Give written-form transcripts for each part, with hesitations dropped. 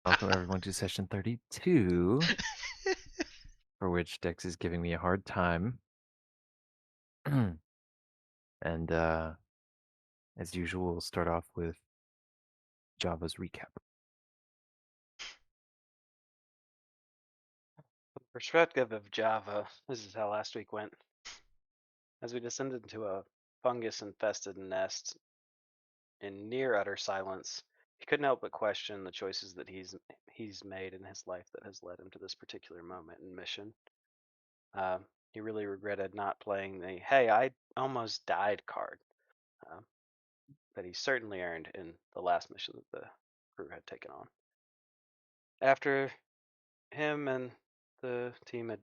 Welcome everyone to session 32, for which Dex is giving me a hard time. and as usual, we'll start off with Java's recap. From the perspective of Java, this is how last week went. As we descended into a fungus-infested nest in near utter silence, he couldn't help but question the choices that he's made in his life that has led him to this particular moment and mission. He really regretted not playing the "Hey, I almost died" card uh, that he certainly earned in the last mission that the crew had taken on. After him and the team had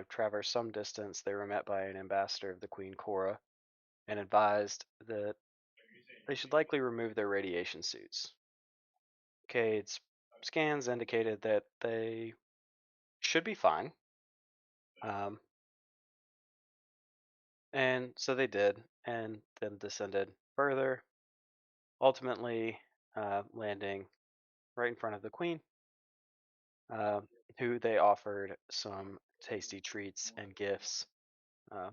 traversed some distance, they were met by an ambassador of the Queen Cora and advised that they should likely remove their radiation suits. Cade's scans indicated that they should be fine. And so they did, and then descended further, ultimately landing right in front of the Queen, uh, who they offered some tasty treats and gifts, uh,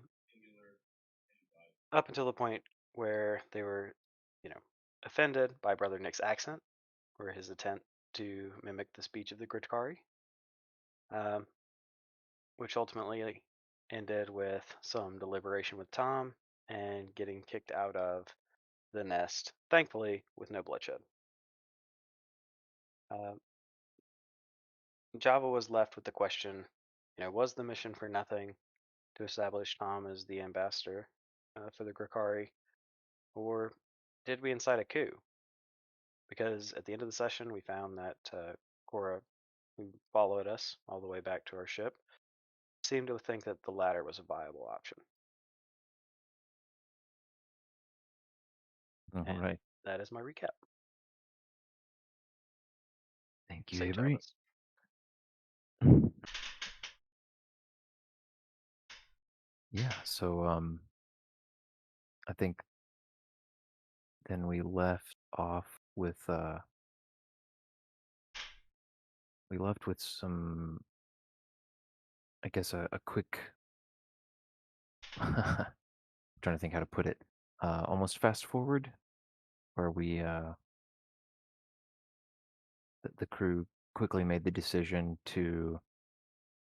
up until the point where they were, you know, offended by Brother Nick's accent or his attempt to mimic the speech of the Gritkari, um, which ultimately ended with some deliberation with Tom and getting kicked out of the nest, thankfully with no bloodshed. Uh, Java was left with the question, was the mission for nothing to establish Tom as the ambassador for the Grikkari, or did we incite a coup? Because at the end of the session, we found that Cora, who followed us all the way back to our ship, seemed to think that the latter was a viable option. All And right. that is my recap. Thank you, St. Avery. Java's. Yeah, so I think then we left off with some, I guess, a quick trying to think how to put it. Almost fast forward, where the crew quickly made the decision to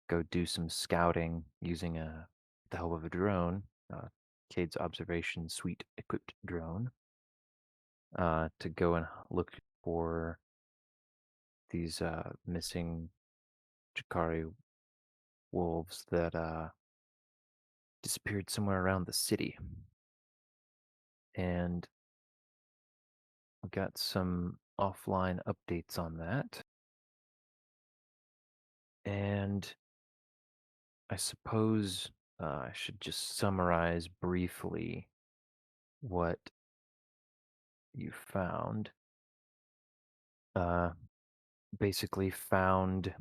go do some scouting using the help of a drone, Cade's observation suite equipped drone, to go and look for these missing Jakari wolves that disappeared somewhere around the city. And we got some offline updates on that. And I suppose I should just summarize briefly what you found. Uh, Basically, found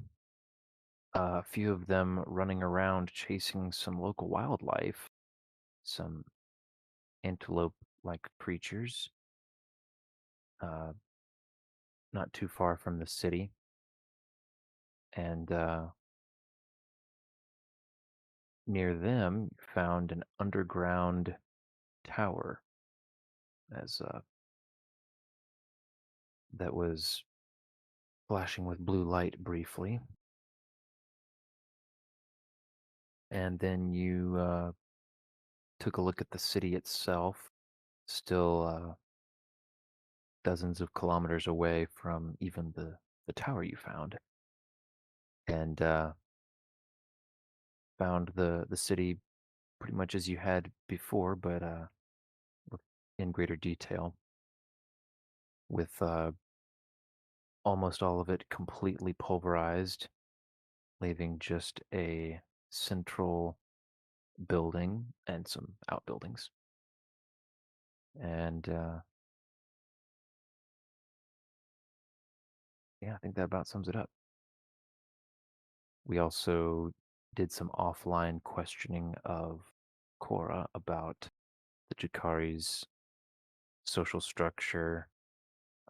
a few of them running around chasing some local wildlife, some antelope like creatures, uh, not too far from the city. And near them, found an underground tower as that was flashing with blue light briefly. And then you took a look at the city itself, still dozens of kilometers away from even the tower you found, and found the city pretty much as you had before, but in greater detail, with almost all of it completely pulverized, leaving just a central building and some outbuildings. And yeah, I think that about sums it up. We also did some offline questioning of Cora about the Jakari's social structure,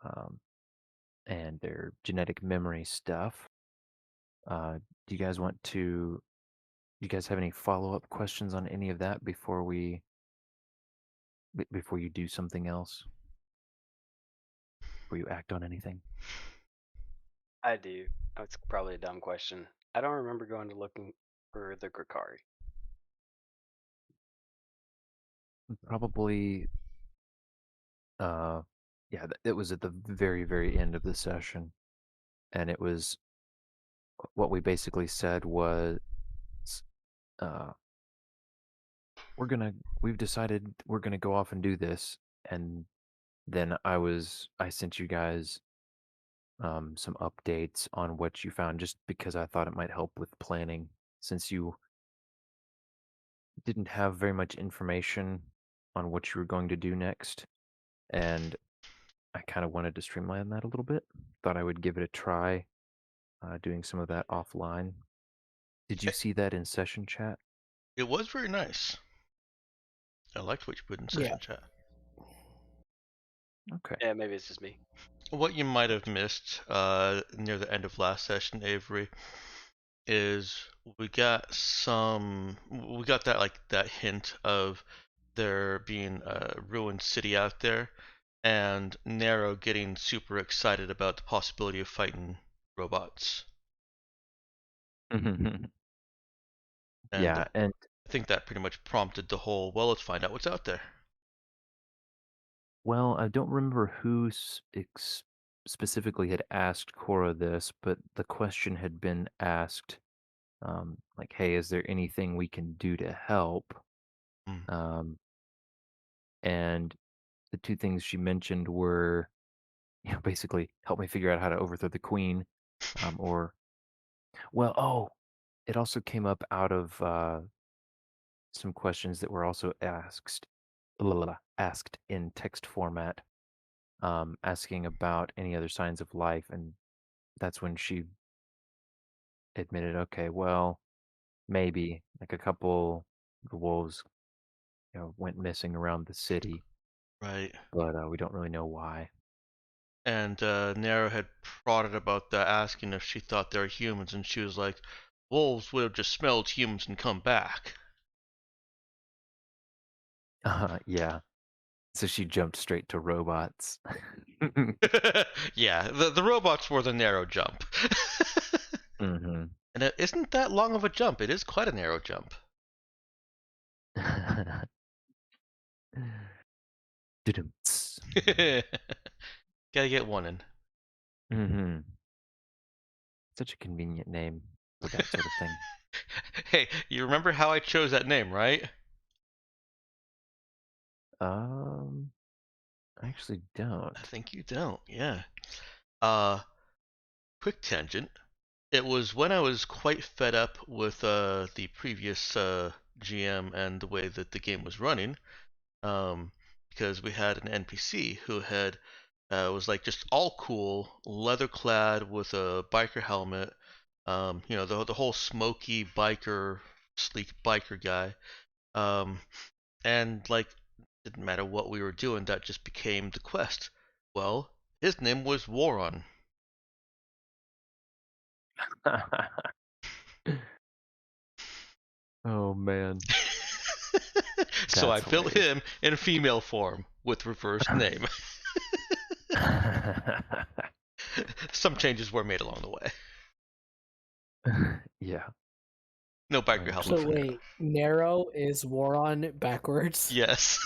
um, and their genetic memory stuff. Do you guys want to? Do you guys have any follow-up questions on any of that before you do something else? Before you act on anything? I do. That's probably a dumb question. I don't remember going to looking for the Grikari. Probably. Uh, yeah, it was at the very, very end of the session, and it was what we basically said was, uh, we've decided we're gonna go off and do this, and then I sent you guys some updates on what you found just because I thought it might help with planning since you didn't have very much information on what you were going to do next, and I kind of wanted to streamline that a little bit. Thought I would give it a try, doing some of that offline. Did you Eh, see that in session chat? It was very nice. I liked what you put in Yeah. session chat. Okay. Yeah, maybe it's just me. What you might have missed near the end of last session, Avery, is we got that that hint of there being a ruined city out there, and Nero getting super excited about the possibility of fighting robots. And Yeah, and I think that pretty much prompted the whole, well, let's find out what's out there. well, I don't remember who specifically had asked Cora this, but the question had been asked, like, "Hey, is there anything we can do to help?" Mm. Um, and the two things she mentioned were, basically help me figure out how to overthrow the queen, or well, oh, it also came up out of some questions that were also asked in text format, asking about any other signs of life, and that's when she admitted, okay, well, maybe like a couple of the wolves, went missing around the city, Right. but we don't really know why. And Nero had prodded about that, asking if she thought they were humans, and she was like, wolves would have just smelled humans and come back. Yeah. So she jumped straight to robots. Yeah, the robots were the narrow jump. hmm And it isn't that long of a jump. It is quite a narrow jump. Gotta get one in. hmm Such a convenient name for that sort of thing. Hey, you remember how I chose that name, right? Um, I actually don't. I think you don't, yeah. Uh, quick tangent. It was when I was quite fed up with the previous GM and the way that the game was running, um, because we had an NPC who had was like just all cool, leather clad with a biker helmet, the whole smoky biker, sleek biker guy, um, and like didn't matter what we were doing, that just became the quest. Well, his name was Waron. Oh man, So I that's built hilarious. him in female form with reversed name. Some changes were made along the way. Yeah. No biker Very helmet So for interesting. Nero. wait, narrow is Waron backwards? Yes.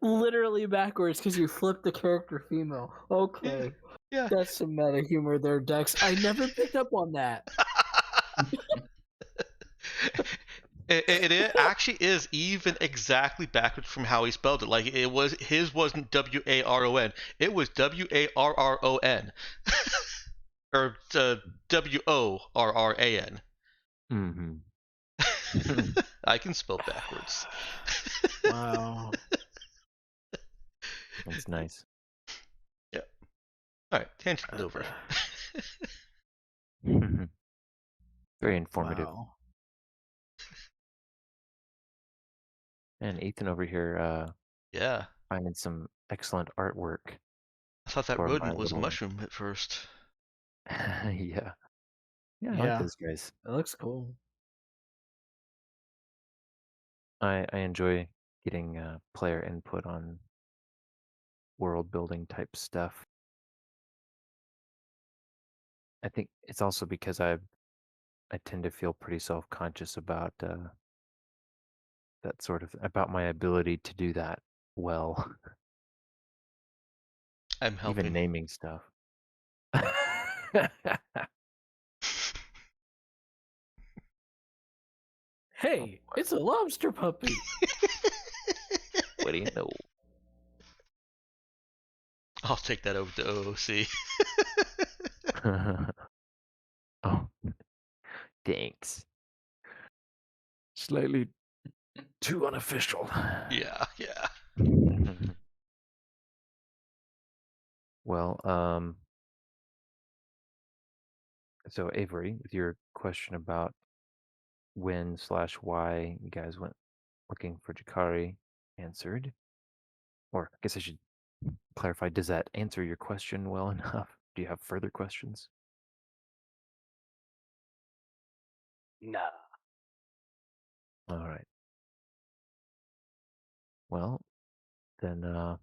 Literally backwards because you flipped the character female. Yeah. Okay. Yeah. That's some meta humor there, Dex. I never picked up on that. It actually is even exactly backwards from how he spelled it. Like his wasn't Waron, it was Warron, or Worran. hmm I can spell backwards. Wow. That's nice. Yeah. All right, tangent over. Very informative. Wow. And Ethan over here Yeah. finding some excellent artwork I thought that for my rodent was a little. mushroom at first. Yeah, yeah, I like Yeah, those guys. it looks cool. I enjoy getting player input on world building type stuff. I think it's also because I tend to feel pretty self conscious about that sort of about my ability to do that well, I'm even helping. naming stuff. Hey, it's a lobster puppy. What do you know? I'll take that over to OOC. Oh, thanks. Slightly too unofficial. Yeah, yeah. Well, so Avery, with your question about when/why you guys went looking for Jakari answered, or I guess I should clarify, does that answer your question well enough? Do you have further questions? Nah. All right. Well, then you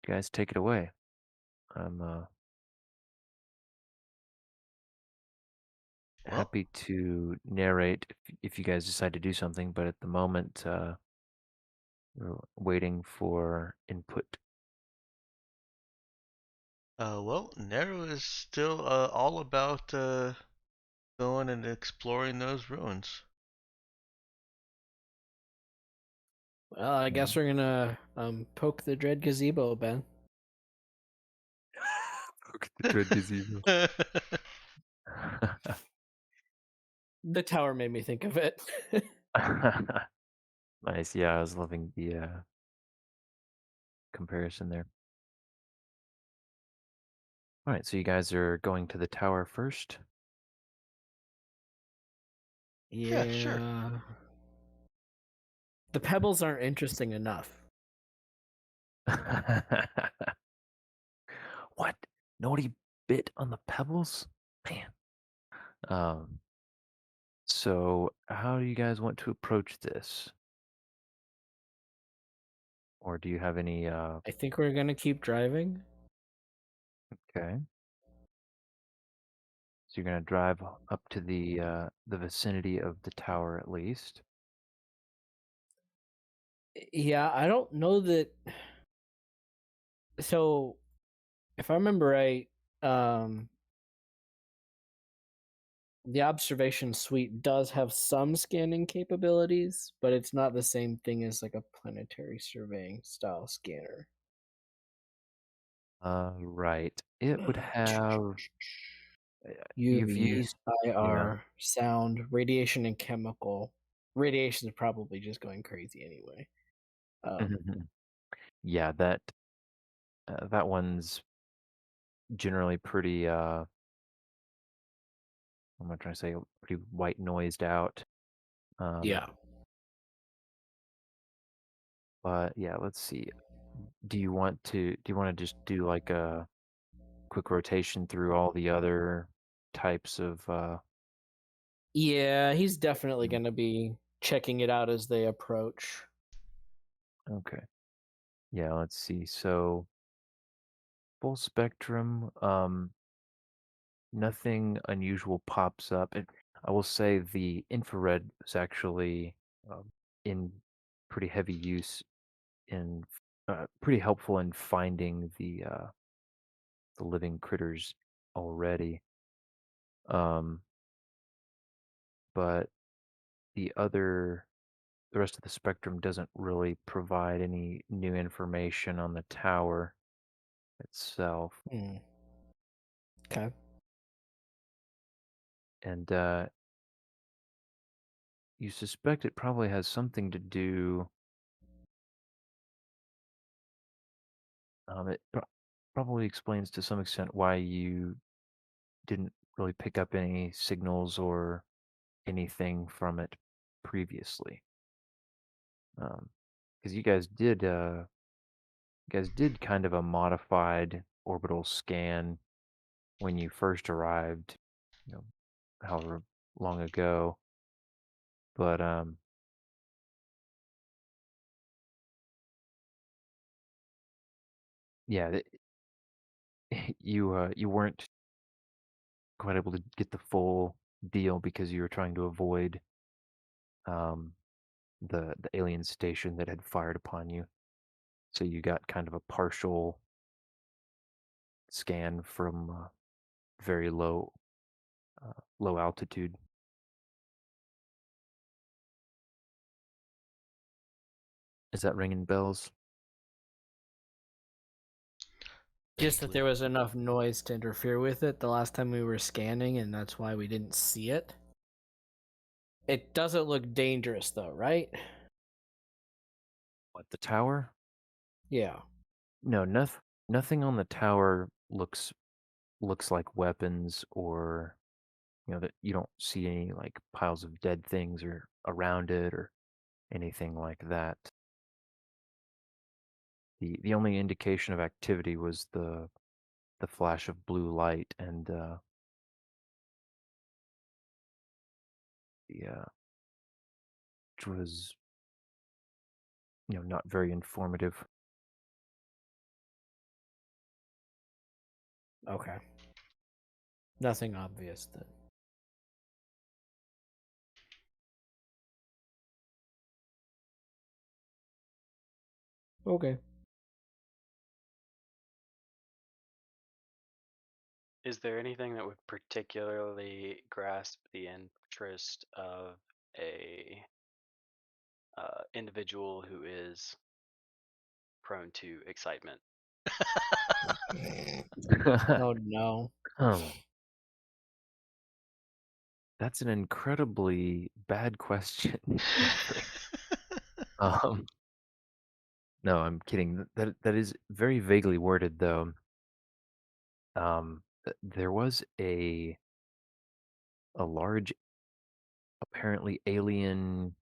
guys take it away. I'm Well, happy to narrate if you guys decide to do something, but at the moment we're waiting for input. Nero is still all about going and exploring those ruins. Well, I guess we're gonna poke the dread gazebo, Ben. Look at the dread gazebo. The tower made me think of it. Nice. Yeah, I was loving the comparison there. All right, so you guys are going to the tower first. Yeah, sure. Yeah. The pebbles aren't interesting enough. What? Nobody bit on the pebbles? Man. Um, so how do you guys want to approach this? Or do you have any I think we're gonna keep driving. okay. So you're gonna drive up to the vicinity of the tower at least. Yeah, I don't know that. So, if I remember right, the observation suite does have some scanning capabilities, but it's not the same thing as like a planetary surveying style scanner. Right. It would have you've UV, used yeah. IR, sound, radiation, and chemical. Radiation is probably just going crazy anyway. Yeah, that one's generally pretty what am I trying to say, pretty white noised out. Yeah. But yeah, let's see. Do you want to just do like a quick rotation through all the other types of Yeah, he's definitely going to be checking it out as they approach. okay. Yeah, let's see. So full spectrum, nothing unusual pops up. I will say the infrared is actually in pretty heavy use in pretty helpful in finding the living critters already. Um, but the rest of the spectrum doesn't really provide any new information on the tower itself. Okay. And you suspect it probably has something to do. It probably explains to some extent why you didn't really pick up any signals or anything from it previously. Because you guys did You guys did kind of a modified orbital scan when you first arrived, you know, however long ago. But yeah, you weren't quite able to get the full deal because you were trying to avoid um the alien station that had fired upon you. So you got kind of a partial scan from very low altitude. Is that ringing bells? Just that Vaguely. there was enough noise to interfere with it the last time we were scanning, and that's why we didn't see it. It doesn't look dangerous, though, right? What, the tower? Yeah. No, nothing on the tower looks like weapons, or that you don't see any like piles of dead things or around it or anything like that. The only indication of activity was the flash of blue light, and which was not very informative. Okay. Nothing obvious then. Okay. Is there anything that would particularly grasp the interest of a individual who is prone to excitement? Oh no. That's an incredibly bad question, Maverick. Um, no, I'm kidding. That is very vaguely worded, though. There was a large, apparently alien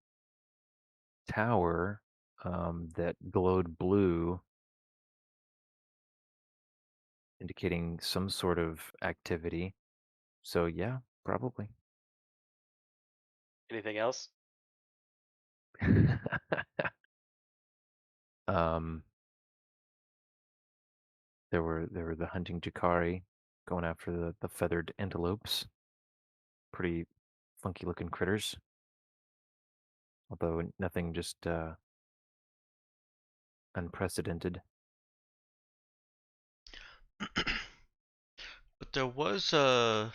tower that glowed blue, indicating some sort of activity. So yeah, probably. Anything else? um, there were the hunting Jakari going after the feathered antelopes. Pretty funky looking critters. Although nothing just unprecedented. But there was so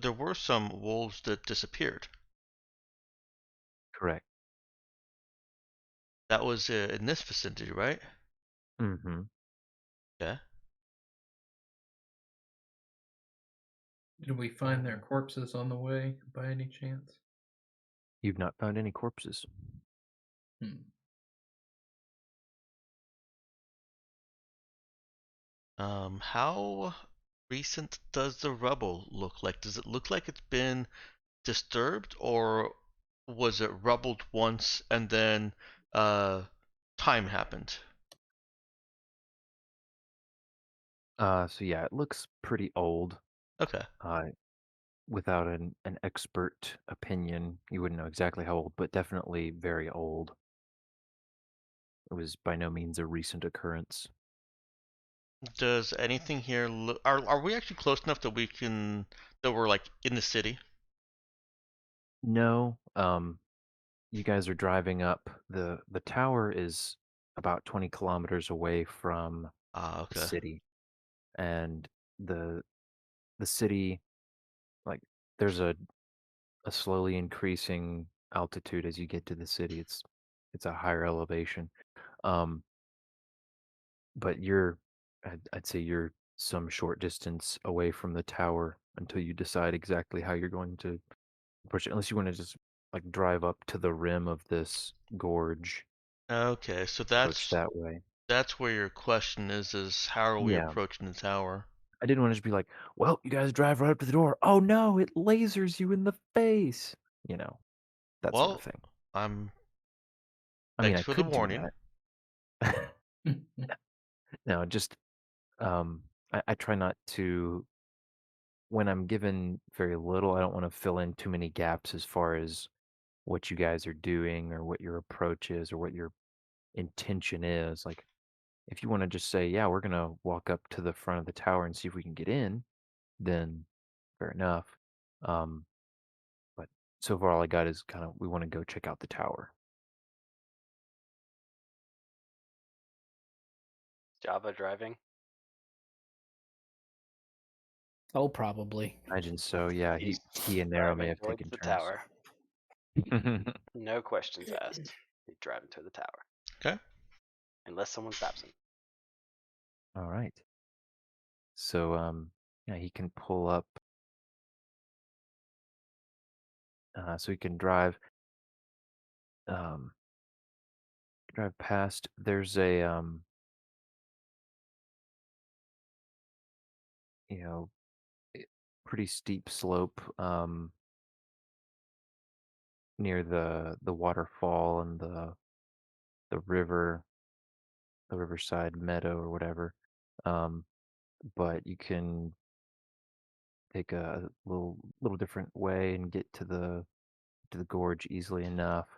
there were some wolves that disappeared. Correct. That was in this vicinity, right? Mm-hmm. Yeah. Did we find their corpses on the way by any chance? You've not found any corpses. Hmm. How recent does the rubble look like? Does it look like it's been disturbed, or was it rubbled once and then time happened? So yeah, it looks pretty old. Okay. Without an expert opinion, you wouldn't know exactly how old, but definitely very old. It was by no means a recent occurrence. Does anything here look? Are we actually close enough that we're like in the city? No, you guys are driving up. The tower is about 20 kilometers away from Ah, the okay. city, and the city, like, there's a slowly increasing altitude as you get to the city. It's a higher elevation. Um, but I'd say you're some short distance away from the tower until you decide exactly how you're going to approach it. Unless you want to just like drive up to the rim of this gorge, Okay, so approach that way. that's where your question is how are we Yeah. approaching the tower? I didn't want to just be like, well, you guys drive right up to the door. Oh no, it lasers you in the face. That sort of Well, thing. I'm I mean, thanks I for the could do warning. that. No, just I try not to when I'm given very little, I don't want to fill in too many gaps as far as what you guys are doing or what your approach is or what your intention is. Like if you want to just say, yeah, we're gonna walk up to the front of the tower and see if we can get in, then fair enough. Um, but so far all I got is kind of we want to go check out the tower. Java driving. Oh, probably. Imagine so, yeah, He's he and Nero may driving have towards taken the turns. tower. No questions asked. He's driving to the tower. Okay. Unless someone stops him. All right. So yeah, he can pull up so he can um drive past. There's a you know, pretty steep slope near the waterfall and the river, the riverside meadow or whatever. Um, but you can take a little different way and get to the gorge easily enough.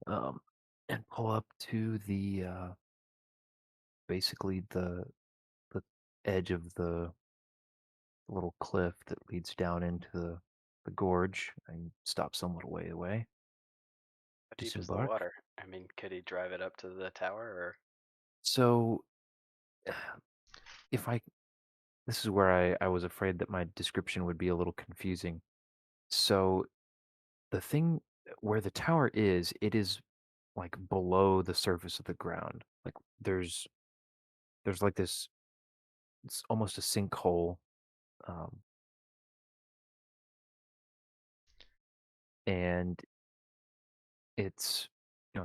Um, and pull up to the basically the edge of the little cliff that leads down into the gorge and stop some little way away. How deep is the Disembark. water? I mean, could he drive it up to the tower or So if I this is where I was afraid that my description would be a little confusing. So the thing where the tower is, it is like below the surface of the ground. Like there's like this it's almost a sinkhole. Um, and it's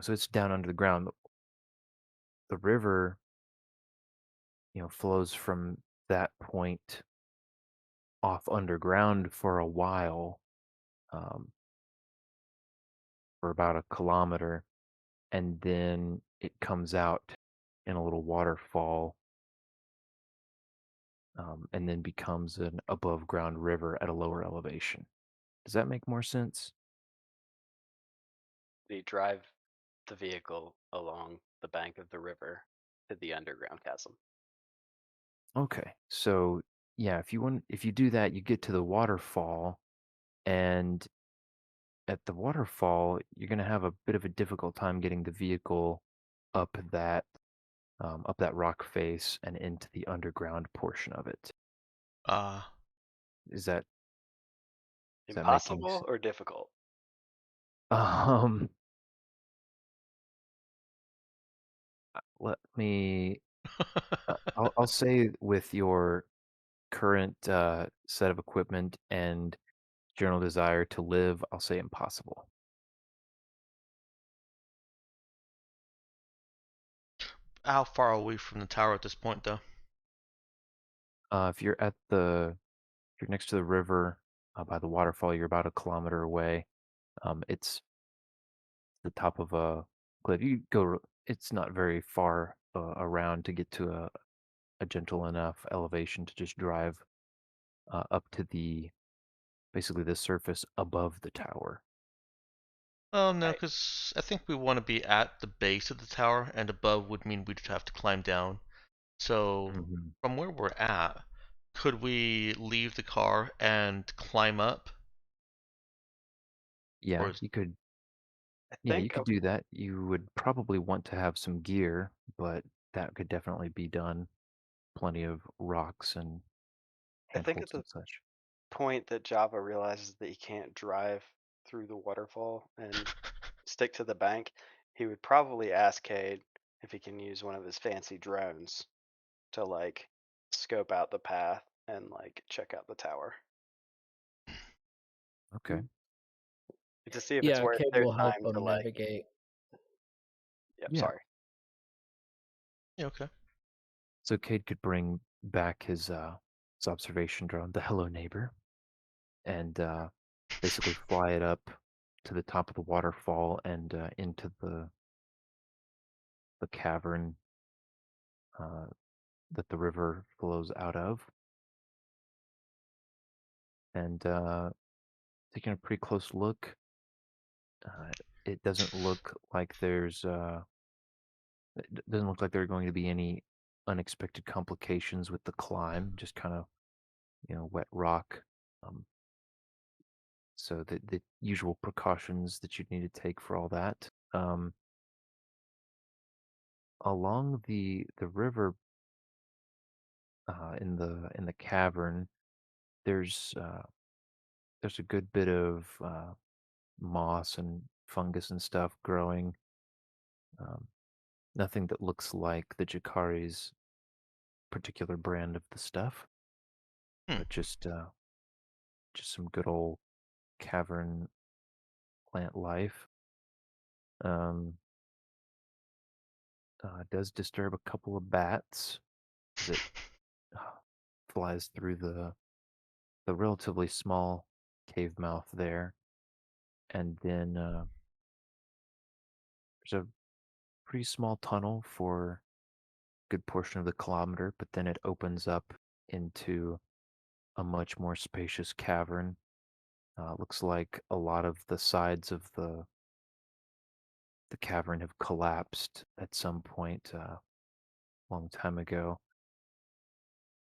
so it's down under the ground. The river, flows from that point off underground for a while, um, for about a kilometer, and then it comes out in a little waterfall, and then becomes an above ground river at a lower elevation. Does that make more sense? did he drive the vehicle along the bank of the river to the underground chasm? Okay. So yeah, if you do that, you get to the waterfall, and at the waterfall, you're gonna have a bit of a difficult time getting the vehicle up that up that rock face and into the underground portion of it. Uh, Is that making Impossible or difficult? um let me I'll say with your current set of equipment and general desire to live, I'll say impossible. how far are we from the tower at this point, though? If you're if you're next to the river by the waterfall, you're about a kilometer away. It's the top of a cliff. It's not very far around to get to a gentle enough elevation to just drive up to basically the surface above the tower. Oh, no, Right. because I think we want to be at the base of the tower, and above would mean we'd have to climb down. So, Mhm. from where we're at, could we leave the car and climb up? Or Yeah, is, you could. I Yeah, you think could do that. You would probably want to have some gear, but that could definitely be done. Plenty of rocks and I think at handholds the and such. point that Java realizes that he can't drive through the waterfall and stick to the bank, he would probably ask Cade if he can use one of his fancy drones to like scope out the path and like check out the tower Okay. to see if it's Yeah, worth Cade their will help time to them like. navigate. Yep, Yeah. sorry. yeah, okay. So Cade could bring back his observation drone, the Hello Neighbor, and basically fly it up to the top of the waterfall and into the cavern that the river flows out of. And taking a pretty close look, it doesn't look like doesn't look like there are going to be any unexpected complications with the climb. Just kind of wet rock. Um, so the usual precautions that you'd need to take for all that. Along the river, in the cavern, there's a good bit of moss and fungus and stuff growing. Um, Nothing that looks like the Jakari's particular brand of the stuff, Hmm. but just some good old cavern plant life. Does disturb a couple of bats as it flies through the relatively small cave mouth there, and then there's a pretty small tunnel for a good portion of the kilometer, but then it opens up into a much more spacious cavern. Looks like a lot of the sides of the cavern have collapsed at some point a long time ago,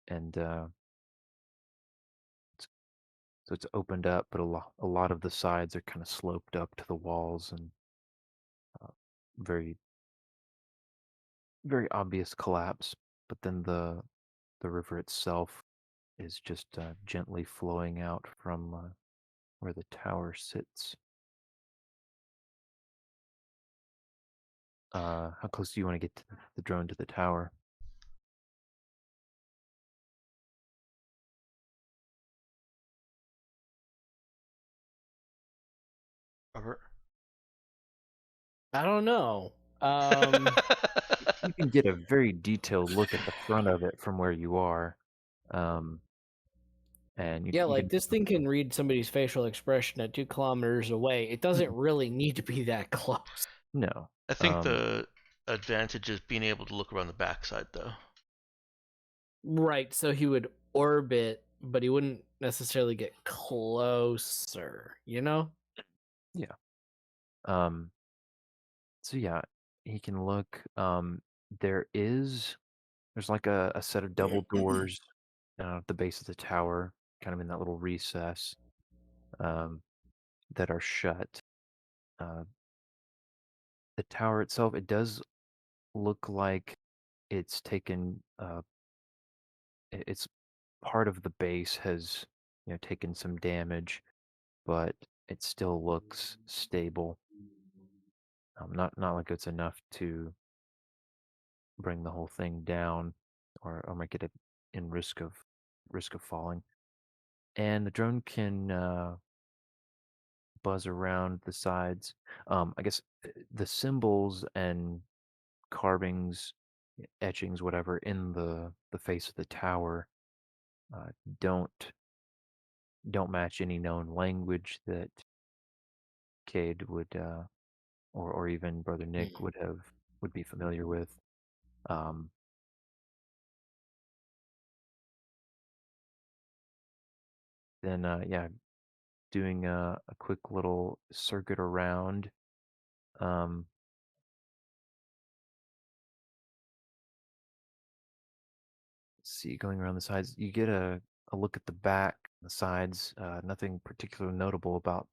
and so it's opened up, but a lot of the sides are kind of sloped up to the walls, and very very obvious collapse. But then the river itself is just gently flowing out from where the tower sits. How close do you want to get the drone to the tower? Robert? I don't know. You can get a very detailed look at the front of it from where you are. And Yeah, you like can this thing can read somebody's facial expression at 2 kilometers away. It doesn't really need to be that close. no. I think the advantage is being able to look around the backside, though. Right, so he would orbit, but he wouldn't necessarily get closer, you know? Yeah. So yeah, he can look. There's like a set of double doors at the base of the tower, kind of in that little recess, um, that are shut. Uh, the tower itself, it does look like it's taken. It's part of the base has taken some damage, but it still looks stable. Not like it's enough to bring the whole thing down, or make it in risk of falling. And the drone can buzz around the sides. I guess the symbols and carvings, etchings, whatever, in the face of the tower uh, don't match any known language that Cade would or even Brother Nick would be familiar with. Um, then yeah, doing a quick little circuit around. Um, see, going around the sides, you get a look at the back, the sides. Nothing particularly notable about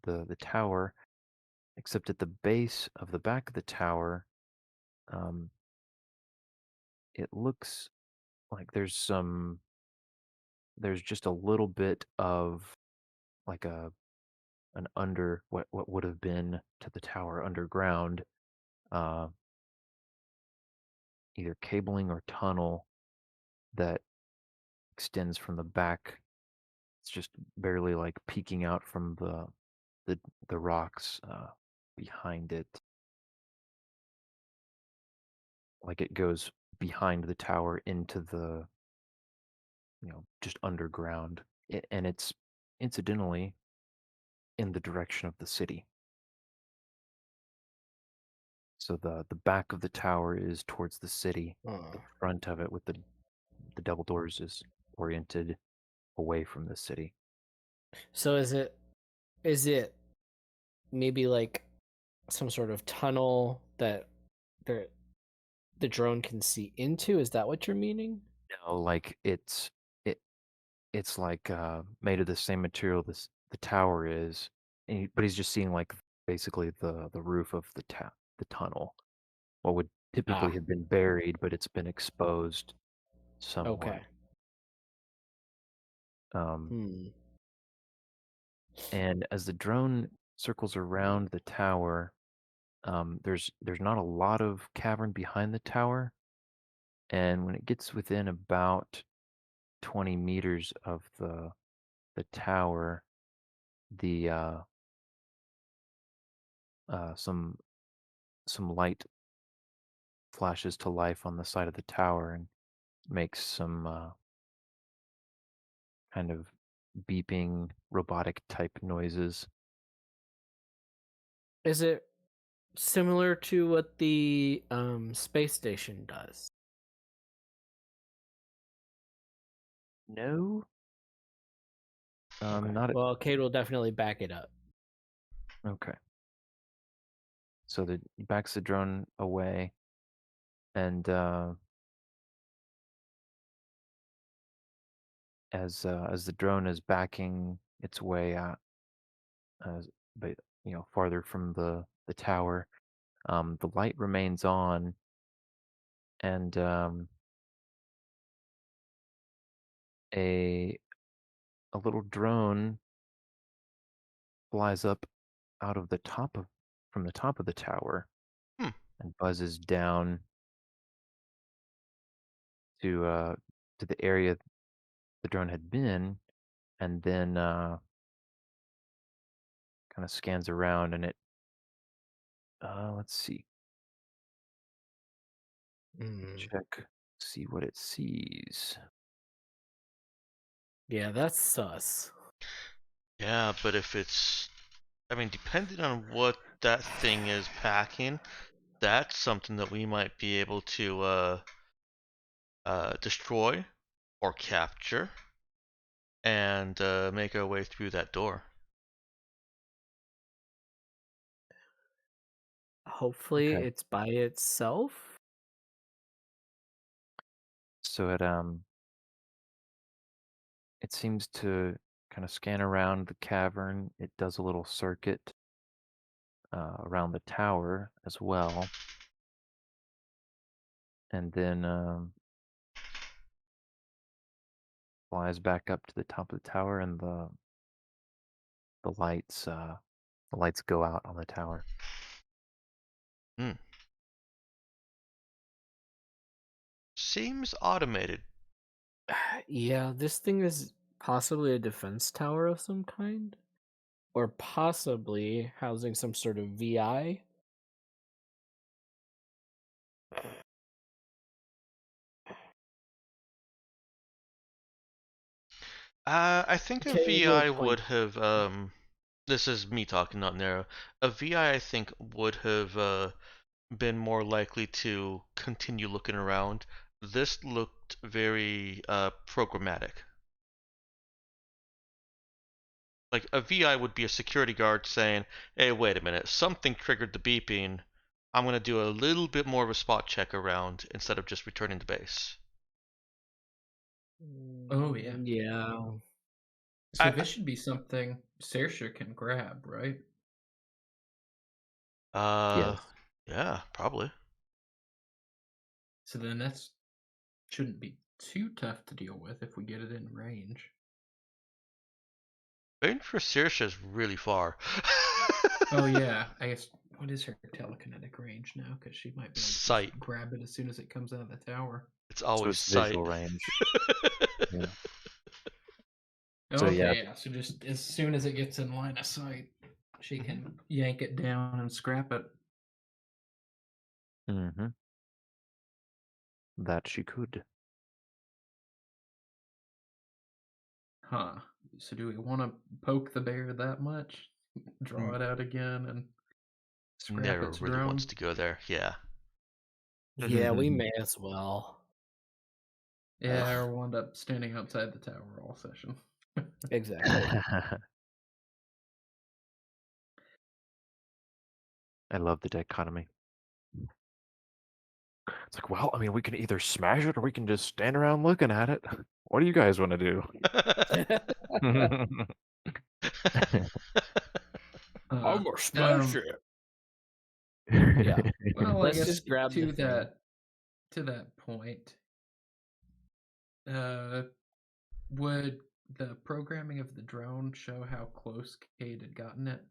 the tower, except at the base of the back of the tower. Um, it looks like there's just a little bit of like an under what would have been to the tower underground, uh, either cabling or tunnel that extends from the back. It's just barely like peeking out from the rocks behind it, like it goes behind the tower into the just underground. And it's incidentally in the direction of the city. So the back of the tower is towards the city. Oh. The front of it with the double doors is oriented away from the city. So is it maybe like some sort of tunnel that the drone can see into? Is that what you're meaning? No, like it's like made of the same material the tower is, but he's just seeing like basically the roof of the tunnel. What would typically Ah, have been buried, but it's been exposed somewhat. okay. Um, Hmm. and as the drone circles around the tower, there's not a lot of cavern behind the tower, and when it gets within about 20 meters of the tower, the some light flashes to life on the side of the tower and makes some kind of beeping robotic type noises. Is it similar to what the space station does? No, Okay. not Well, Cade will definitely back it up. okay. So the he backs the drone away, and as the drone is backing its way out, but farther from the tower, the light remains on, and a little drone flies up out of the top of from the top of the tower Hmm. and buzzes down to the area the drone had been, and then kind of scans around, and it let's see, Mm. check, see what it sees. Yeah, that's sus. Yeah, but if it's, I mean, depending on what that thing is packing, that's something that we might be able to destroy or capture and make our way through that door. Hopefully, Okay. it's by itself. So it seems to kind of scan around the cavern. It does a little circuit around the tower as well, and then flies back up to the top of the tower, and the lights go out on the tower. Hmm. Seems automated. Yeah, this thing is possibly a defense tower of some kind, or possibly housing some sort of VI. I think a Cade will VI point. would have. This is me talking, not Nero. A VI, I think, would have been more likely to continue looking around. This looked very programmatic. Like a VI would be a security guard saying, "Hey, wait a minute, something triggered the beeping. I'm gonna do a little bit more of a spot check around instead of just returning to base." Oh, yeah. Yeah. So I, this should be something Saoirse can grab, right? uh, Yes. yeah, probably. So then that's shouldn't be too tough to deal with if we get it in range. Waiting for Saoirse is really far. Oh yeah, I guess what is her telekinetic range now? Because she might be able to Sight. just grab it as soon as it comes out of the tower. It's So always it's sight. visual range. Yeah. Oh, So yeah, okay, yeah. So just as soon as it gets in line of sight, she can yank it down and scrap it. mm-hmm. That she could. Huh. So do we want to poke the bear that much? Draw Mm. it out again and Scrap never its really drone. wants to go there. Yeah. Yeah, we may as well. Yeah, or we'll end up standing outside the tower all session. Exactly. I love the dichotomy. It's like, well, I mean, we can either smash it or we can just stand around looking at it. What do you guys want to do? Uh, smash um, it. Yeah. Well, I Let's guess just grab to the thing. that point, would the programming of the drone show how close Cade had gotten it?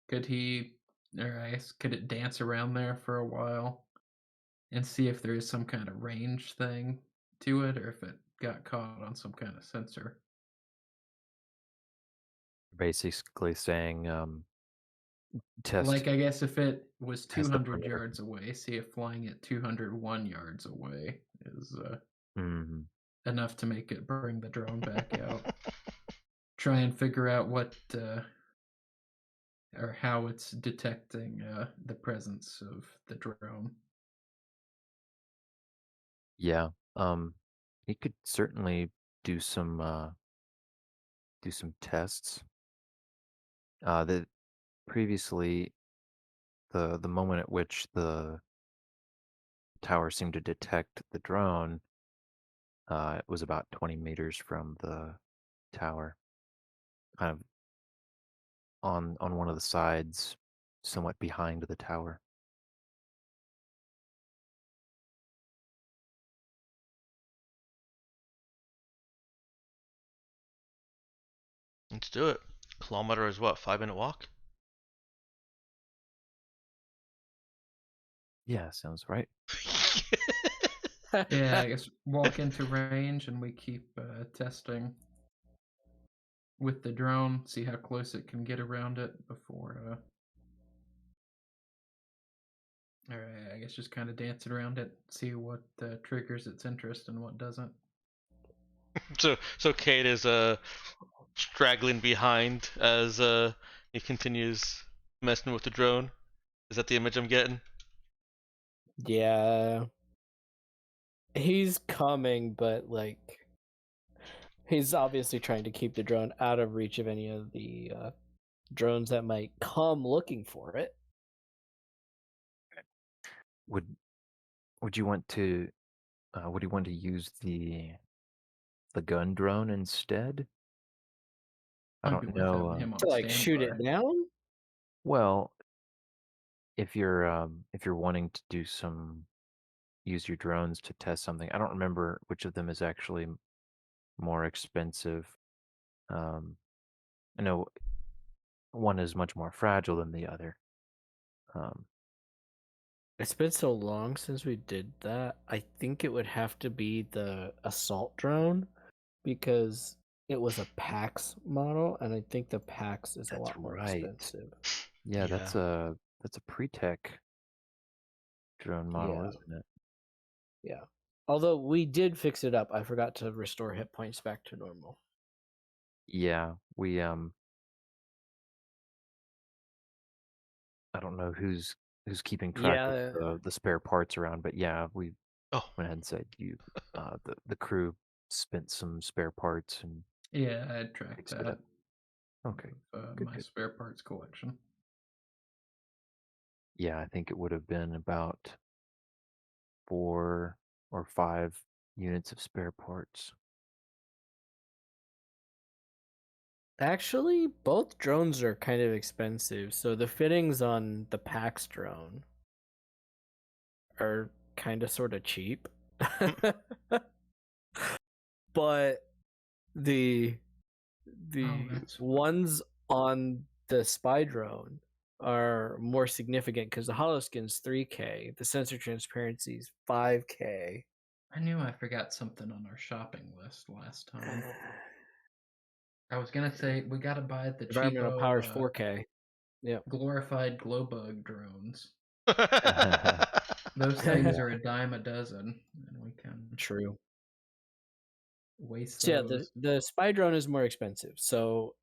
Could he, or I guess, could it dance around there for a while and see if there is some kind of range thing to it, or if it got caught on some kind of sensor? Basically saying, test Like, I guess if it was test the 200 perimeter. yards away, see if flying at 201 yards away is Mhm. enough to make it bring the drone back out. Try and figure out what or how it's detecting the presence of the drone. Yeah. He could certainly do some tests. The previously the moment at which the tower seemed to detect the drone, it was about 20 meters from the tower, kind of on one of the sides, somewhat behind the tower. Let's do it. Kilometer is what? 5-minute walk? Yeah, sounds right. Yeah, I guess walk into range and we keep testing with the drone, see how close it can get around it before. Alright, I guess just kind of dancing around it, see what triggers its interest and what doesn't. So Kate is straggling behind as he continues messing with the drone. Is that the image I'm getting? Yeah. He's coming, but like he's obviously trying to keep the drone out of reach of any of the drones that might come looking for it. Would you want to would you want to use the gun drone instead? I I'd be don't worth know. having him on To like shoot standby. it down? Well, if you're wanting to do some use your drones to test something, I don't remember which of them is actually more expensive. I know one is much more fragile than the other. It's been so long since we did that. I think it would have to be the assault drone because it was a PAX model, and I think the PAX is a That's lot more right. expensive. Yeah, that's a pre-tech drone model, Yeah. isn't it? Yeah. Although we did fix it up, I forgot to restore hit points back to normal. Yeah, we I don't know who's keeping track Yeah. of the spare parts around, but yeah, we Oh, went ahead and said the crew spent some spare parts and Yeah, I'd track fixed it that. up. Okay, good, My good. spare parts collection. Yeah, I think it would have been about 4 or 5 units of spare parts. Actually, both drones are kind of expensive, so the fittings on the PAX drone are kind of sort of cheap. But the that's ones on the spy drone are more significant because the holoskin's 3K, the sensor transparency is 5K. I knew I forgot something on our shopping list last time. I was gonna say we gotta buy the Environmental power is cheapo 4K. Yep. glorified glowbug drones. yeah. Those things are a dime a dozen, and we can True. waste So yeah, those. the spy drone is more expensive. So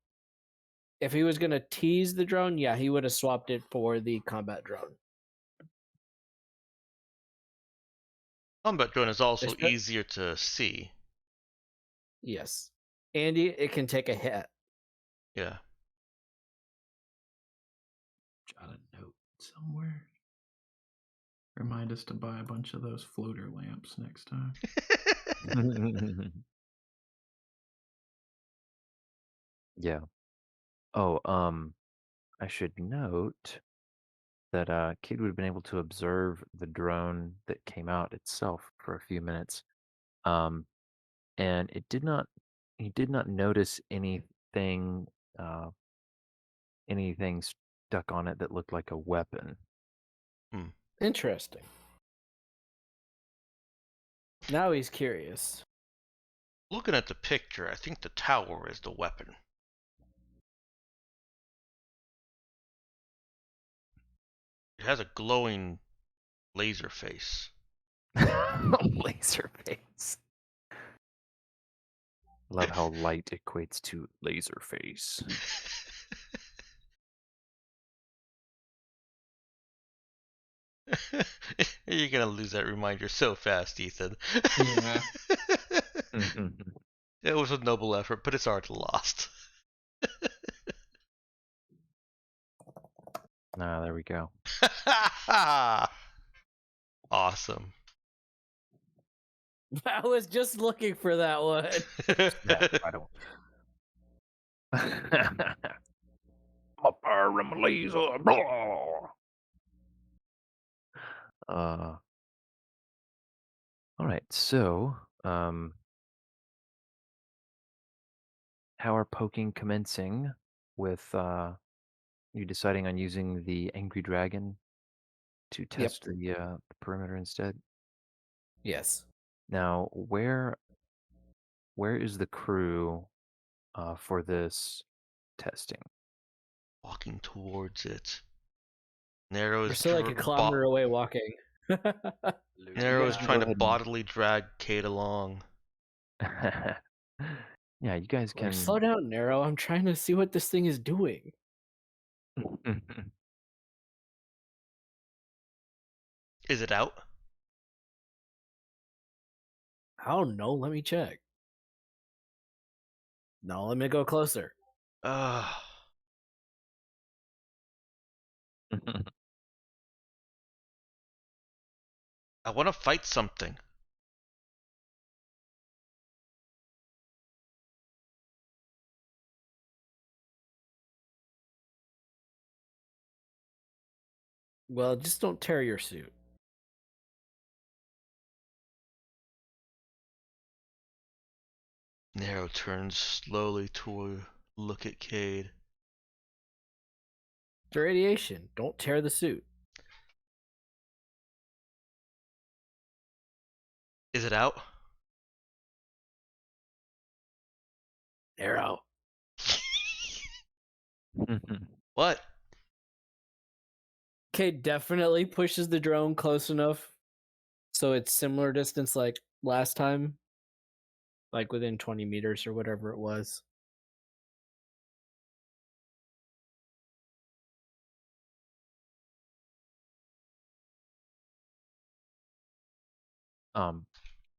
if he was gonna tease the drone, yeah, he would have swapped it for the combat drone. Combat drone is also Espe- easier to see. Yes, Andy, it can take a hit. Yeah. Jot a note somewhere. Remind us to buy a bunch of those floater lamps next time. Yeah. Oh, I should note that Cade would have been able to observe the drone that came out itself for a few minutes. And he did not notice anything uh anything stuck on it that looked like a weapon. Interesting. Now he's curious. Looking at the picture, I think the tower is the weapon. It has a glowing laser face. Laser face. Love how light equates to laser face. You're gonna lose that reminder so fast, Ethan. Yeah. It was a noble effort, but it's already lost. Ah, there we go. Awesome. I was just looking for that one. Yeah, I don't. My fire and my laser. Blah. All right. So, how are poking commencing with you deciding on using the angry dragon to test the perimeter instead? Yes. Now, where is the crew for this testing? Walking towards it. Nero We're is still like a kilometer away walking. Nero is Losing trying Go to ahead and- bodily drag Kate along. Yeah, you guys Like, can. slow down, Nero. I'm trying to see what this thing is doing. Is it out? I don't know. Let me check. No, let me go closer. Ugh. I want to fight something. Well, just don't tear your suit. Nero turns slowly to look at Cade. It's radiation. Don't tear the suit. Is it out? Nero. What? Okay, definitely pushes the drone close enough so it's similar distance like last time. Like within 20 meters or whatever it was.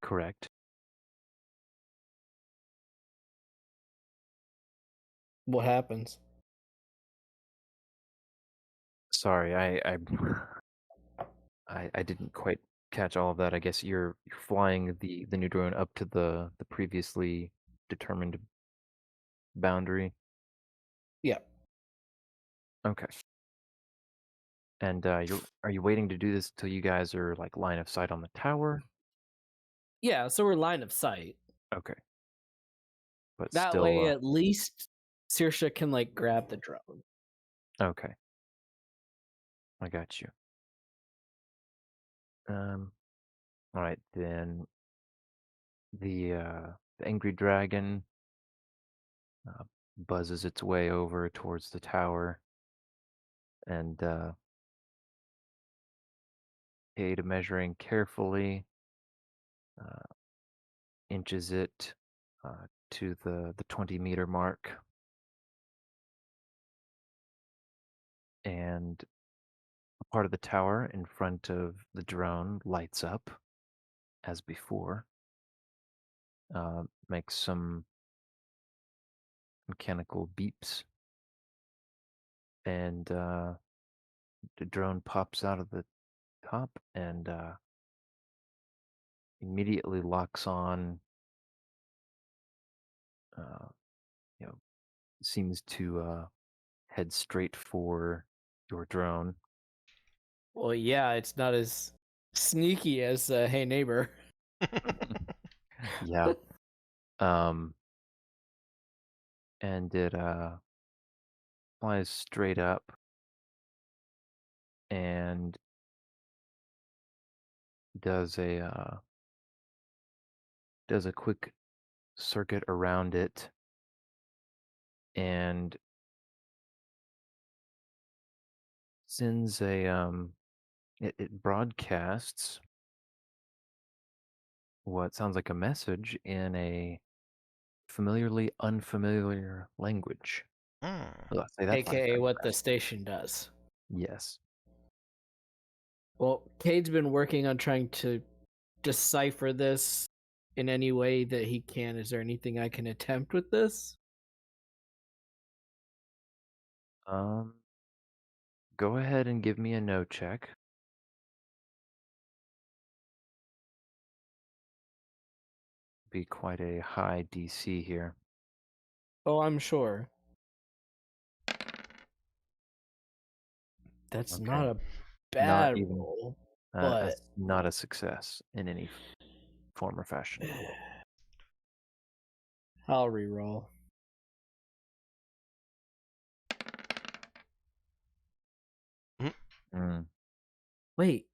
Correct. What happens? Sorry, I didn't quite catch all of that. I guess you're flying the new drone up to the previously determined boundary. Yeah. Okay. And are you waiting to do this till you guys are like line of sight on the tower? Yeah, so we're line of sight. Okay. But That still, way, at least Saoirse can like grab the drone. okay. I got you. All right then. The angry dragon buzzes its way over towards the tower, and Cade, measuring carefully, inches it to the 20-meter mark, and a part of the tower in front of the drone lights up as before. Makes some mechanical beeps, and the drone pops out of the top and immediately locks on. Uh, seems to head straight for your drone. Well, yeah, it's not as sneaky as Hey Neighbor. Yeah. And it flies straight up and does a quick circuit around it and sends it broadcasts what sounds like a message in a familiarly unfamiliar language. Let's say that 5 AKA times what the fast. station does. Yes. Well, Cade's been working on trying to decipher this in any way that he can. Is there anything I can attempt with this? Go ahead and give me a no check. Be quite a high DC here. Oh, I'm sure. That's Okay. not a Not bad even roll, but that's not a success in any form or fashion. I'll reroll. Mm. Wait,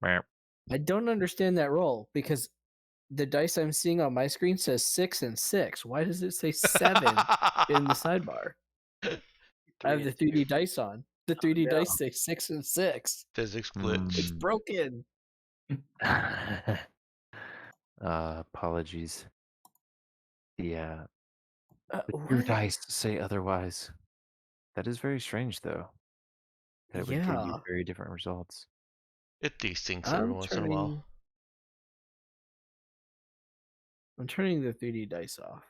Meow. I don't understand that roll because the dice I'm seeing on my screen says 6 and 6. Why does it say 7 in the sidebar? I have the 3D dice on. The 3D no. dice say 6 and 6. Physics glitch. It's broken. Apologies. Yeah, your What? dice say otherwise. That is very strange, though. That it would give you Yeah. very different results. It desyncs every I'm once in a while. turning the 3D dice off.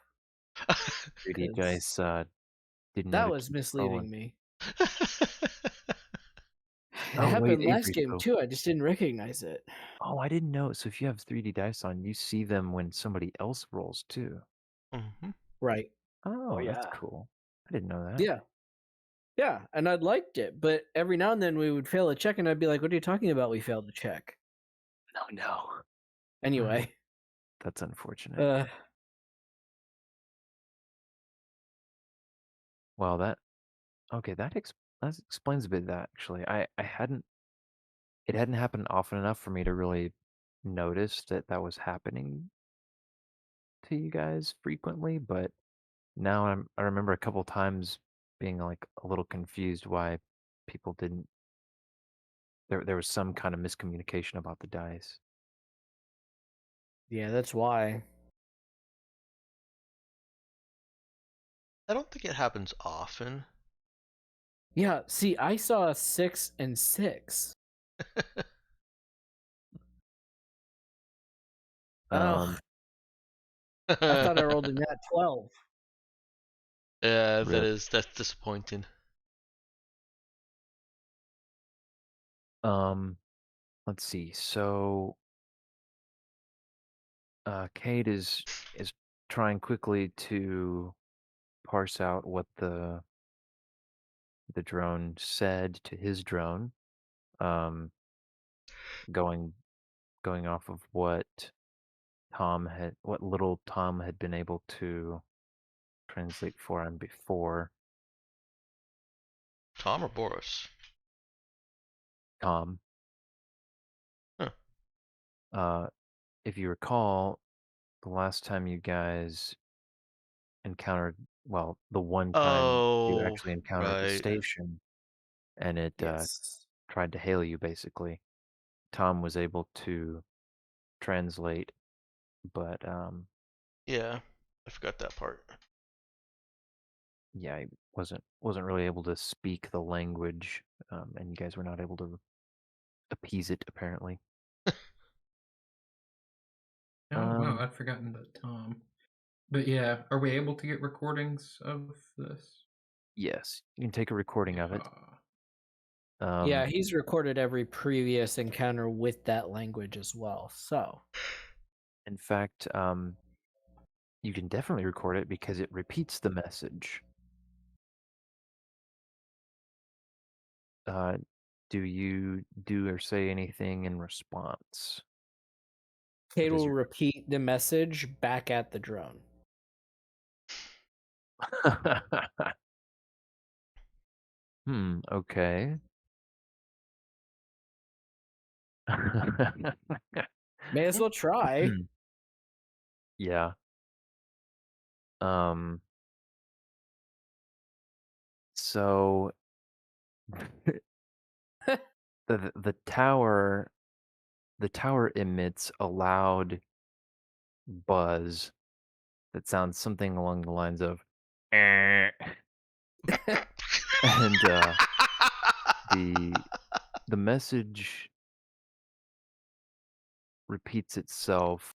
3D 'Cause dice didn't know that to was keep misleading rolling. me. It Oh, wait, happened last Avery, game so too. I just didn't recognize it. oh, I didn't know. So if you have 3D dice on, you see them when somebody else rolls too. Mhm. Right. Oh, that's yeah. cool. I didn't know that. Yeah. Yeah, and I'd liked it, but every now and then we would fail a check, and I'd be like, "What are you talking about? We failed a check." No, no. Anyway, That's unfortunate. Well, that explains a bit of that actually. It hadn't happened often enough for me to really notice that was happening to you guys frequently, but now I remember a couple times being like a little confused why people didn't. There was some kind of miscommunication about the dice. yeah, that's why. I don't think it happens often. Yeah, see, I saw 6 and 6. Um, I thought I rolled a nat 12. Yeah, Rip. that's disappointing. Let's see. So, Cade is trying quickly to parse out what the drone said to his drone. Um, going off of what little Tom had been able to translate for him before. Tom or Boris? Tom. Huh. If you recall, the last time you guys encountered, well, the one time you Oh, actually encountered the right. station, and it Yes. tried to hail you, basically. Tom was able to translate, but Yeah, I forgot that part. yeah, he wasn't really able to speak the language, and you guys were not able to appease it apparently. Oh wow, Um, I'd forgotten about Tom. But yeah, are we able to get recordings of this? yes, you can take a recording of it. Yeah, Um, he's recorded every previous encounter with that language as well. So in fact, you can definitely record it because it repeats the message. Uh, do you do or say anything in response? Cade does will your- repeat the message back at the drone. Okay. May as well try. Yeah. Um, so the tower emits a loud buzz that sounds something along the lines of "Eh." And the message repeats itself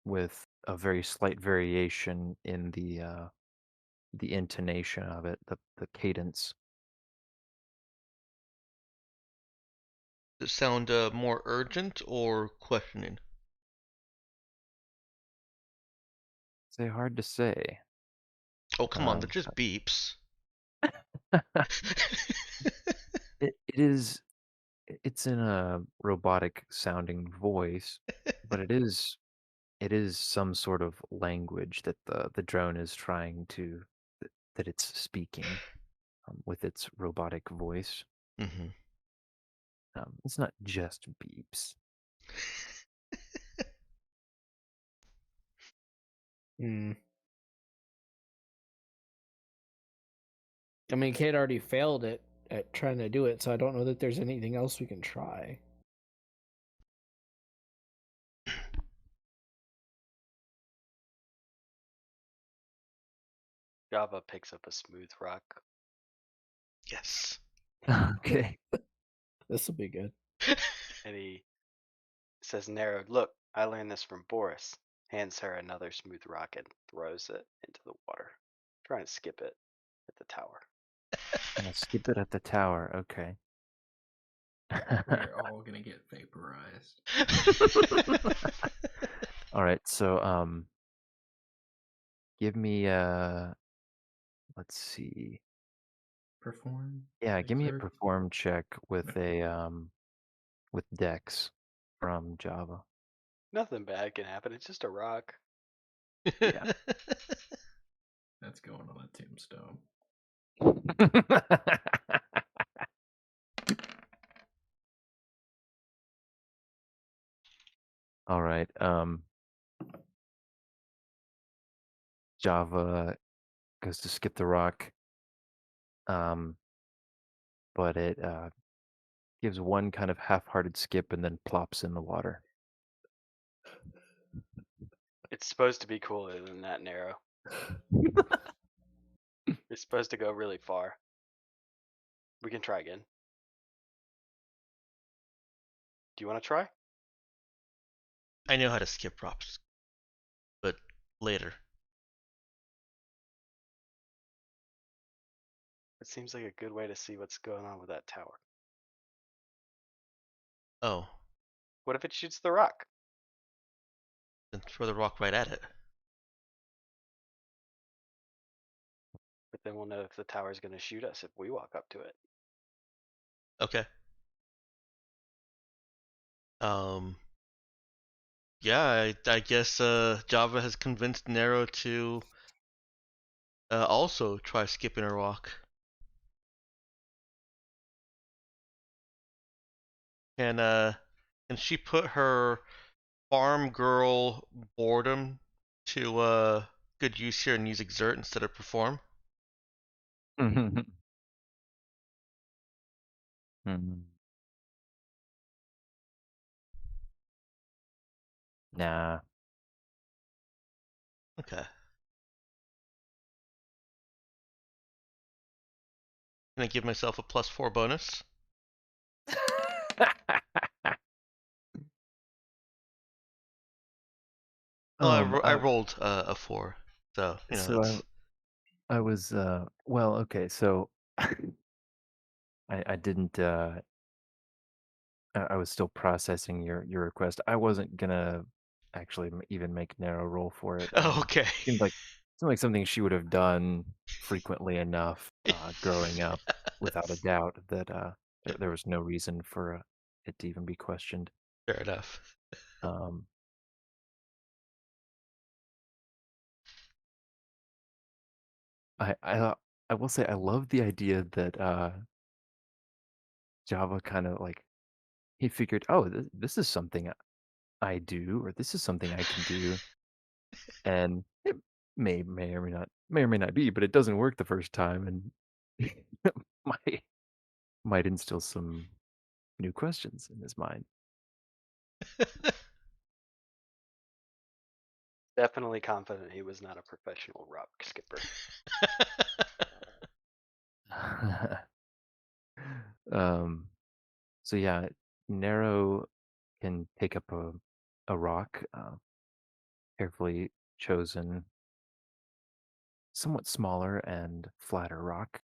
with a very slight variation in the intonation of it, the cadence. Does it sound more urgent or questioning? Say hard to say. Oh, come on, they're Um, just beeps. it's in a robotic sounding voice, but it is some sort of language that the drone is trying to that it's speaking with its robotic voice. hmm It's not just beeps. Hmm. I mean, Cade already failed it at trying to do it, so I don't know that there's anything else we can try. Java picks up a smooth rock. Yes. Okay. This will be good. And he says, Narrowed, look, I learned this from Boris. Hands her another smooth rock and throws it into the water. Trying to skip it at the tower. Gonna skip it at the tower. Okay. We're all gonna get vaporized. All right. So give me let's see. Perform. Yeah, give me a Exert. perform check with with Dex from Java. Nothing bad can happen. It's just a rock. Yeah. That's going on a tombstone. All right. Java goes to skip the rock. But it gives one kind of half-hearted skip and then plops in the water. It's supposed to be cooler than that, Narrow. It's supposed to go really far. We can try again. Do you want to try? I know how to skip props, but later. It seems like a good way to see what's going on with that tower. Oh, What if it shoots the rock? then throw the rock right at it. But then we'll know if the tower's going to shoot us if we walk up to it. Okay. Um. Yeah, I guess Java has convinced Nero to also try skipping a rock. Can she put her farm girl boredom to good use here and use exert instead of perform? Hmm. Nah. Okay. and I give myself a +4 bonus. Well, I rolled a 4, so you know. So That's... I was well, okay, so I didn't I was still processing your request. I wasn't gonna actually even make narrow roll for it. Oh, okay. Seemed like something she would have done frequently enough growing up, without a doubt, that there was no reason for it to even be questioned. Fair enough. Um, I will say I love the idea that Java kind of like he figured, oh, this is something I do, or this is something I can do, and it may or may not be, but it doesn't work the first time, and might might instill some new questions in his mind. Definitely confident he was not a professional rock skipper. um, so yeah, Nero can pick up a rock, carefully chosen, somewhat smaller and flatter rock,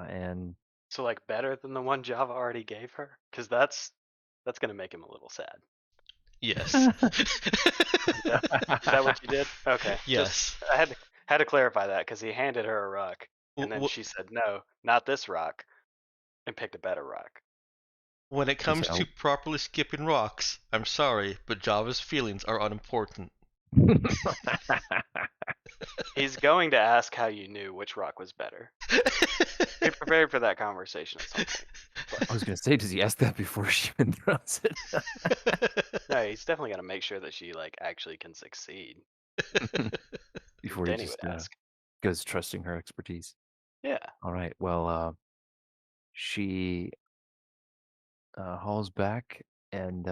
and So like better than the one Java already gave her? Cause that's gonna make him a little sad. Yes. Is that what you did? Okay. Yes. I had to clarify that because he handed her a rock and then W- she said, no, not this rock, and picked a better rock. When it comes So- to properly skipping rocks, I'm sorry, but Java's feelings are unimportant. He's going to ask how you knew which rock was better. Be prepared for that conversation at some point. I was gonna say, does he ask that before she even throws it? No, he's definitely gonna make sure that she like actually can succeed. Before Then he he just would ask. goes trusting her expertise. Yeah. All right. Well, she hauls back and,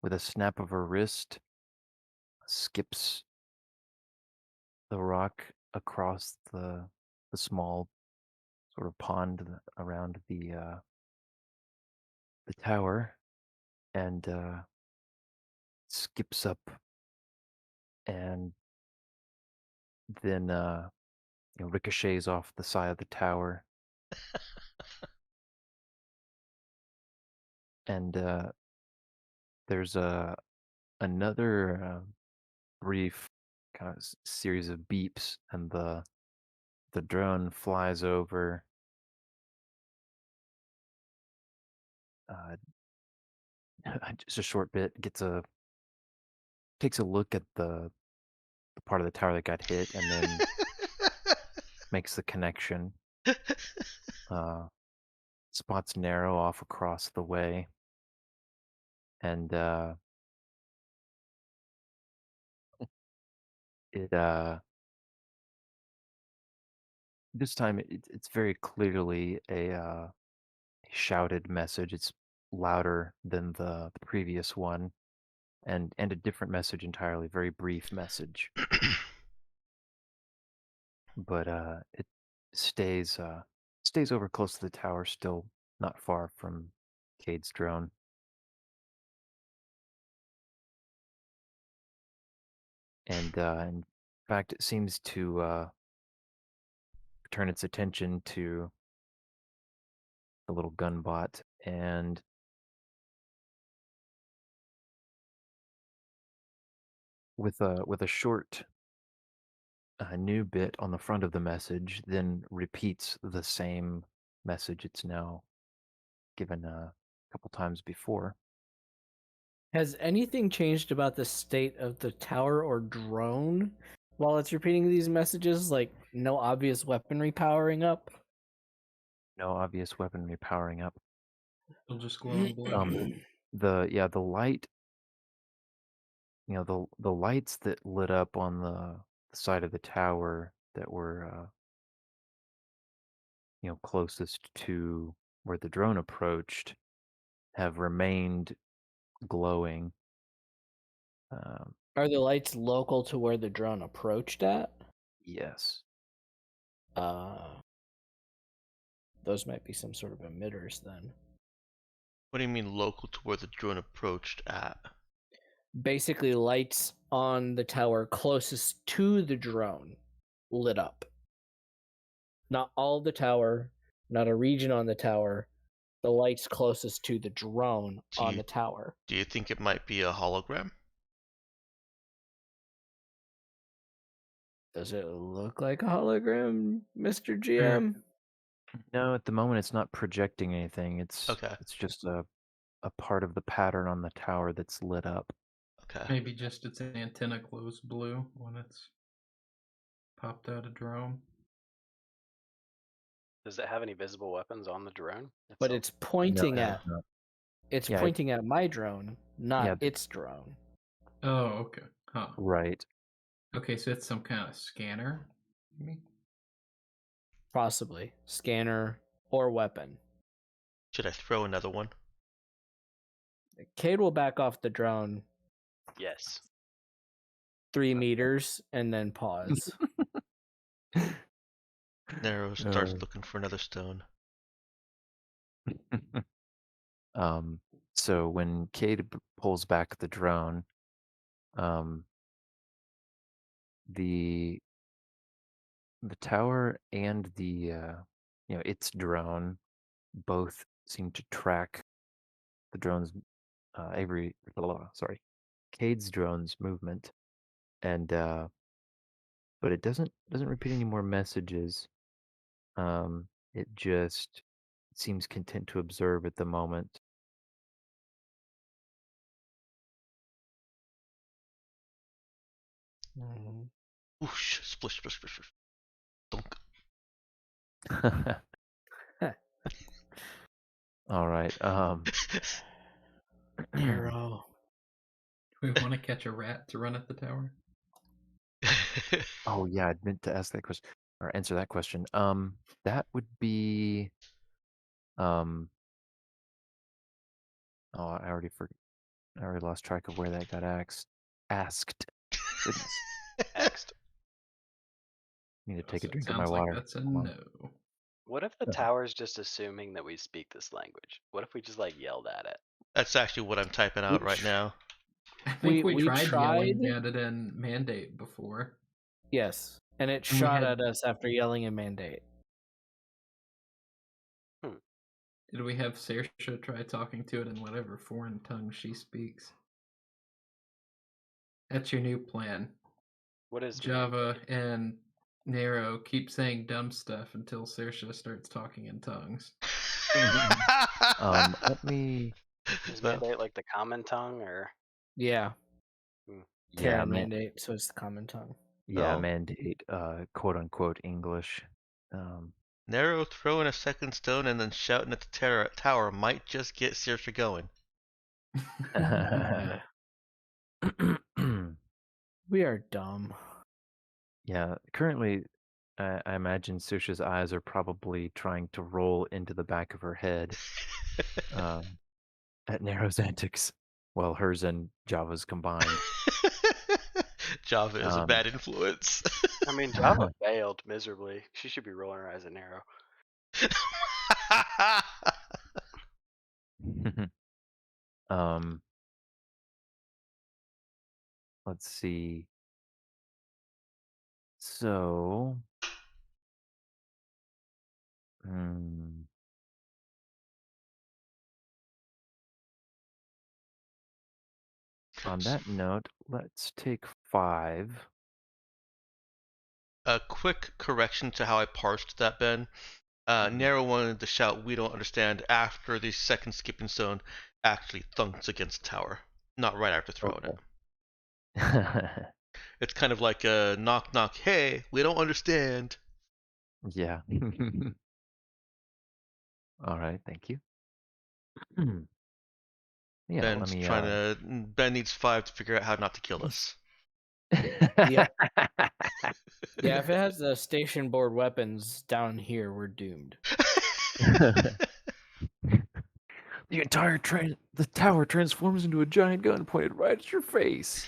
with a snap of her wrist, skips the rock across the small sort of pond around the tower, and skips up, and then ricochets off the side of the tower, and there's another brief kind of series of beeps, and the drone flies over, uh, just a short bit, takes a look at the part of the tower that got hit, and then makes the connection. Spots Narrow off across the way, and it this time it's very clearly a shouted message. It's louder than the previous one, and a different message entirely. Very brief message, but it stays over close to the tower, still not far from Cade's drone. And in fact, it seems to turn its attention to the little gun bot, and with a short new bit on the front of the message, then repeats the same message it's now given a couple times before. Has anything changed about the state of the tower or drone while it's repeating these messages? Like no obvious weaponry powering up? No obvious weaponry powering up. Still just glowing blue. The light, the lights that lit up on the side of the tower that were closest to where the drone approached have remained glowing. Are the lights local to where the drone approached at? Yes. Those might be some sort of emitters then. What do you mean local to where the drone approached at? Basically, lights on the tower closest to the drone lit up. Not all the tower, not a region on the tower. The lights closest to the drone on the tower. Do you think it might be a hologram? Does it look like a hologram, Mr. GM? No, at the moment it's not projecting anything. Okay. It's just a part of the pattern on the tower that's lit up. Okay. Maybe just its antenna glows blue when it's popped out a drone. Does it have any visible weapons on the drone? But itself? it's pointing No, at no. it's Yeah, it- pointing at my drone, not Yeah. its drone. Oh, okay. Huh. Right. Okay, so it's some kind of scanner. Maybe? Possibly scanner or weapon. Should I throw another one? Cade will back off the drone Yes. 3 meters and then pause. Narrow starts Uh. looking for another stone. So when Cade pulls back the drone, the tower and the its drone both seem to track the drone's Cade's drone's movement, and but it doesn't repeat any more messages. It just seems content to observe at the moment. Whoosh! Splish! Splish! Splish! Splish. Dunk. All right. Arrow. Do we want to catch a rat to run at the tower? Oh yeah, I meant to ask that question or answer that question. That would be oh, I already lost track of where that got asked. Goodness. Next. Need to Oh, take so a it drink of my sounds like water. that's a Come on. no. What if the Okay. tower's just assuming that we speak this language? What if we just like yelled at it? That's actually what I'm typing out right now. I think we We tried yelling tried- at it in Mandate before. Yes, and it And we shot had- at us after yelling a mandate. Did we have Saoirse try talking to it in whatever foreign tongue she speaks? That's your new plan. What is Java and Nero keep saying dumb stuff until Saoirse starts talking in tongues. Let me. Is mandate like the common tongue or? Yeah. Hmm. Terra Yeah, mandate, so it's the common tongue. yeah, Oh. mandate. Quote unquote English. Narrow throwing a second stone and then shouting at the tower might just get Saoirse going. We are dumb. Yeah, currently, I imagine Susha's eyes are probably trying to roll into the back of her head at Narrow's antics, while hers and Java's combined. Java is a bad influence. I mean, Java failed miserably. She should be rolling her eyes at Nero. Let's see. So, on that note, let's take 5. A quick correction to how I parsed that, Ben. Nero wanted to shout, "We don't understand," after the second skipping stone actually thunks against the tower, not right after throwing it. It's kind of like a knock knock, "Hey, we don't understand." Yeah. All right, thank you. Yeah, Ben's let me. trying to. Ben needs 5 to figure out how not to kill us. Yeah, if it has the station board weapons down here, we're doomed. The tower transforms into a giant gun pointed right at your face.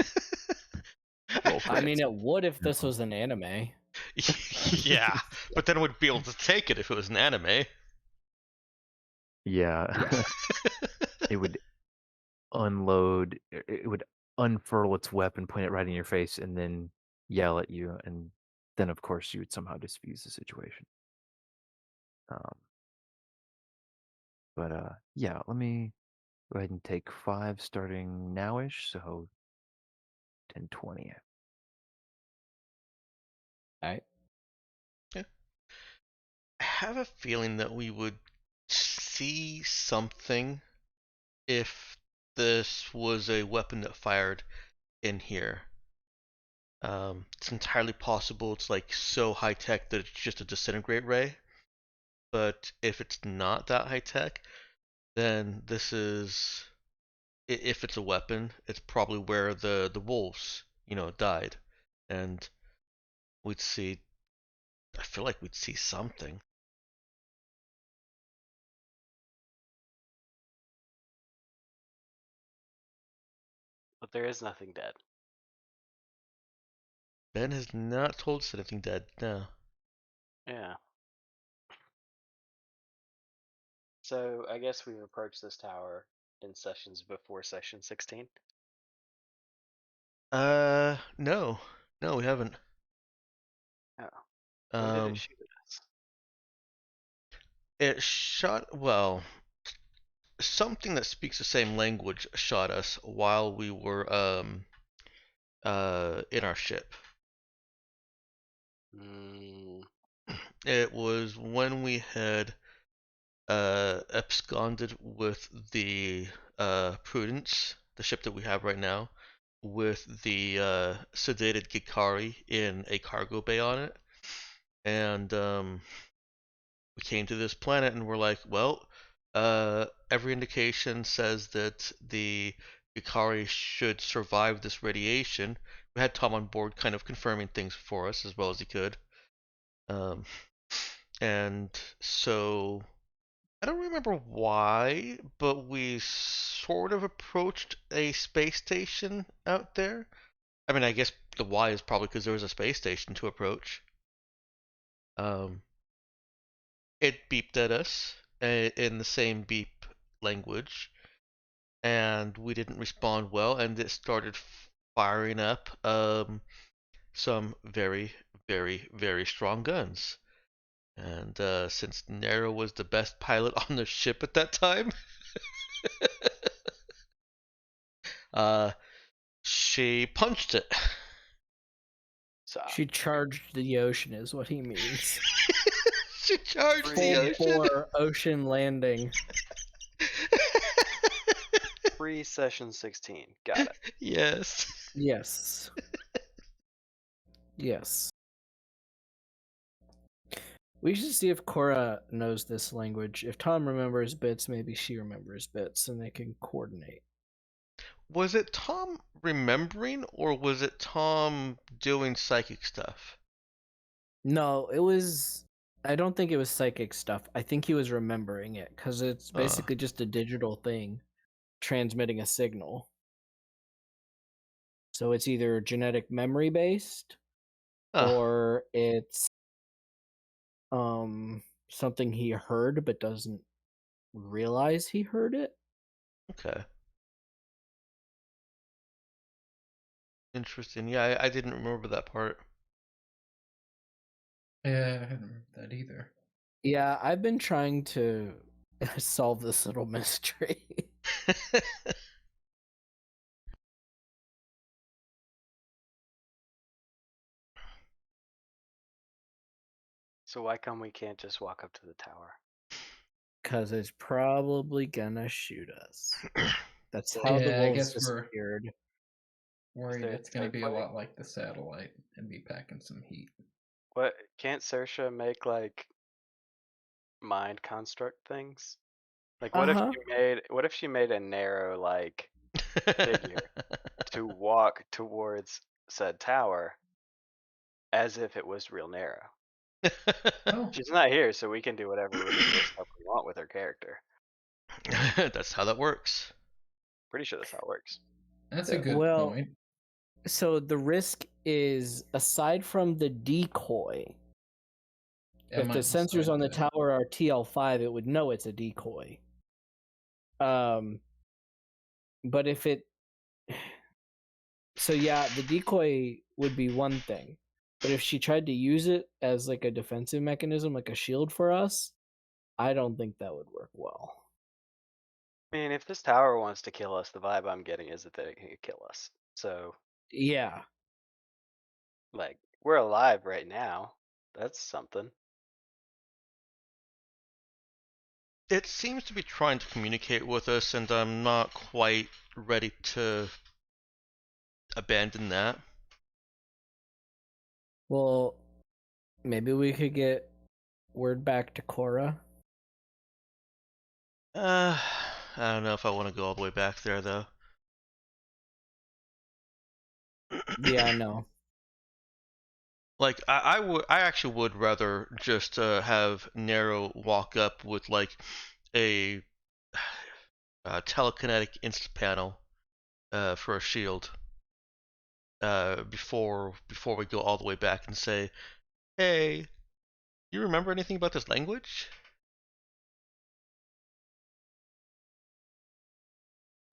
I mean, it would if this was an anime. Yeah, but then we'd be able to take it if it was an anime. Yeah. It would unload. It would unfurl its weapon, point it right in your face, and then yell at you. And then, of course, you would somehow diffuse the situation. But yeah, let me go ahead and take 5 starting nowish. So 10:20. Alright. I have a feeling that we would see something if this was a weapon that fired in here. It's entirely possible it's like so high tech that it's just a disintegrate ray. But if it's not that high tech, then this is, if it's a weapon, it's probably where the wolves, died, and we'd see. I feel like we'd see something. But there is nothing dead. Ben has not told us anything dead. No. Yeah. So I guess we've approached this tower in sessions before session 16. No, we haven't. Oh. When did it shoot at us? It shot, well, something that speaks the same language shot us while we were in our ship. Mm, It was when we had absconded with the Prudence, the ship that we have right now, with the sedated Gikari in a cargo bay on it, and we came to this planet and we're like, well, every indication says that the Gikari should survive this radiation. We had Tom on board kind of confirming things for us as well as he could. And so I don't remember why, but we sort of approached a space station out there. I mean, I guess the why is probably because there was a space station to approach. It beeped at us in the same beep language, and we didn't respond well, and it started firing up some very, very, very strong guns. And since Nero was the best pilot on the ship at that time, she punched it. so She charged the ocean, is what he means. She charged the Full ocean. bore ocean landing. pre-session 16. Got it. Yes. Yes. Yes. We should see if Cora knows this language. If Tom remembers bits, maybe she remembers bits, and they can coordinate. Was it Tom remembering, or was it Tom doing psychic stuff? No, it was. I don't think it was psychic stuff. I think he was remembering it because it's basically just a digital thing transmitting a signal. So it's either genetic memory based or it's something he heard but doesn't realize he heard it. Okay. Interesting. Yeah, I didn't remember that part. Yeah, I hadn't remembered that either. Yeah, I've been trying to solve this little mystery. So why come we can't just walk up to the tower? Because it's probably gonna shoot us. That's how the Yeah, I wolves guess we're disappeared. worried there it's going to safe be a way? lot like the satellite and be packing some heat. What can't Sersha make like mind construct things? Like what if she made a narrow like figure to walk towards said tower as if it was real narrow? Oh, She's not here, so we can do whatever ridiculous stuff we want with her character. That's how that works. Pretty sure that's how it works. that's a good Well, point. So the risk is, aside from the decoy, It if the might sensors decide on the to- tower are TL5, it would know it's a decoy. But if it, so yeah, the decoy would be one thing, but if she tried to use it as like a defensive mechanism, like a shield for us, I don't think that would work well. I mean, if this tower wants to kill us, the vibe I'm getting is that it can kill us. So, Yeah. like, we're alive right now. That's something. It seems to be trying to communicate with us, and I'm not quite ready to abandon that. Well, maybe we could get word back to Cora. I don't know if I want to go all the way back there, though. Yeah, I know. Like, I actually would rather just have Nero walk up with like a telekinetic insta panel for a shield before we go all the way back and say, hey, you remember anything about this language?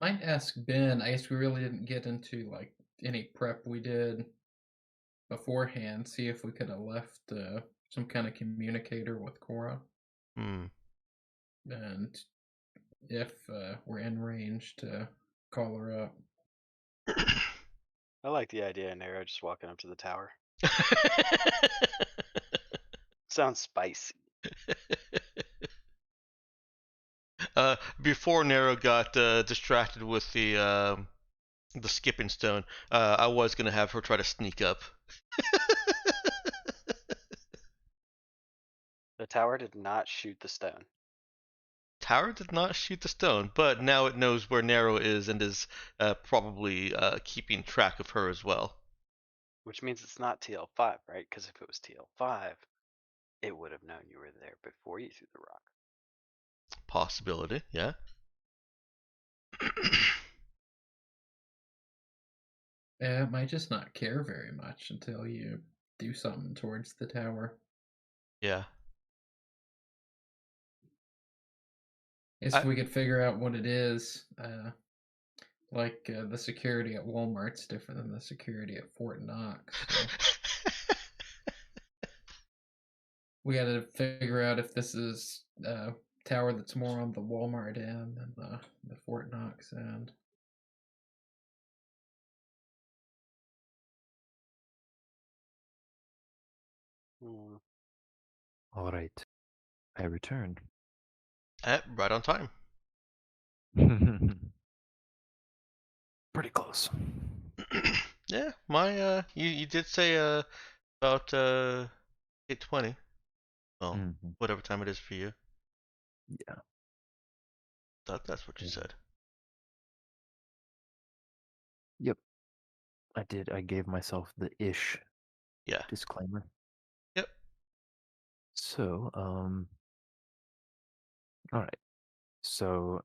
Might ask Ben. I guess we really didn't get into like any prep we did beforehand. See if we could have left some kind of communicator with Cora, Hmm. and if we're in range to call her up. I like the idea of Nero just walking up to the tower. Sounds spicy. Before Nero got distracted with the skipping stone, I was gonna have her try to sneak up. The tower did not shoot the stone. Tower did not shoot the stone, but now it knows where Nero is and is probably keeping track of her as well. Which means it's not TL5, right? Because if it was TL5, it would have known you were there before you threw the rock. Possibility, yeah. It might just not care very much until you do something towards the tower. Yeah. If we could figure out what it is, like the security at Walmart's different than the security at Fort Knox. So we got to figure out if this is a tower that's more on the Walmart end than the Fort Knox end. Hmm. All right. I returned. Right on time. Pretty close. Yeah, my you did say about 8:20. Well, Mhm. whatever time it is for you. Yeah. That's what you said. Yep. I did. I gave myself the ish Yeah. disclaimer. Yep. So, all right. So,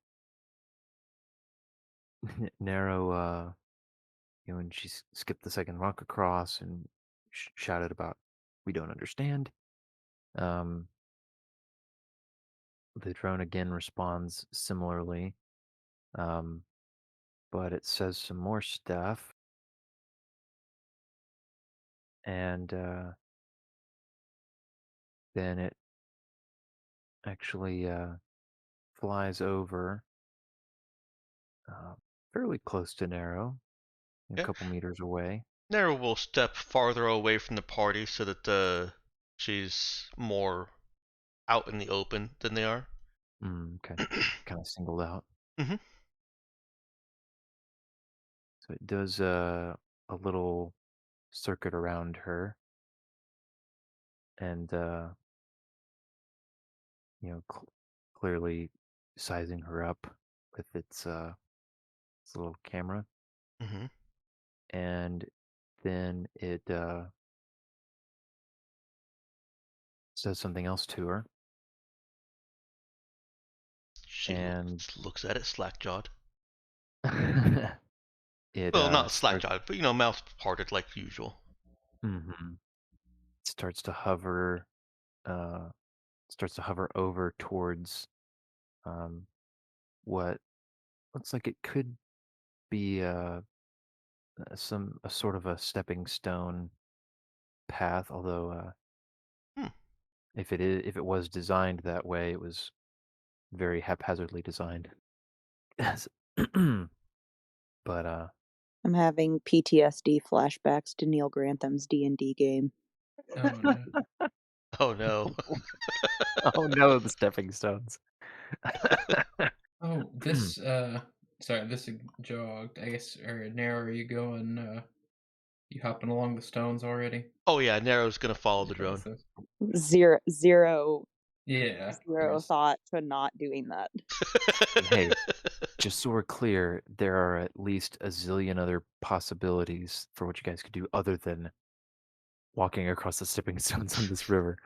Nero, when she skipped the second rock across and shouted about, "We don't understand," um, the drone again responds similarly, but it says some more stuff, and then it actually flies over fairly close to Nero, a Yeah. couple meters away. Nero will step farther away from the party so that she's more out in the open than they are. Okay. Kind of singled out. Mhm. So it does a little circuit around her, and clearly sizing her up with its little camera, Mhm. and then it says something else to her, She and looks at it slack-jawed. It Well, not starts. slack-jawed, but mouth parted like usual. Mhm. Starts to hover. Starts to hover over towards um, what looks like it could be a sort of a stepping stone path. Although Hmm. if it was designed that way, it was very haphazardly designed. Yes. But I'm having PTSD flashbacks to Neil Grantham's D&D game. Oh no. Oh no. oh no, the stepping stones. Oh, this sorry, this jogged. I guess, or Nero, are you going? You hopping along the stones already? Oh yeah, Nero's gonna follow the drone. Process. Zero Yeah. thought to not doing that. Hey, just so we're clear, there are at least a zillion other possibilities for what you guys could do other than walking across the stepping stones on this river.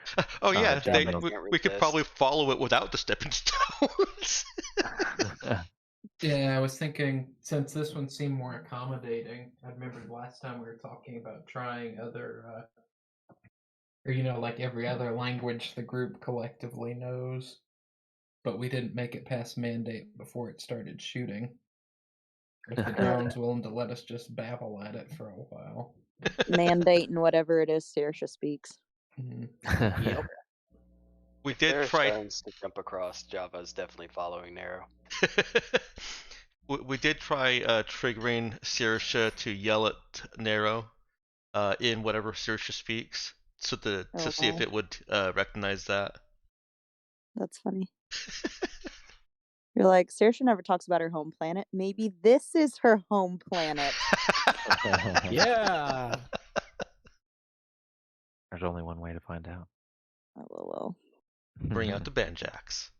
Oh yeah, Damn, they, I don't- we, Can't we could resist. probably follow it without the stepping stones. Yeah, I was thinking since this one seemed more accommodating. I remember last time we were talking about trying other, or like every other language the group collectively knows, but we didn't make it past mandate before it started shooting. If the drone's willing to let us just babble at it for a while. Mandate and whatever it is Saoirse speaks. Mhm. Yep. We If did there are try. stones to jump across, Java is definitely following Nero. we did try triggering Saoirse to yell at Nero in whatever Saoirse speaks, so to Oh, see if wow. it would recognize that. That's funny. You're like, Saoirse never talks about her home planet. Maybe this is her home planet. Yeah. There's only one way to find out. LOL. Bring out the banjacks.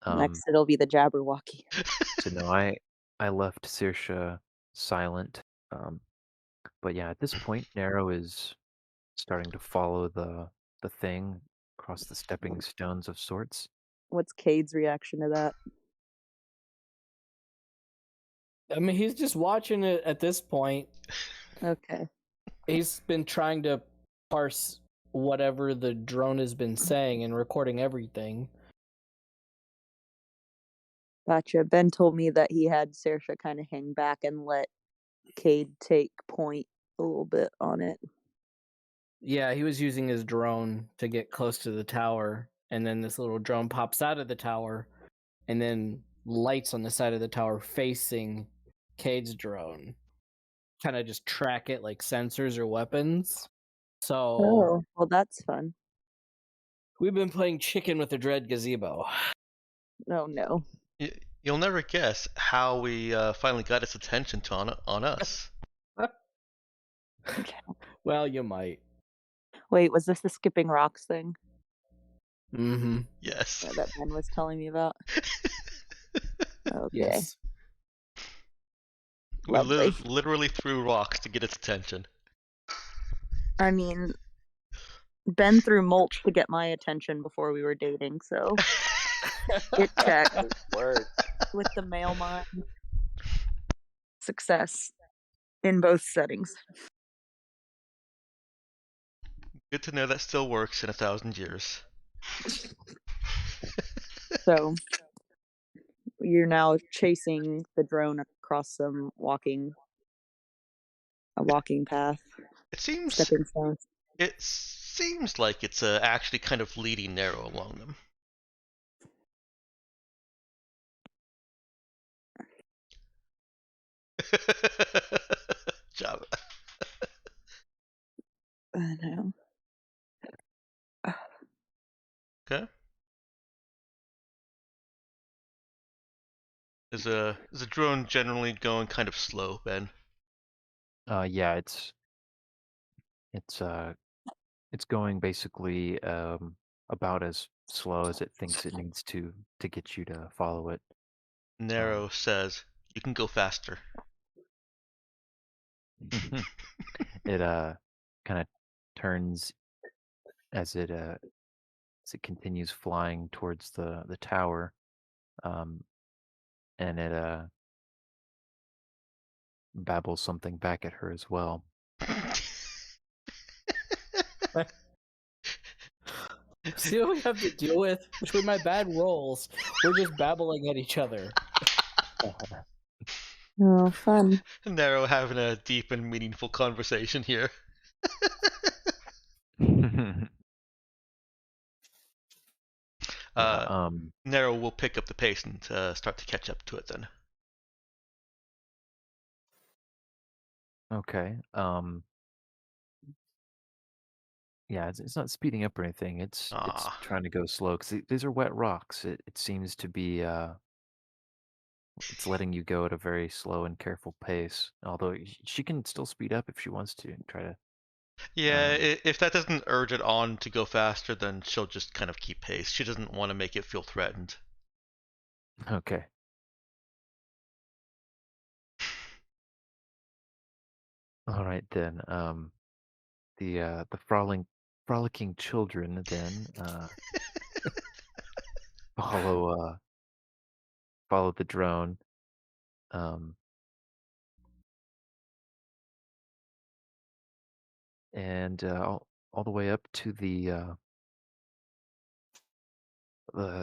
Next, it'll be the Jabberwocky. So no, I left Saoirse silent. But yeah, at this point, Nero is starting to follow the thing across the stepping stones of sorts. What's Cade's reaction to that? I mean, he's just watching it at this point. Okay. He's been trying to parse whatever the drone has been saying and recording everything. Gotcha. Ben told me that he had Saoirse kind of hang back and let Cade take point a little bit on it. Yeah, he was using his drone to get close to the tower, and then this little drone pops out of the tower, and then lights on the side of the tower facing Cade's drone. Kind of just track it like sensors or weapons. So Oh, well, that's fun. we've been playing chicken with the Dread Gazebo. Oh, no. You'll never guess how we finally got its attention on us. Well, you might. Wait, was this the skipping rocks thing Mm-hmm. Yes. that Ben was telling me about? Okay. Yes. We Lovely. literally threw rocks to get its attention. I mean, Ben threw mulch to get my attention before we were dating, so it checked Word. with the male mind. Success in both settings. Good to know that still works in 1,000 years. So you're now chasing the drone across a walking path, It seems stepping stones. like it's actually kind of leading Nero along them. Java. I know. Okay. Is a drone generally going kind of slow, Ben? Yeah, it's going basically about as slow as it thinks it needs to get you to follow it. Nero says, "You can go faster." It kind of turns as it continues flying towards the tower. and it babbles something back at her as well. See what we have to deal with? Between my bad rolls, we're just babbling at each other. Oh, fun. Nero having a deep and meaningful conversation here. Yeah, Nero will pick up the pace and start to catch up to it then. okay. Yeah, it's not speeding up or anything. It's Ah. trying to go slow because these are wet rocks. It seems to be it's letting you go at a very slow and careful pace. Although she can still speed up if she wants to and try to. Yeah, if that doesn't urge it on to go faster, then she'll just kind of keep pace. She doesn't want to make it feel threatened. Okay. All right then. The frolicking children then follow the drone. And all the way up to the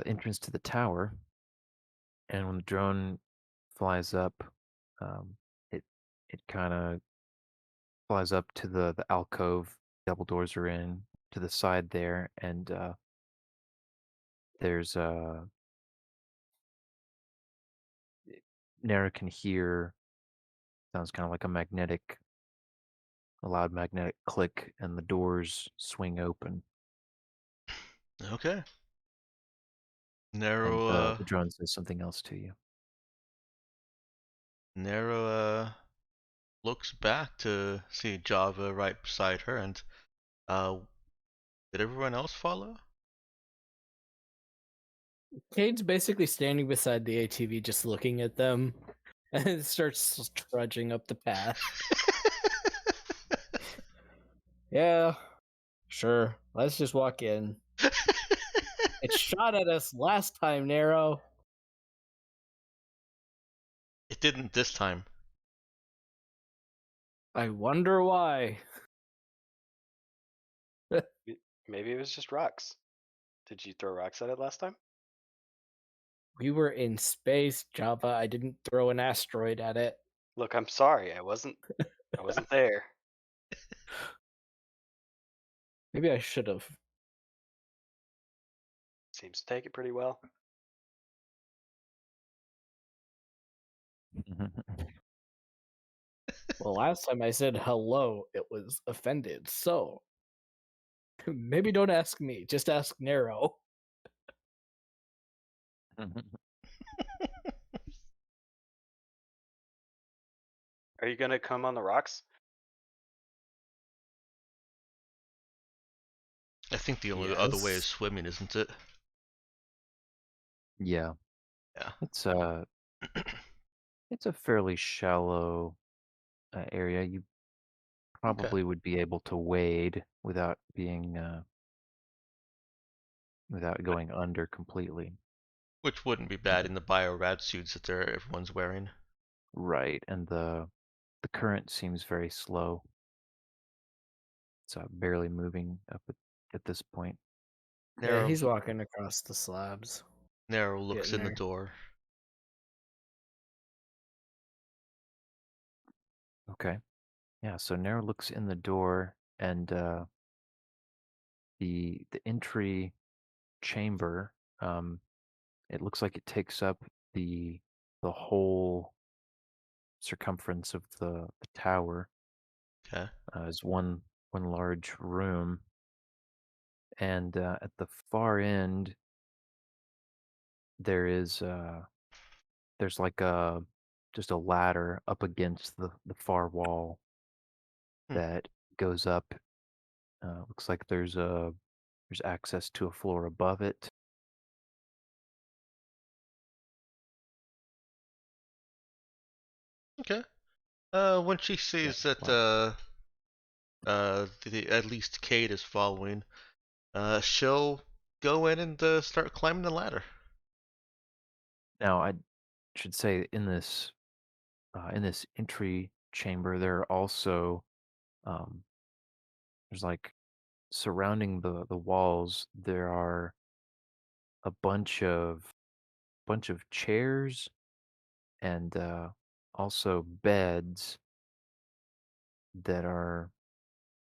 entrance to the tower. And when the drone flies up, um, it kind of flies up to the alcove. Double doors are in to the side there, and there's Nara can hear. Sounds kind of like a loud magnetic click, and the doors swing open. Okay. And Nero, the drone says something else to you. Nero looks back to see Java right beside her, and did everyone else follow? Cade's basically standing beside the ATV, just looking at them, and it starts trudging up the path. Yeah, sure. Let's just walk in. It shot at us last time, Nero. It didn't this time. I wonder why. Maybe it was just rocks. Did you throw rocks at it last time? We were in space, Java. I didn't throw an asteroid at it. Look, I'm sorry. I wasn't there. Maybe I should have. Seems to take it pretty well. Well, last time I said hello, it was offended. So maybe don't ask me. Just ask Nero. Are you gonna come on the rocks? I think the only other way is Yes. swimming, isn't it? Yeah. Yeah. It's a fairly shallow area. You probably would be able to wade without being without going under completely. Which wouldn't be bad in the bio-rad suits that everyone's wearing. Right, and the current seems very slow. It's barely moving up at this point. Yeah, Nero, he's walking across the slabs. Nero looks Getting in the there. door. Okay. Yeah, so Nero looks in the door, and the entry chamber, it looks like it takes up the whole circumference of the tower. Okay. As one large room, and at the far end there is there's like just a ladder up against the far wall that goes up. Looks like there's access to a floor above it. Okay. When she sees Yeah, that at least Cade is following, she'll go in and start climbing the ladder. Now, should say in this entry chamber, there are also um, there's like surrounding the walls. There are a bunch of chairs and also beds that are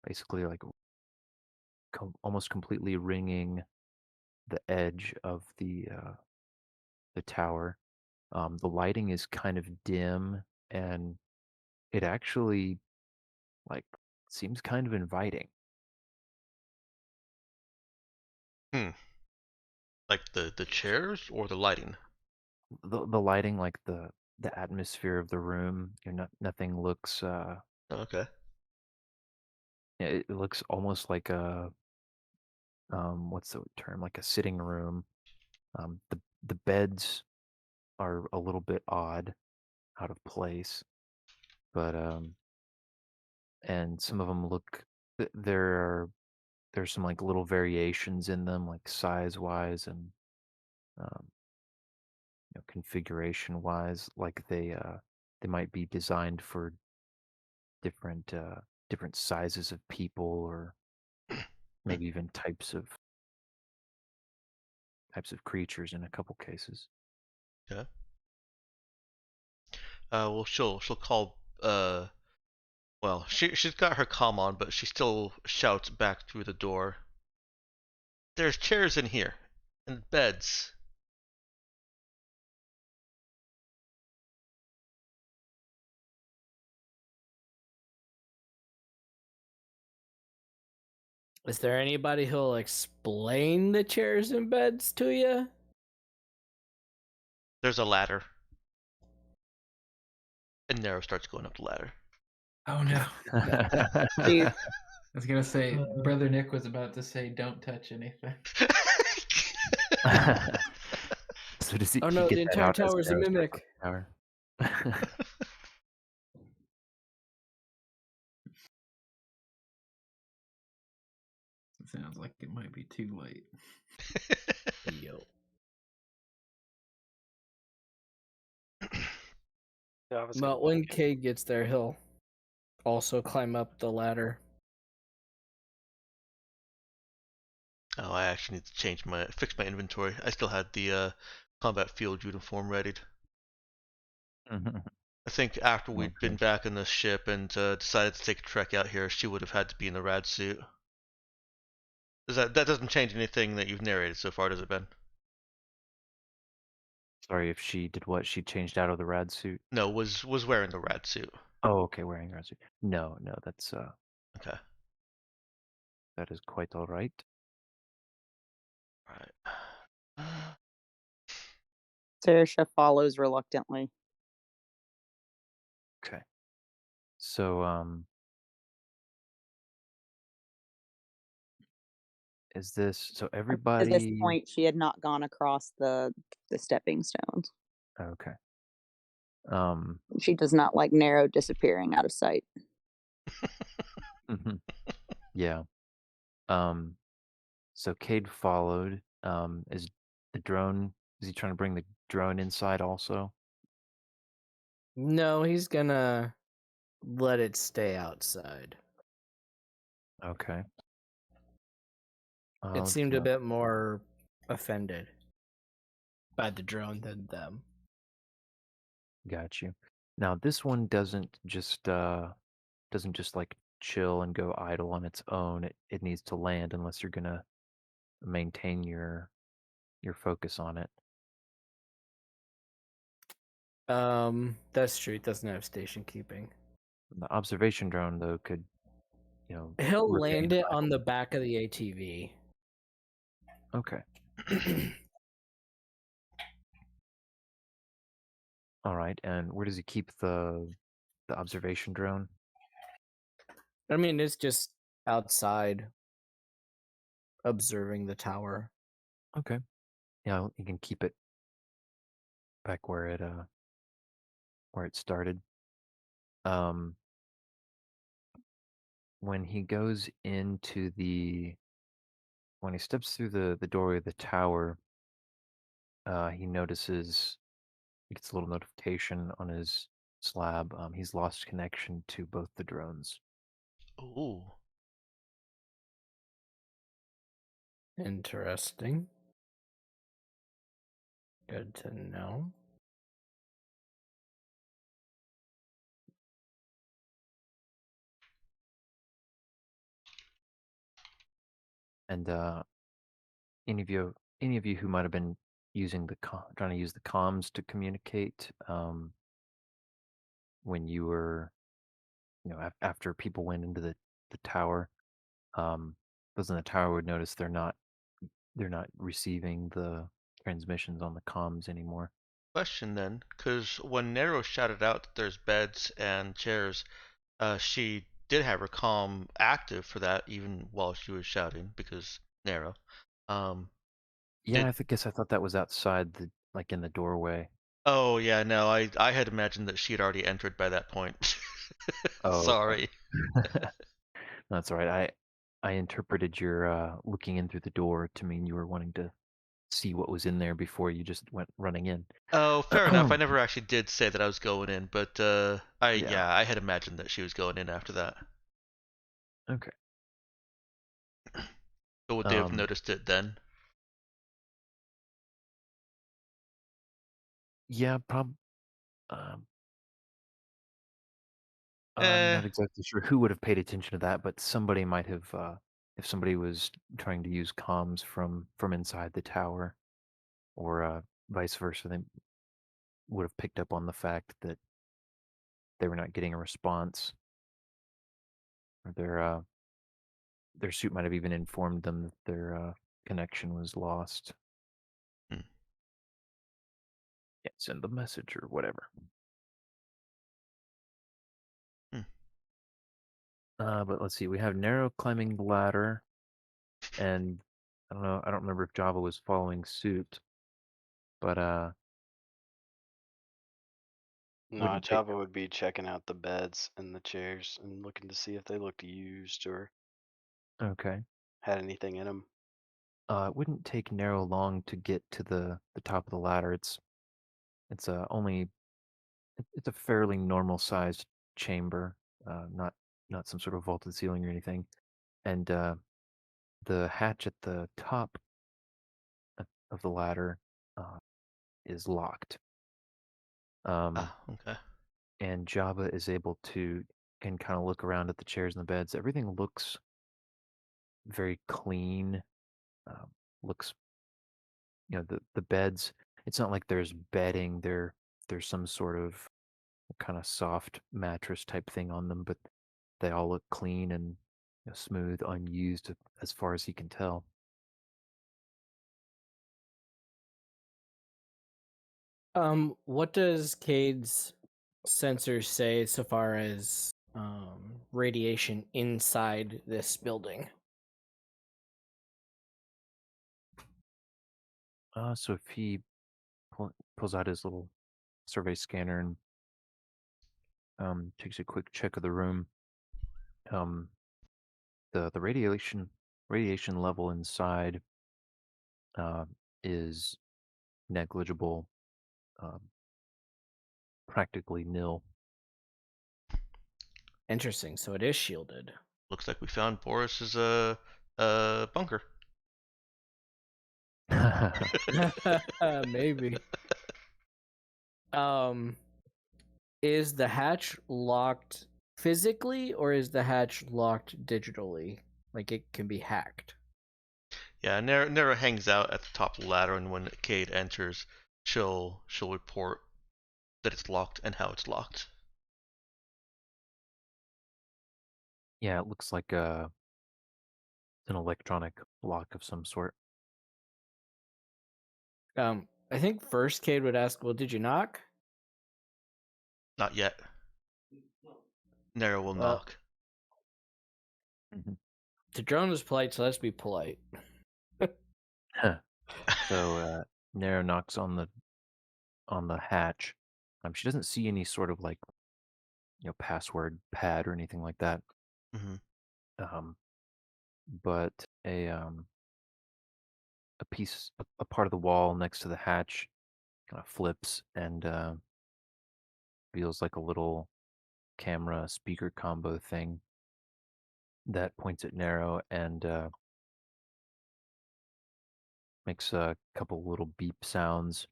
basically like almost completely ringing the edge of the tower. The lighting is kind of dim, and it actually like seems kind of inviting. Like the chairs or the lighting? The lighting, like the atmosphere of the room, nothing looks Okay. yeah, it looks almost like a what's the term, like a sitting room. The beds are a little bit odd, out of place, but and some of them look there's some like little variations in them, like size wise and um, configuration wise, like they might be designed for different sizes of people, or maybe even types of creatures in a couple cases. Yeah. Well, she'll call. Well, she's got her comm on, but she still shouts back through the door. There's chairs in here, and beds. Is there anybody who'll explain the chairs and beds to you? There's a ladder. And Nero starts going up the ladder. Oh no. Dude. I was gonna say, Brother Nick was about to say, "Don't touch anything." So does he? Oh he no, get the that entire out as tower is a Nero starts mimic. up the tower? It sounds like it might be too late. Yo. Java's But gonna when walk in. Cade gets there, he'll also climb up the ladder. Oh, I actually need to fix my inventory. I still had the combat field uniform readied. I think after we'd been Okay. back in the ship and decided to take a trek out here, she would have had to be in the rad suit. That doesn't change anything that you've narrated so far, does it, Ben? Sorry, if she did what? She changed out of the rad suit? No, was wearing the rad suit. Oh, okay, wearing a rad suit. No, that's Okay. that is quite all right. Right. Saoirse follows reluctantly. Okay. So is this so At this everybody? point, she had not gone across the stepping stones. Okay. Um. She does not like Narrow disappearing out of sight. Yeah. So Cade followed. Is the drone? Is he trying to bring the drone inside also? No, he's gonna let it stay outside. Okay. It seemed a yeah. bit more offended by the drone than them. Got you. Now this one doesn't just like chill and go idle on its own. It needs to land unless you're gonna maintain your focus on it. That's true. It doesn't have station keeping. The observation drone though could, He'll remain land it idle. on the back of the ATV. Okay. All right. And where does he keep the observation drone? I mean, it's just outside observing the tower. Okay. Yeah, you can keep it back where it started. When he goes into when he steps through the doorway of the tower, he notices he gets a little notification on his slab. He's lost connection to both the drones. Ooh. Interesting. Good to know. And any of you who might have been using trying to use the comms to communicate, when you were, after people went into the tower, those in the tower would notice they're not receiving the transmissions on the comms anymore. Question then, because when Nero shouted out that there's beds and chairs, she did have her comm active for that even while she was shouting because Nero. Yeah, Did guess I thought that was outside like in the doorway. Oh yeah, no, I had imagined that she had already entered by that point. Oh, okay. Sorry. That's all right. I interpreted your looking in through the door to mean you were wanting to see what was in there before you just went running in. Oh, fair enough. I never actually did say that I was going in, but Yeah. I had imagined that she was going in after that. Okay. But would they have noticed it then? Yeah, I'm Eh, not exactly sure who would have paid attention to that, but somebody might have, if somebody was trying to use comms from inside the tower, or vice versa, they would have picked up on the fact that they were not getting a response, or their suit might have even informed them that their connection was lost. Hmm. Yeah, send the message or whatever. But let's see. We have Nero climbing the ladder, and I don't know. I don't remember if Java was following suit, but No, wouldn't take Java would be checking out the beds and the chairs and looking to see if they looked used or okay. had anything in them. It wouldn't take Nero long to get to the top of the ladder. It's it's a fairly normal sized chamber, not some sort of vaulted ceiling or anything, and the hatch at the top of the ladder uh, is locked. Okay. And Java is able to can kind of look around at the chairs and the beds. Everything looks very clean. Um, looks, the beds. It's not like there's bedding. There's some sort of kind of soft mattress type thing on them, but they all look clean and smooth, unused as far as he can tell. What does Cade's sensors say so far as radiation inside this building? So if he pulls out his little survey scanner and takes a quick check of the room, the radiation level inside is negligible, um, practically nil. Interesting. So it is shielded. Looks like we found Boris's bunker. Maybe. Is the hatch locked physically or is the hatch locked digitally? Like it can be hacked. Yeah, Nero hangs out at the top of the ladder, and when Cade enters, she'll report that it's locked and how it's locked. Yeah, it looks like an electronic lock of some sort. I think first Cade would ask, "Well, did you knock?" Not yet. Nero will Well, knock. The drone is polite, so let's be polite. So Nero knocks on the hatch. She doesn't see any sort of like password pad or anything like that. Mm-hmm. But a part of the wall next to the hatch kind of flips and feels like a little camera speaker combo thing that points at Nero and makes a couple little beep sounds,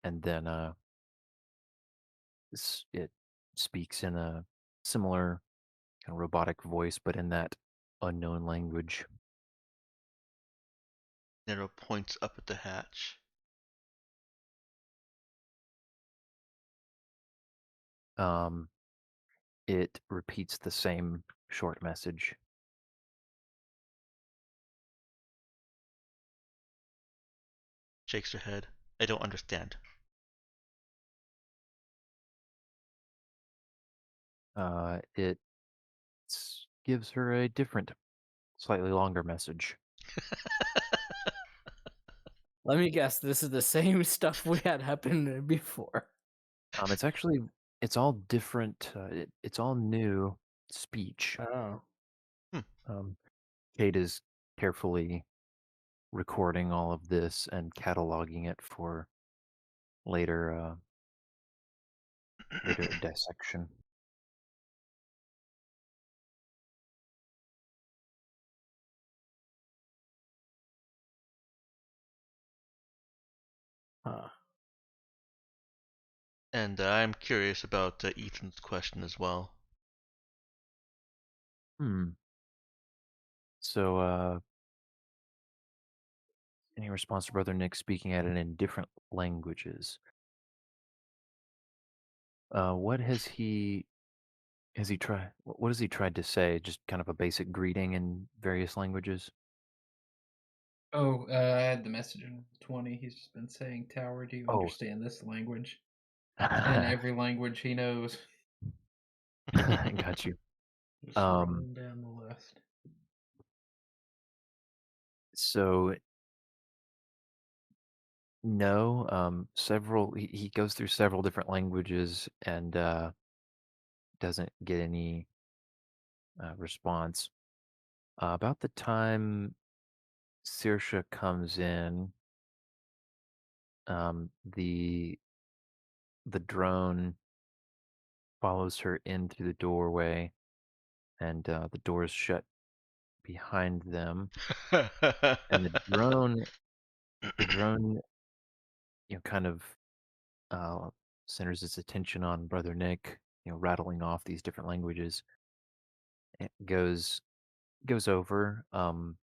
and then it speaks in a similar kind of robotic voice, but in that unknown language. Nero points up at the hatch. It repeats the same short message. Shakes her head. I don't understand. It gives her a different, slightly longer message. Let me guess. This is the same stuff we had happen before. It's actually, it's all different. It's all new speech. Oh. Kate is carefully recording all of this and cataloging it for later later dissection. Huh. And I'm curious about Ethan's question as well. So, any response to Brother Nick speaking at it in different languages? What has he tried? What has he tried to say? Just kind of a basic greeting in various languages. Oh, I had the message in 20. He's just been saying, "Tower, do you Oh. understand this language?" In every language he knows. Got you. Just running down the list. So no, several. He goes through several different languages and doesn't get any response. About the time Saoirse comes in, the drone follows her in through the doorway, and the doors shut behind them. And the drone, kind of centers its attention on Brother Nick, rattling off these different languages. It goes over, kind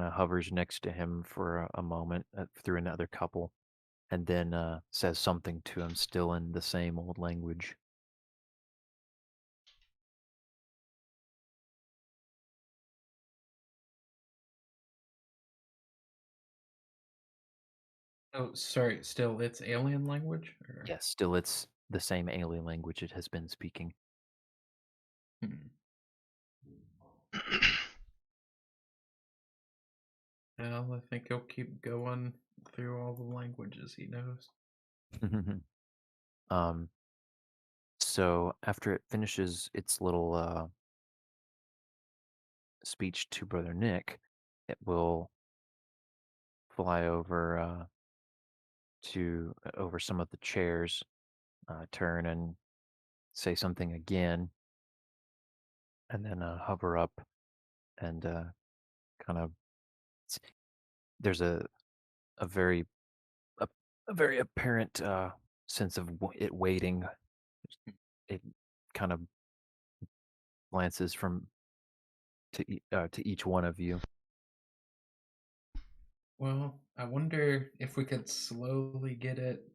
of hovers next to him for a moment through another couple, and then says something to him, still in the same old language. Oh, sorry. Still, it's alien language? Or... Yes, still it's the same alien language it has been speaking. Well, I think he'll keep going through all the languages he knows. So after it finishes its little speech to Brother Nick, it will fly over over some of the chairs, turn and say something again, and then hover up and kind of. There's a very a very apparent sense of it waiting. It kind of glances from to each one of you. Well, I wonder if we could slowly get it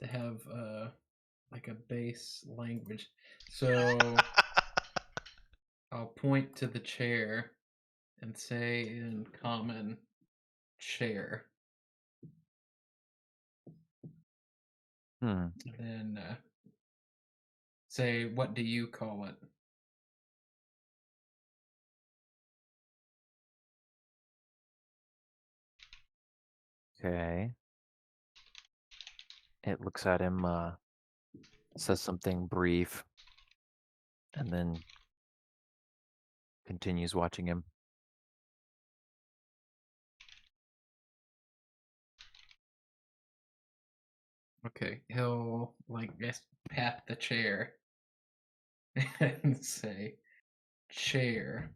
to have like a base language. So I'll point to the chair and say in common, chair. And then say, what do you call it? Okay. It looks at him, says something brief, and then continues watching him. Okay, he'll just pat the chair and say, "Chair."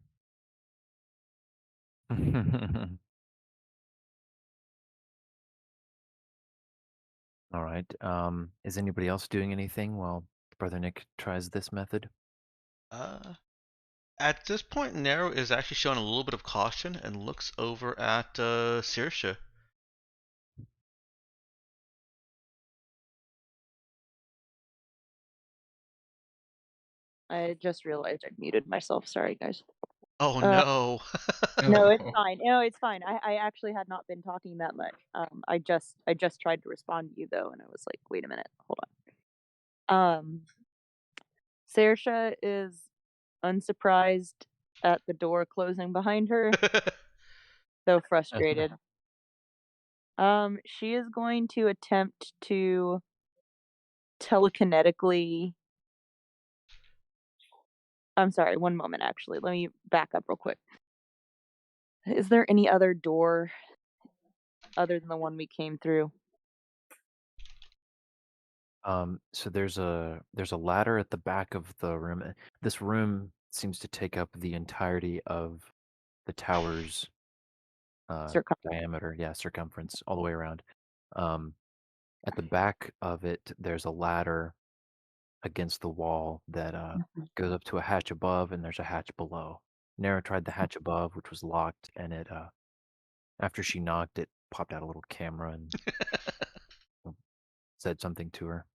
All right. Is anybody else doing anything while Brother Nick tries this method? At this point, Nero is actually showing a little bit of caution and looks over at Saoirse. I just realized I'd muted myself. Sorry, guys. Oh Uh, no. No, it's Oh. fine. No, it's fine. I actually had not been talking that much. I just tried to respond to you though, and I was like, wait a minute, hold on. Saoirse is unsurprised at the door closing behind her, though frustrated. She is going to attempt to telekinetically. I'm sorry, one moment actually. Let me back up real quick. Is there any other door other than the one we came through? So there's a ladder at the back of the room. This room seems to take up the entirety of the tower's Circumference. diameter, circumference all the way around. At the back of it, there's a ladder against the wall that goes up to a hatch above, and there's a hatch below. Nara tried the hatch above, which was locked, and it after she knocked, it popped out a little camera and said something to her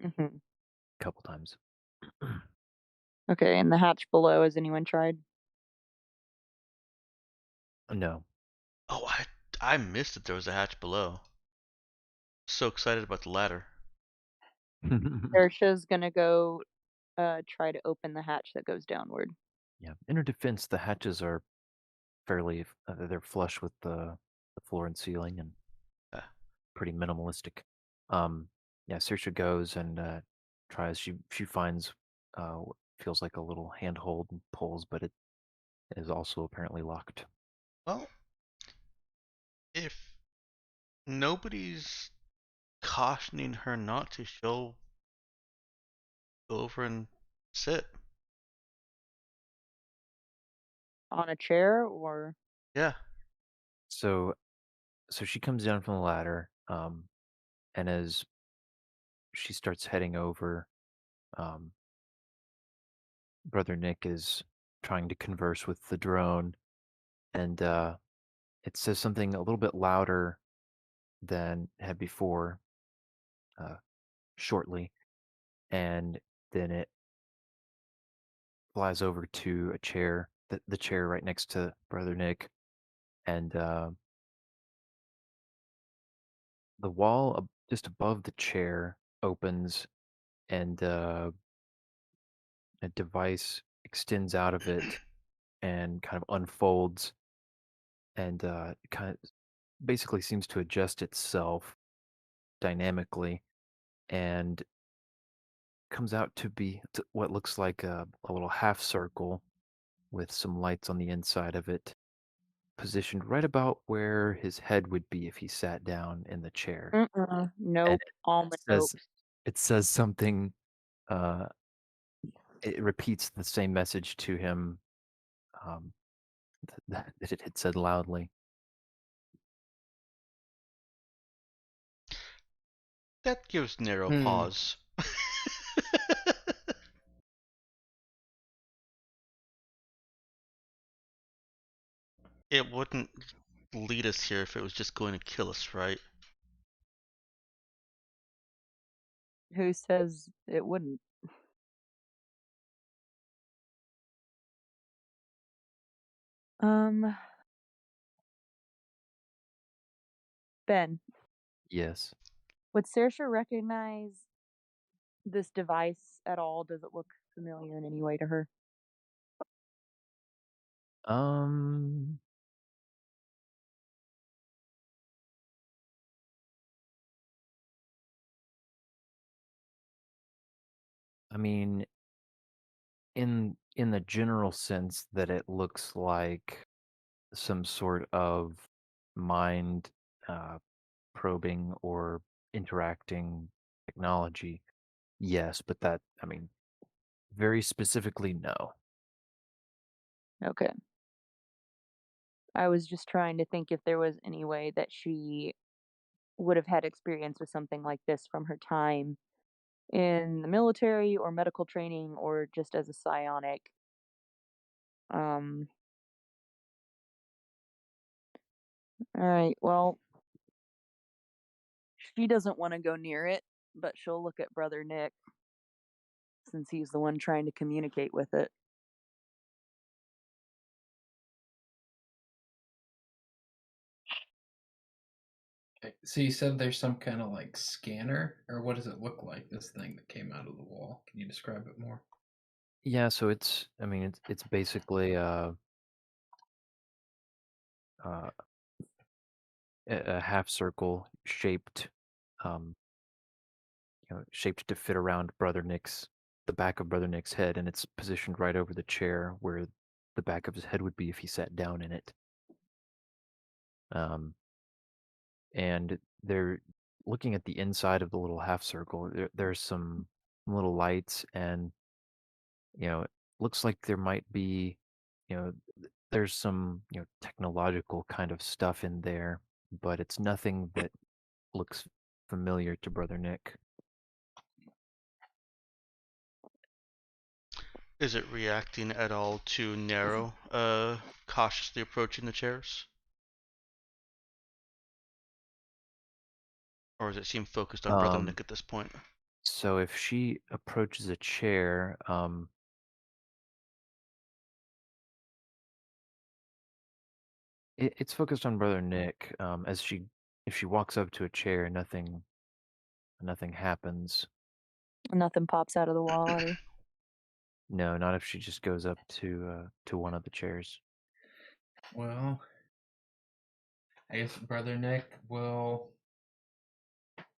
Mm-hmm. a couple times. Okay, and the hatch below, has anyone tried? No. Oh, I missed that there was a hatch below. So excited about the ladder. Saoirse's gonna go try to open the hatch that goes downward. Yeah. In her defense, the hatches are fairly they're flush with the floor and ceiling and Ah. pretty minimalistic. Saoirse goes and tries. She finds what feels like a little handhold and pulls, but it is also apparently locked. Well, if nobody's cautioning her not to, she'll go over and sit. On a chair or? Yeah. So she comes down from the ladder, and as she starts heading over, Brother Nick is trying to converse with the drone, and it says something a little bit louder than it had before, shortly, and then it flies over to a chair, the chair right next to Brother Nick, and the wall just above the chair opens, and a device extends out of it and kind of unfolds, and kind of basically seems to adjust itself dynamically, and comes out to be what looks like a little half circle with some lights on the inside of it, positioned right about where his head would be if he sat down in the chair. And Nope. Almond says hopes. it says something. Uh, it repeats the same message to him um, that it had said loudly. That gives Nero Hmm. pause. It wouldn't lead us here if it was just going to kill us, right? Who says it wouldn't? Ben, Yes. would Saoirse recognize this device at all? Does it look familiar in any way to her? Um. I mean, in the general sense that it looks like some sort of mind probing or interacting technology, yes, but that, I mean, very specifically, no. Okay. I was just trying to think if there was any way that she would have had experience with something like this from her time in the military or medical training or just as a psionic. Um, all right, well, she doesn't want to go near it, but she'll look at Brother Nick since he's the one trying to communicate with it. So you said there's some kind of like scanner, or what does it look like? This thing that came out of the wall. Can you describe it more? Yeah, so it's, I mean, it's basically uh, a half circle shaped, um, shaped to fit around the back of Brother Nick's head, and it's positioned right over the chair where the back of his head would be if he sat down in it. Um, and they're looking at the inside of the little half circle. There's some little lights, and it looks like there might be, there's some, technological kind of stuff in there, but it's nothing that looks familiar to Brother Nick. Is it reacting at all to Nero cautiously approaching the chairs? Or does it seem focused on Brother Um, Nick at this point? So if she approaches a chair, it's focused on Brother Nick. If she walks up to a chair, nothing happens. Nothing pops out of the wall at her. No, not if she just goes up to one of the chairs. Well, I guess Brother Nick will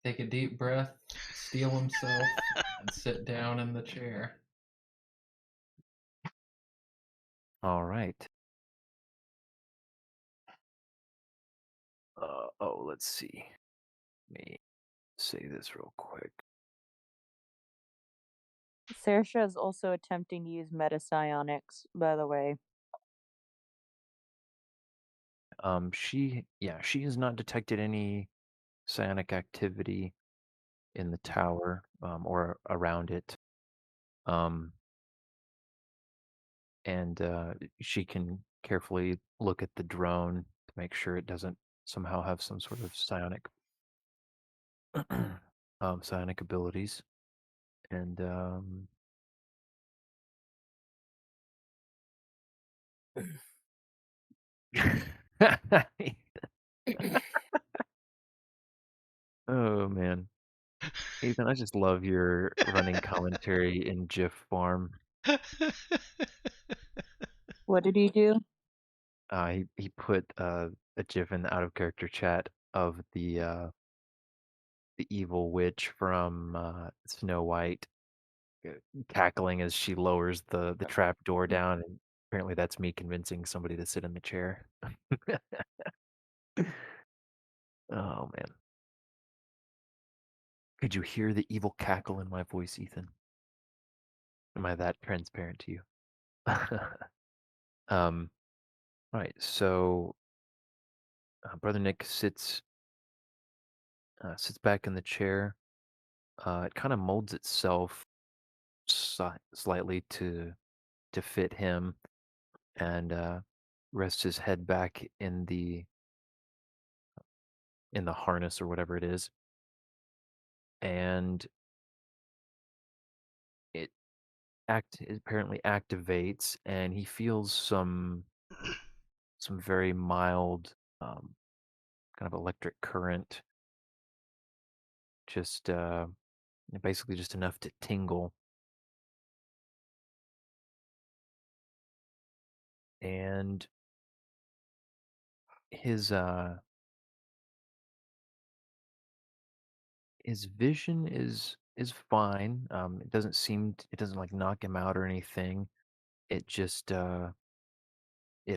take a deep breath, steel himself, and sit down in the chair. All right. Let's see. Let me say this real quick. Saoirse is also attempting to use metapsionics, by the way. She has not detected any psionic activity in the tower, or around it. Um, and she can carefully look at the drone to make sure it doesn't somehow have some sort of psionic psionic abilities. And oh man, Ethan, I just love your running commentary in GIF farm. What did he do? He put a GIF in the out of character chat of the evil witch from Snow White cackling as she lowers the trap door down, and apparently that's me convincing somebody to sit in the chair. Oh man. Could you hear the evil cackle in my voice, Ethan? Am I that transparent to you? All right, so Brother Nick sits back in the chair. It kind of molds itself slightly to fit him, and rests his head back in the harness or whatever it is, and it it apparently activates, and he feels some very mild, kind of electric current, just basically just enough to tingle. And his uh his vision is fine. It doesn't like knock him out or anything. It just it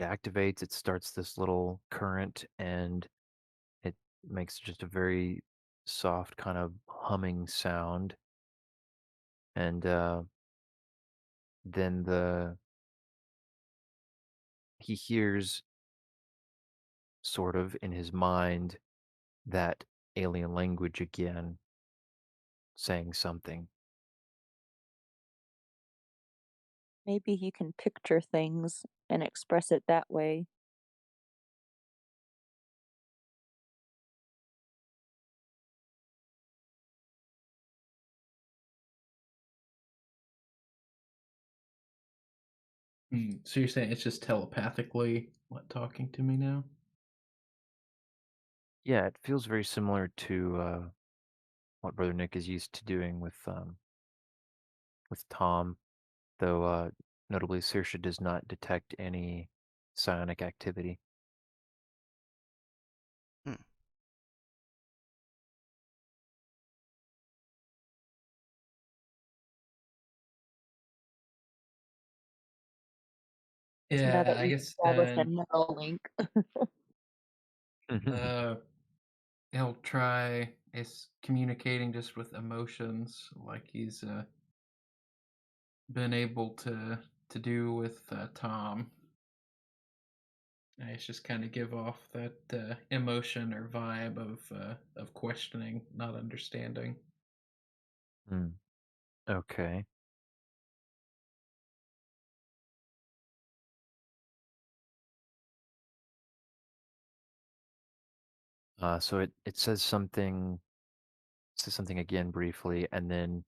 activates, it starts this little current, and it makes just a very soft kind of humming sound, and then he hears sort of in his mind that alien language again, saying something. Maybe he can picture things and express it that way. So you're saying it's just telepathically talking to me now? Yeah, it feels very similar to what Brother Nick is used to doing with Tom, though notably Saoirse does not detect any psionic activity. So now Yeah, that I we've guess established a then neural link. he'll try is communicating just with emotions, like he's been able to do with Tom. And it's just kind of give off that emotion or vibe of questioning, not understanding. Okay. So it says something again briefly, and then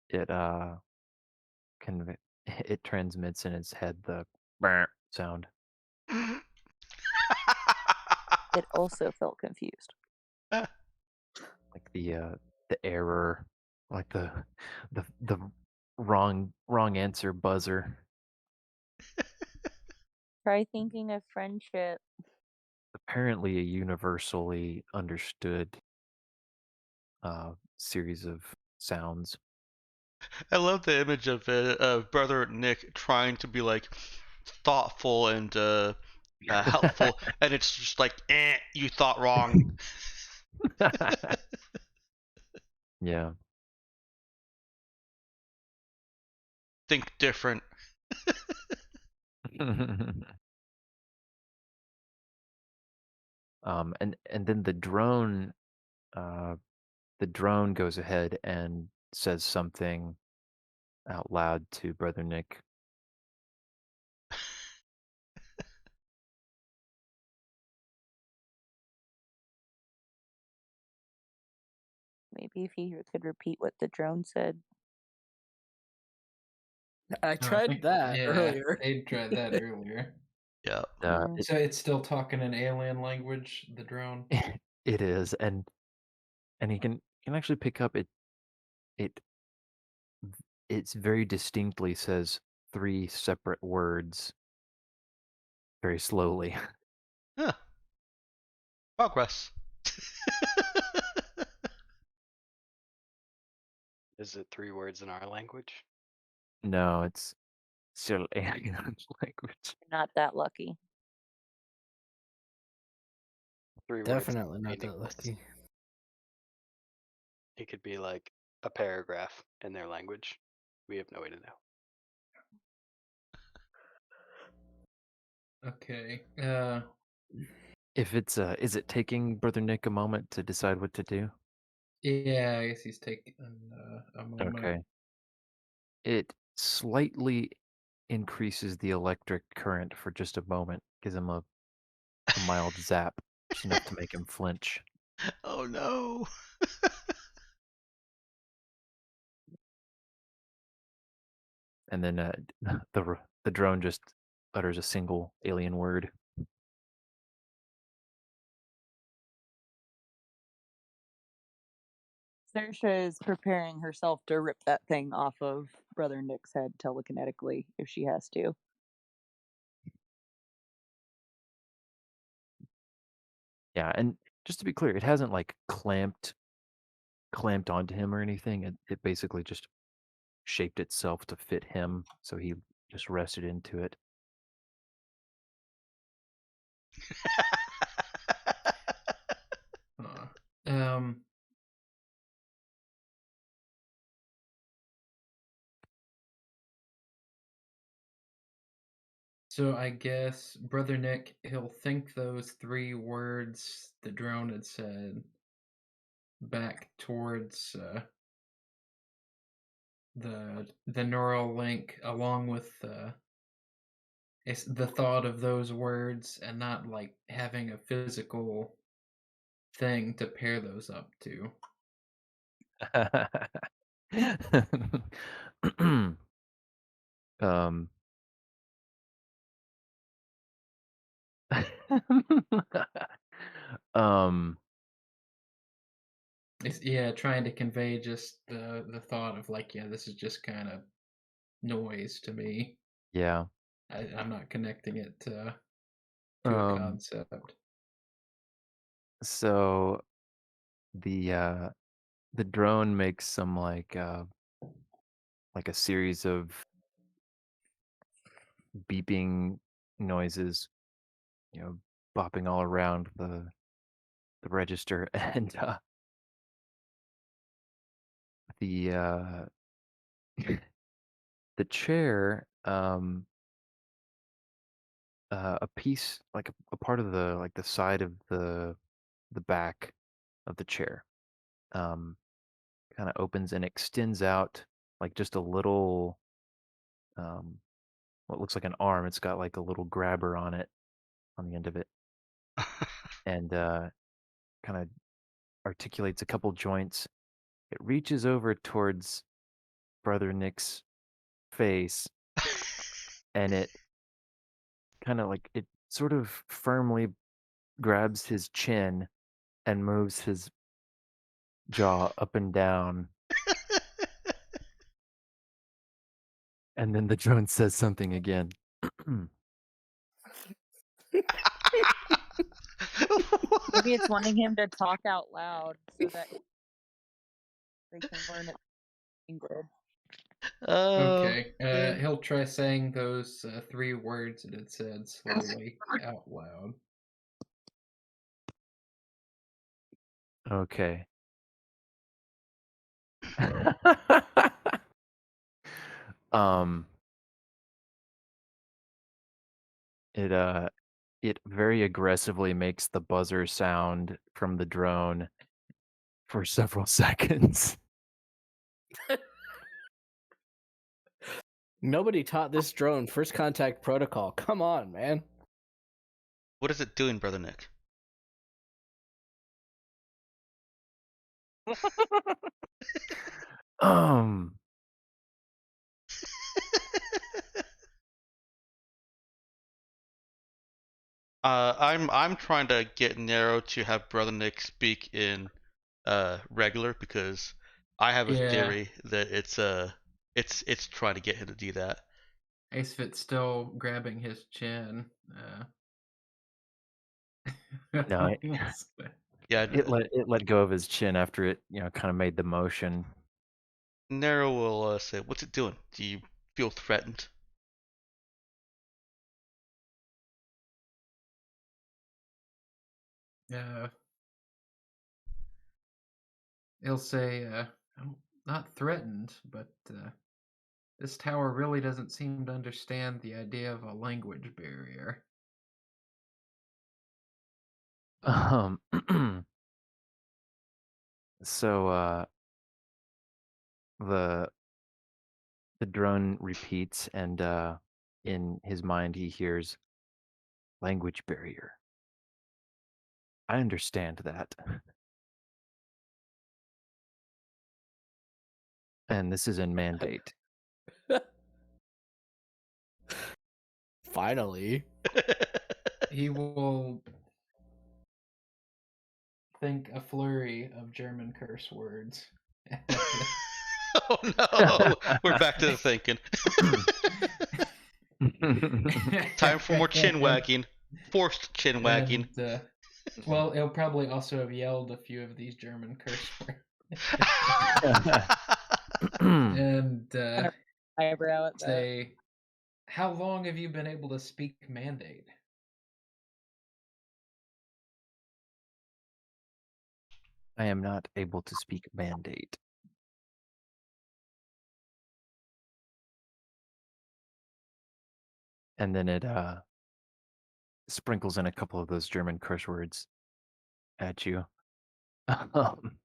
it it transmits in its head the "brr" sound. It also felt confused. Like the error, like the wrong answer buzzer. Try thinking of friendship. Apparently a universally understood series of sounds. I love the image of Brother Nick trying to be like thoughtful and helpful, and it's just like, you thought wrong. Yeah. Think different. And then the drone goes ahead and says something out loud to Brother Nick. Maybe if he could repeat what the drone said. I tried that earlier. I tried that earlier. Yeah. So it's still talking in alien language, the drone. It is, and he can actually pick up it's very distinctly says 3 separate words very slowly. Yeah. Progress. Is it 3 words in our language? No, it's still alien language. Not that lucky. 3 words Definitely not that meaningless. lucky. It could be like a paragraph in their language. We have no way to know. Okay. If it's is it taking Brother Nick a moment to decide what to do? Yeah, I guess he's taking a moment. Okay. It slightly increases the electric current for just a moment, gives him a mild zap, just enough to make him flinch. Oh no. And then the drone just utters a single alien word. Saoirse is preparing herself to rip that thing off of Brother Nick's head telekinetically if she has to. Yeah, and just to be clear, it hasn't like clamped onto him or anything. It basically just shaped itself to fit him, so he just rested into it. So I guess Brother Nick, he'll think those 3 words the drone had said back towards the neural link, along with it's the thought of those words, and not like having a physical thing to pair those up to. um. um. It's trying to convey just the thought of like, yeah, this is just kind of noise to me. Yeah. I'm not connecting it to a Um. concept. So the drone makes some like a series of beeping noises, bopping all around the register, and the the chair, a piece, like a part of the side of the back of the chair, um, kind of opens and extends out like just a little, um, what looks like an arm. It's got like a little grabber on it, on the end of it, and kind of articulates a couple joints. It reaches over towards Brother Nick's face, and it kind of like it sort of firmly grabs his chin and moves his jaw up and down. And then the drone says something again. Maybe it's wanting him to talk out loud so that they can learn it language. Okay, man. he'll try saying those 3 words that it said slowly out loud. Okay. um it very aggressively makes the buzzer sound from the drone for several seconds. Nobody taught this drone first contact protocol. Come on, man. What is it doing, Brother Nick? um I'm trying to get Nero to have Brother Nick speak in regular, because I have a Yeah. theory that it's trying to get him to do that. Acefit's still grabbing his chin. No, Yeah, it let go of his chin after it, kind of made the motion. Nero will say, "What's it doing? Do you feel threatened?" He'll say, I'm not threatened, but this tower really doesn't seem to understand the idea of a language barrier. Um so the drone repeats, and in his mind he hears language barrier. I understand that. And this is in Mandate. Finally. He will think a flurry of German curse words. Oh no, we're back to the thinking. Time for more chin wagging. Forced chin wagging. And, well, he'll probably also have yelled a few of these German curse words. And Eyebrow at that. say, how long have you been able to speak Mandate? I am not able to speak Mandate. and then it sprinkles in a couple of those German curse words at you. Um,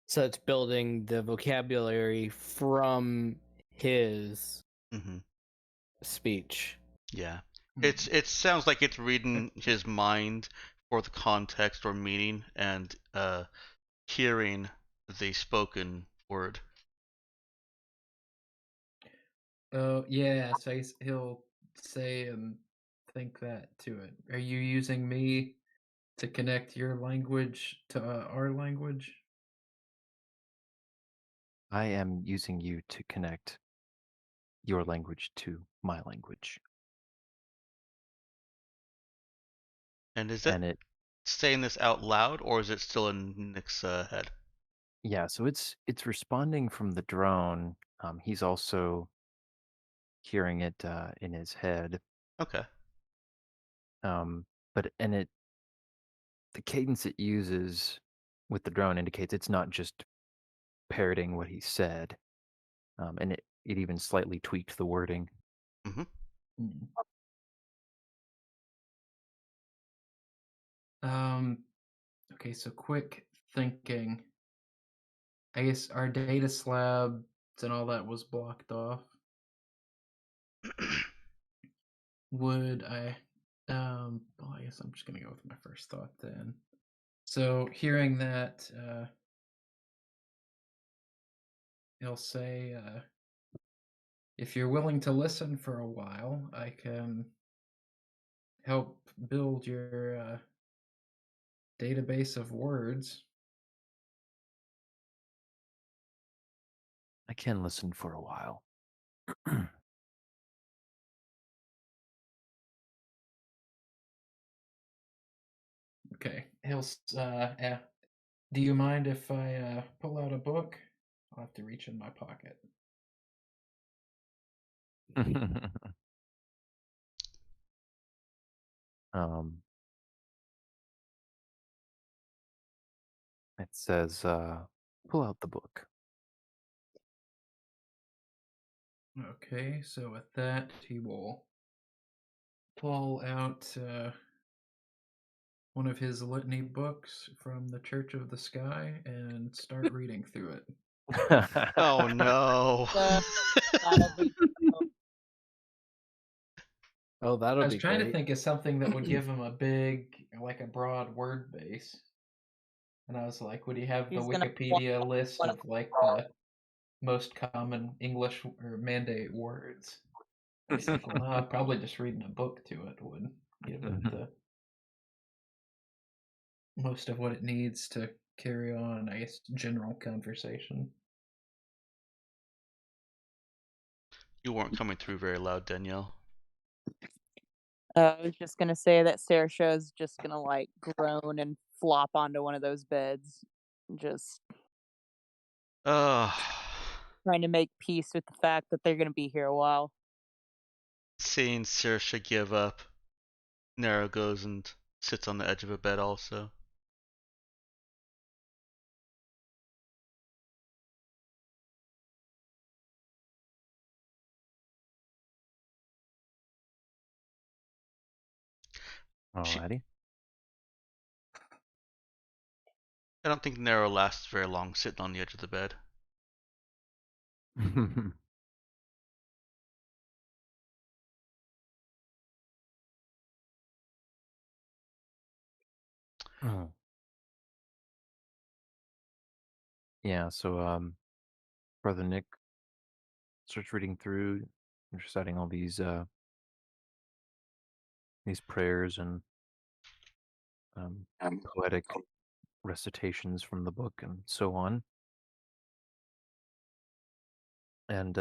So it's building the vocabulary from his Mm-hmm. speech. Yeah. Hmm. It sounds like it's reading his mind for the context or meaning and hearing the spoken word. Oh yeah, so he'll say and think that to it. Are you using me to connect your language to our language? I am using you to connect your language to my language, And is it and it saying this out loud or is it still in Nick's head? yeah. So it's responding from the drone. He's also hearing it in his head. Okay. But and it the cadence it uses with the drone indicates it's not just parroting what he said, and it even slightly tweaked the wording. Mm-hmm. Hmm. Um. Okay, so quick thinking. I guess our data slabs and all that was blocked off. Would I? Well, I guess I'm just gonna go with my first thought then. So hearing that, he'll say, "If you're willing to listen for a while, I can help build your database of words." I can listen for a while. Okay, do you mind if I pull out a book? I'll have to reach in my pocket. um, it says, pull out the book. Okay, so with that, he will pull out one of his litany books from the Church of the Sky and start reading through it. Oh no. That'll be Oh, that'll I was be trying to great. think of something that would give him a big, like a broad word base. And I was like, would he have the He's gonna Wikipedia list one of like the most common English or mandate words? He's like, well, no, probably just reading a book to it would give it the most of what it needs to carry on, I guess, general conversation. You weren't coming through very loud, Danielle. I was just gonna say that Saoirse is just gonna like groan and flop onto one of those beds, just Ugh. trying to make peace with the fact that they're gonna be here a while. Seeing Saoirse give up, Nero goes and sits on the edge of a bed also. She, Alrighty. I don't think Nero lasts very long sitting on the edge of the bed. Oh. Yeah, so Brother Nick starts reading through, reciting all these prayers and poetic recitations from the book and so on. And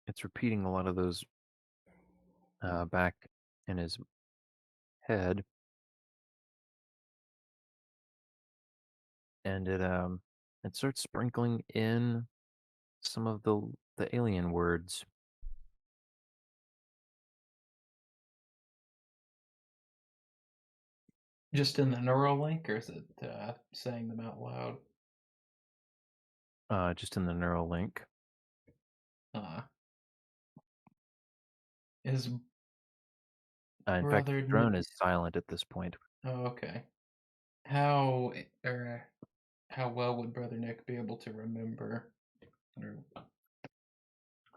it's repeating a lot of those back in his head, and it starts sprinkling in some of the alien words. Just in the neural link, or is it saying them out loud? Just in the neural link. Is In fact, the Brother drone Nick- is silent at this point. Oh, okay. How well would Brother Nick be able to remember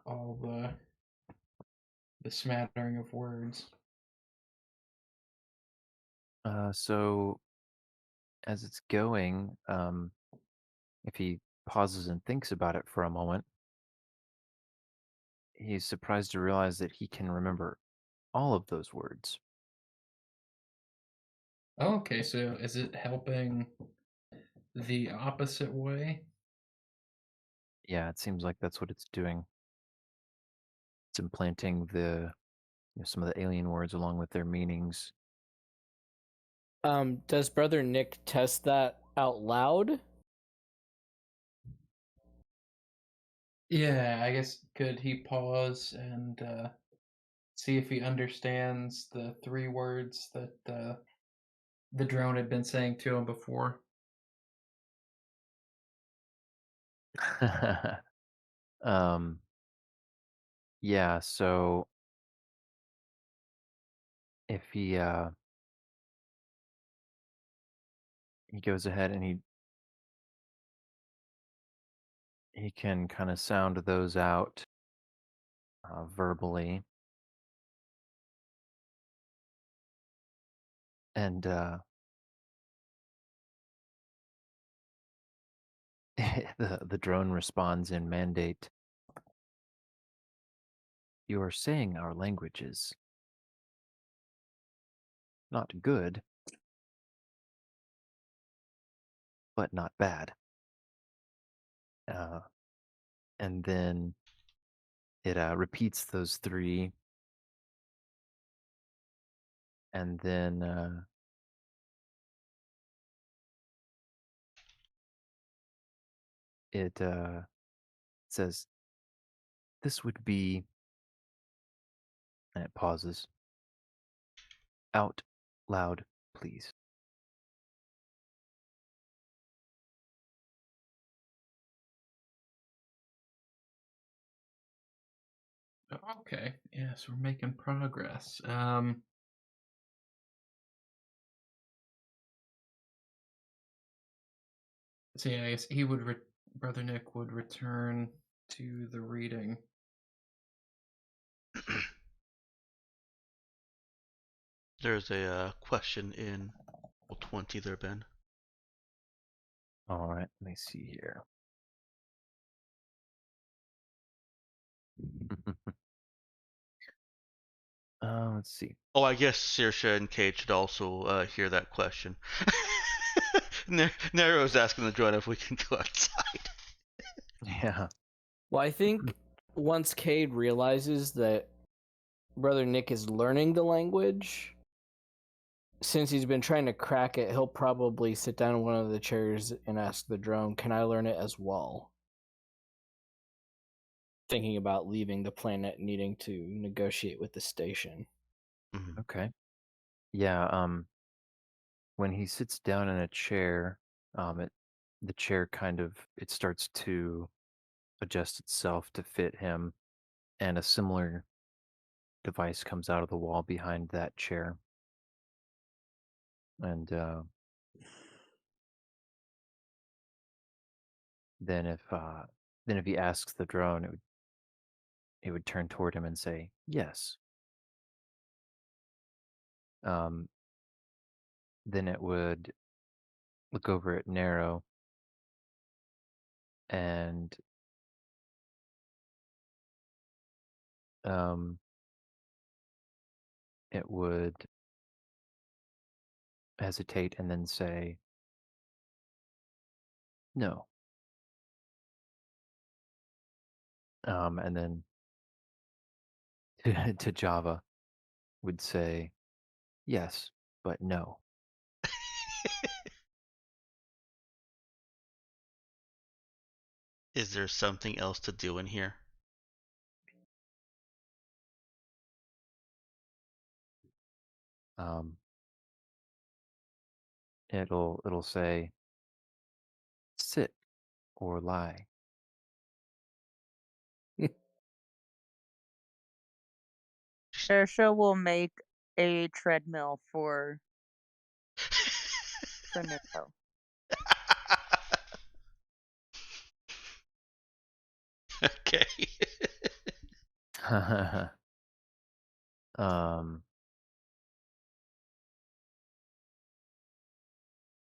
all the smattering of words? So as it's going, if he pauses and thinks about it for a moment, he's surprised to realize that he can remember all of those words. Oh, okay, so is it helping the opposite way? Yeah, it seems like that's what it's doing. It's implanting some of the alien words along with their meanings. Does Brother Nick test that out loud? Yeah, I guess could he pause and see if he understands the 3 words that the drone had been saying to him before? um, yeah, so if he goes ahead and he can kind of sound those out verbally, and the drone responds in Mandate. You are saying our language is not good, but not bad. And then it repeats those 3, and then it says, this would be, and it pauses, out loud, please. Okay, yes, we're making progress. So yeah, I guess he would Brother Nick would return to the reading. There's a question in 20 there, Ben. All right, let me see here. Let's see. Oh, I guess Saoirse and Kate should also hear that question. Nero's asking the drone if we can go outside. Yeah. Well, I think once Cade realizes that Brother Nick is learning the language, since he's been trying to crack it, he'll probably sit down in one of the chairs and ask the drone, "Can I learn it as well?" Thinking about leaving the planet, needing to negotiate with the station. Mhm. Okay. Yeah. When he sits down in a chair, the chair it starts to adjust itself to fit him, and a similar device comes out of the wall behind that chair. And then if he asks the drone, it would turn toward him and say yes. Then it would look over at Nero and it would hesitate and then say no. And then to Java would say yes, but no. Is there something else to do in here? it'll say sit or lie. Saoirse will make a treadmill for Nico. Okay. um.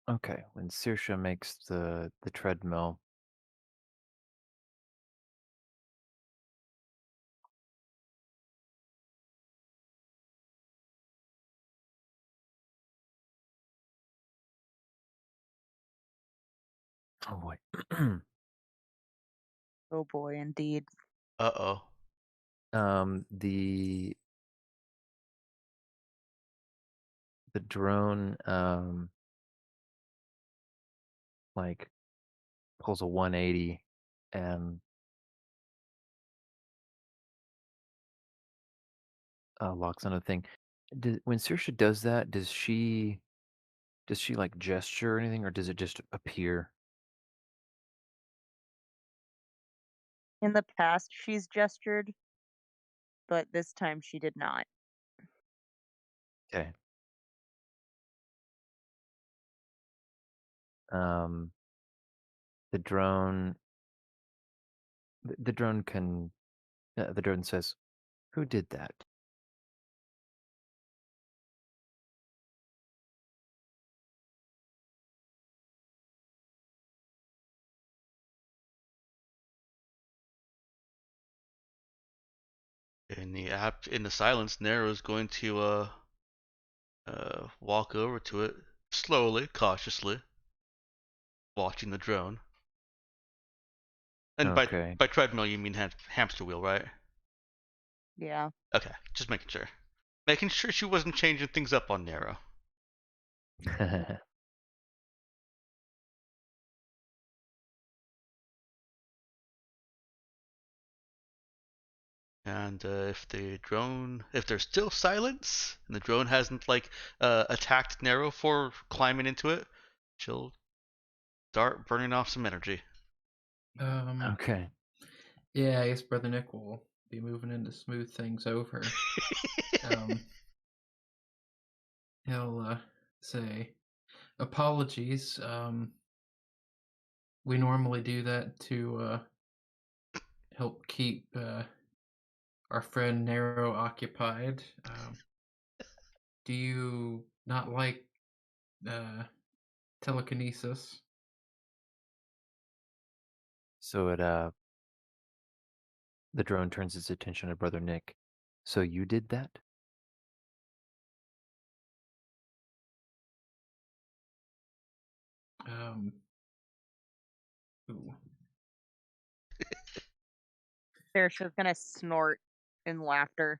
Okay, when Saoirse makes the treadmill, oh boy. Oh boy, indeed. Uh-oh. The drone like pulls a 180 and locks on a thing. When Saoirse does that, does she like gesture or anything, or does it just appear? In the past, she's gestured, but this time she did not. Okay. The drone. The drone can. The drone says, "Who did that?" In the silence, Nero's going to walk over to it slowly, cautiously, watching the drone. And Okay. by treadmill you mean hamster wheel, right? Yeah. Okay, just making sure. Making sure she wasn't changing things up on Nero. And if there's still silence, and the drone hasn't like attacked Nero for climbing into it, she'll start burning off some energy. Okay. Yeah, I guess Brother Nick will be moving in to smooth things over. He'll say, apologies. We normally do that to help keep our friend Nero occupied. Do you not like telekinesis? So the drone turns its attention to Brother Nick. So you did that? Ooh. Saoirse's gonna snort in laughter.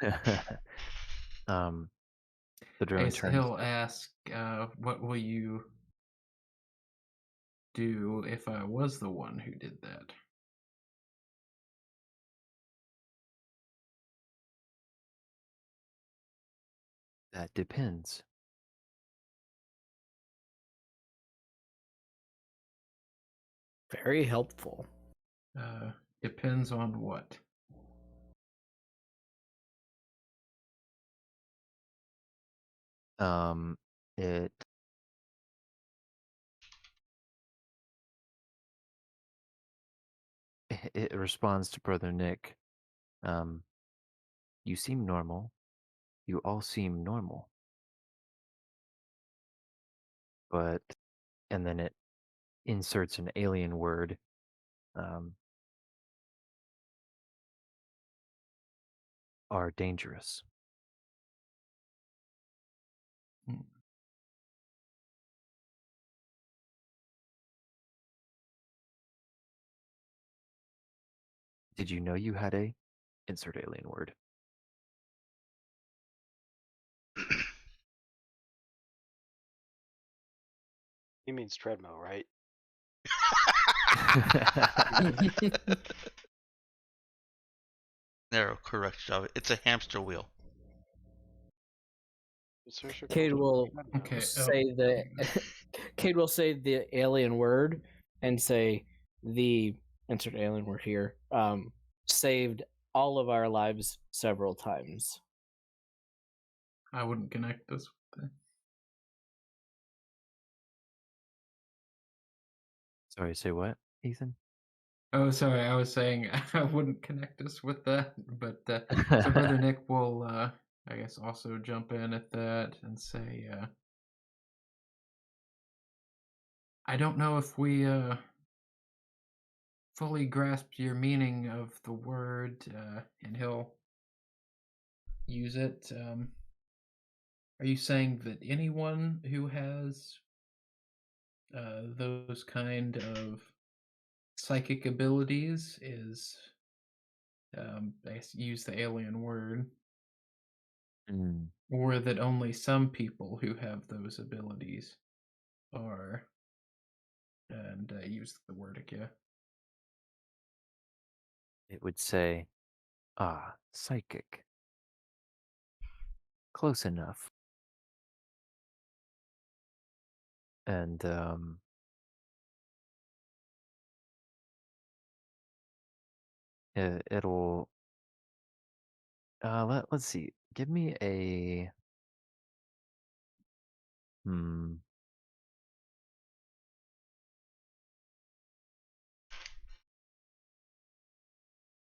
The drone Yes, turns. he'll ask, what will you do if I was the one who did that? That depends. Very helpful. Depends on what? It responds to Brother Nick. You seem normal. You all seem normal. But, and then it inserts an alien word. Are dangerous. Did you know you had a insert alien word? He means treadmill, right? Nero, correct, Java. It's a hamster wheel. Saoirse Cade told will you she had Okay. say the Cade will say the alien word and say the insert alien word here saved all of our lives several times. I wouldn't connect this with that. Sorry, say what, Ethan? Oh, sorry. I was saying I wouldn't connect us with that, but so Brother Nick will, I guess, also jump in at that and say, I don't know if we fully grasped your meaning of the word, and he'll use it. Are you saying that anyone who has those kind of psychic abilities is, I guess, use the alien word, Mm, or that only some people who have those abilities are, and use the word again? it would say, psychic. Close enough. And it'll let's see. Give me a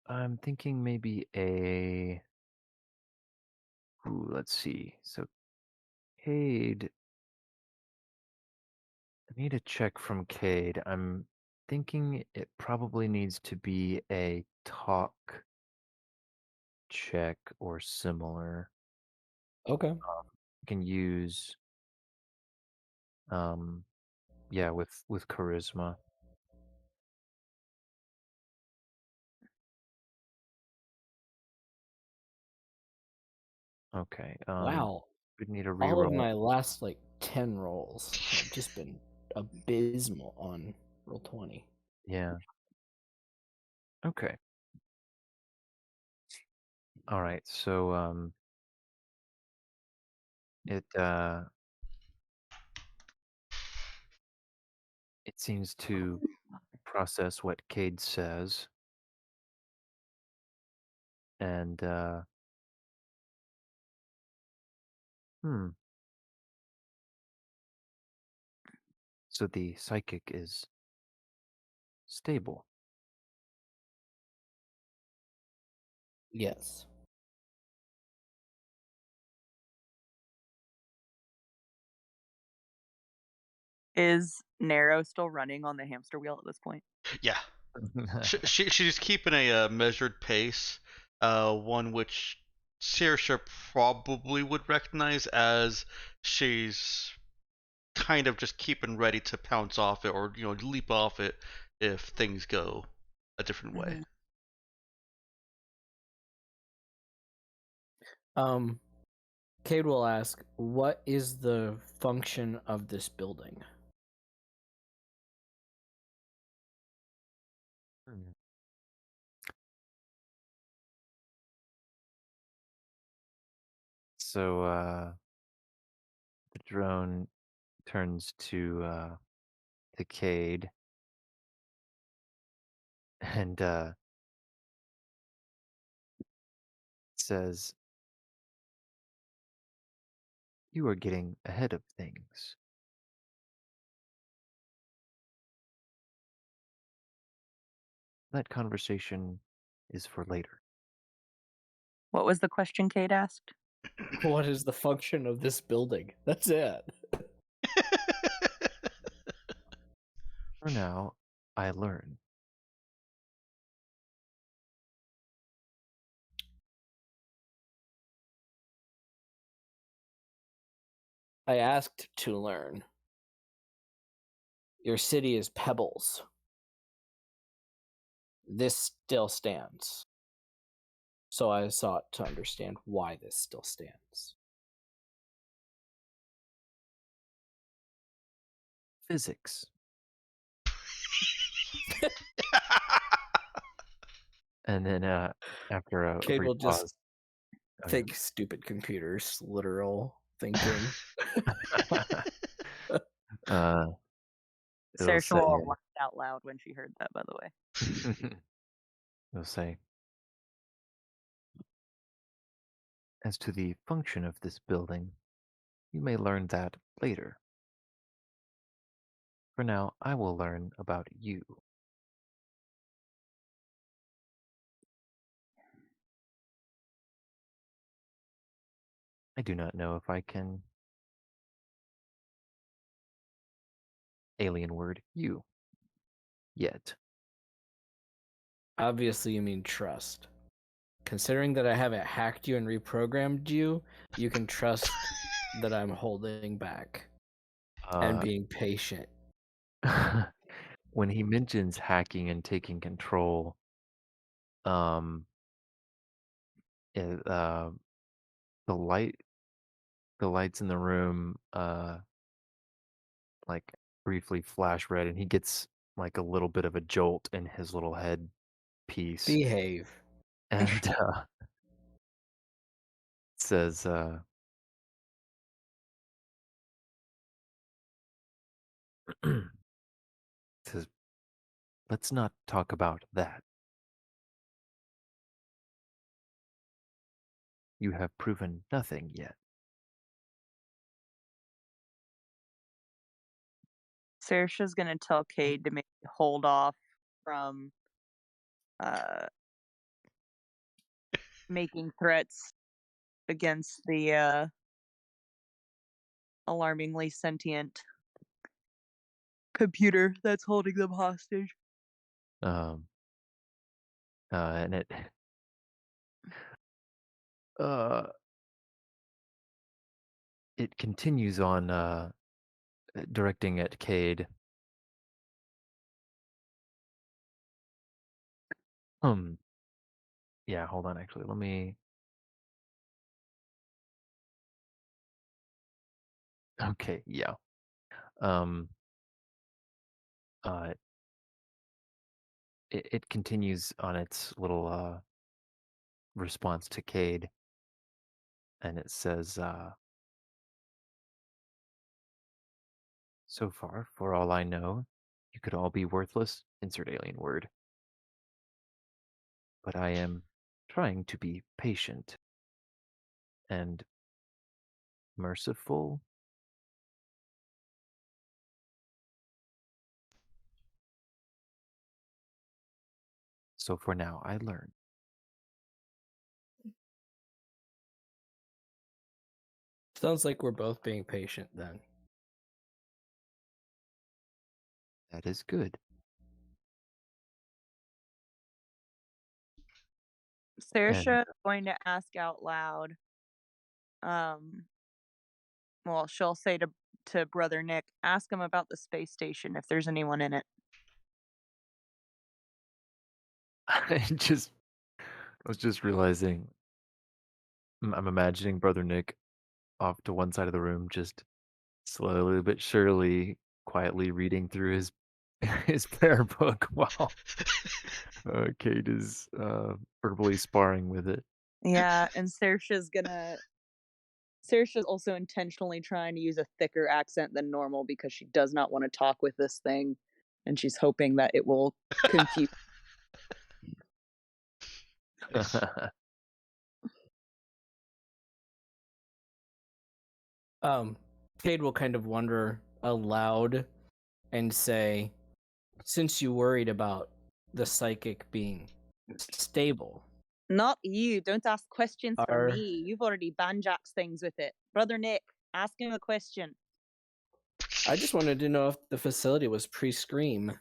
I'm thinking maybe let's see. So Cade, I need a check from Cade. I'm thinking it probably needs to be a talk check or similar. Okay. You can use yeah, with charisma. Okay. Wow. We'd need a All of reroll. my last like 10 rolls have just been abysmal on roll 20. Yeah. Okay. All right. So it it seems to process what Cade says, and so the psychic is stable. Yes. Is Narrow still running on the hamster wheel at this point? Yeah. She's keeping a measured pace, one which Saoirse probably would recognize as she's kind of just keeping ready to pounce off it or leap off it if things go a different way. Cade will ask, what is the function of this building? So the drone turns to Cade and says, "You are getting ahead of things. That conversation is for later." What was the question Kate asked? What is the function of this building? That's it. For now, I learn. I asked to learn. Your city is pebbles. This still stands. So I sought to understand why this still stands. Physics. And then after a Cade brief will just pause, think stupid computers, literal thinking. It'll Sarah say, laughed out loud when she heard that, by the way. it'll say, as to the function of this building, you may learn that later. For now, I will learn about you. I do not know if I can alien word you yet. Obviously, you mean trust. Considering that I haven't hacked you and reprogrammed you, you can trust that I'm holding back and being patient. When he mentions hacking and taking control, um, it, the lights in the room, like briefly flash red, and he gets like a little bit of a jolt in his little head piece, Behave. and says, says, let's not talk about that. You have proven nothing yet. Saoirse's gonna tell Cade to maybe hold off from making threats against the alarmingly sentient computer that's holding them hostage. And it it continues on directing at Cade. Yeah, hold on, actually. Let me. Okay, yeah. It continues on its little response to Cade, and it says, so far, for all I know, you could all be worthless, insert alien word. But I am trying to be patient and merciful. So for now, I learn. Sounds like we're both being patient then. That is good. Saoirse is going to ask out loud. Well, she'll say to Brother Nick, ask him about the space station if there's anyone in it. I was just realizing I'm imagining Brother Nick off to one side of the room, just slowly but surely, quietly reading through his his prayer book while Cade is verbally sparring with it. Yeah, and Saoirse's also intentionally trying to use a thicker accent than normal because she does not want to talk with this thing, and she's hoping that it will confuse. Cade will kind of wonder aloud and say, since you worried about the psychic being stable. Not you. Don't ask questions for Are- me. You've already banjaxed things with it. Brother Nick, ask him a question. I just wanted to know if the facility was pre-scream.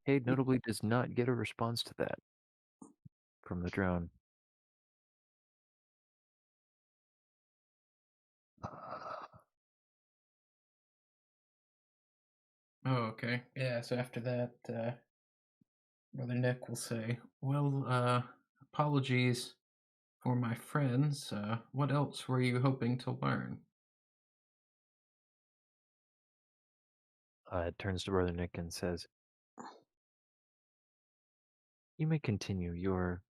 Cade notably does not get a response to that from the drone. Oh, okay. Yeah, so after that, Brother Nick will say, well, apologies for my friends. What else were you hoping to learn? It turns to Brother Nick and says, You may continue. Your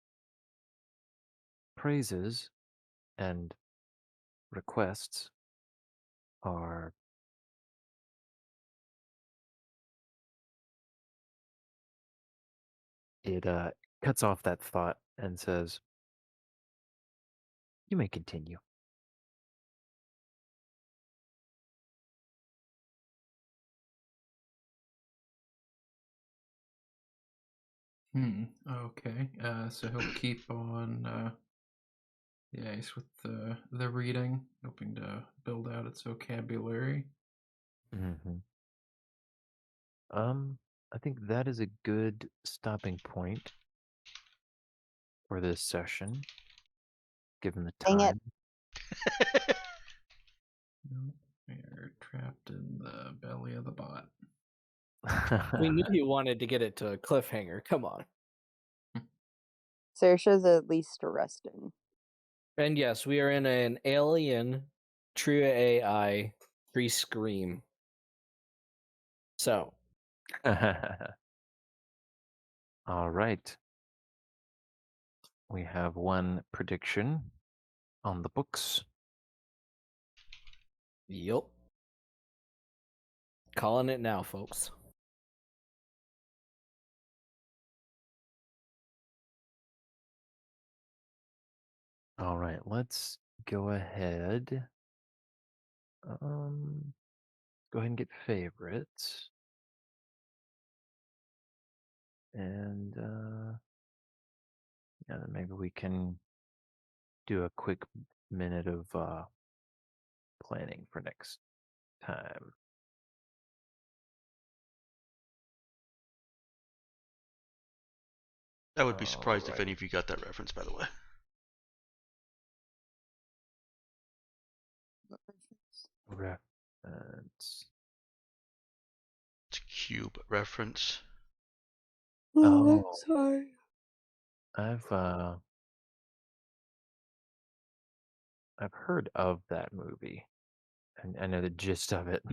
praises and requests are it cuts off that thought and says, "You may continue." Okay. So he'll keep on. Yeah, he's with the reading, hoping to build out its vocabulary. Mm-hmm. I think that is a good stopping point for this session, given the Dang it. time. Nope, we're trapped in the belly of the bot. We knew you wanted to get it to a cliffhanger. Come on. Saoirse's at least resting. And yes, we are in an alien true AI pre-scream. So, All right. We have one prediction on the books. yup. Calling it now, folks. All right, let's go ahead. Go ahead and get favorites. And yeah, then maybe we can do a quick minute of planning for next time. I would be surprised if Alright. any of you got that reference, by the way. Reference. It's a cube reference. Oh, sorry. I've heard of that movie. And I know the gist of it.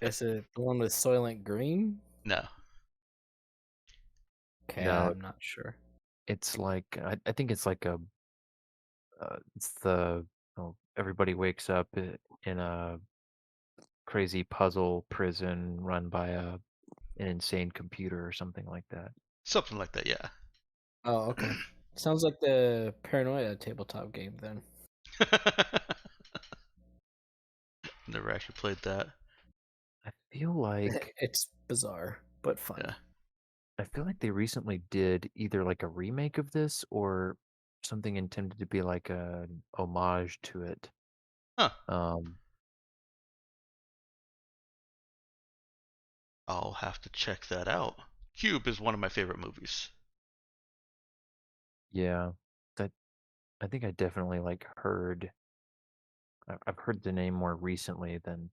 Is it the one with Soylent Green? No. Okay, No. I'm not sure. It's like I think it's like a it's the everybody wakes up in a crazy puzzle prison run by an insane computer or something like that. Something like that, yeah. Oh, okay. Sounds like the Paranoia tabletop game then. Never actually played that. I feel like It's bizarre, but fun. Yeah. I feel like they recently did either like a remake of this or something intended to be like an homage to it. Huh. I'll have to check that out. Cube is one of my favorite movies. Yeah, that I think I definitely like heard. I've heard the name more recently than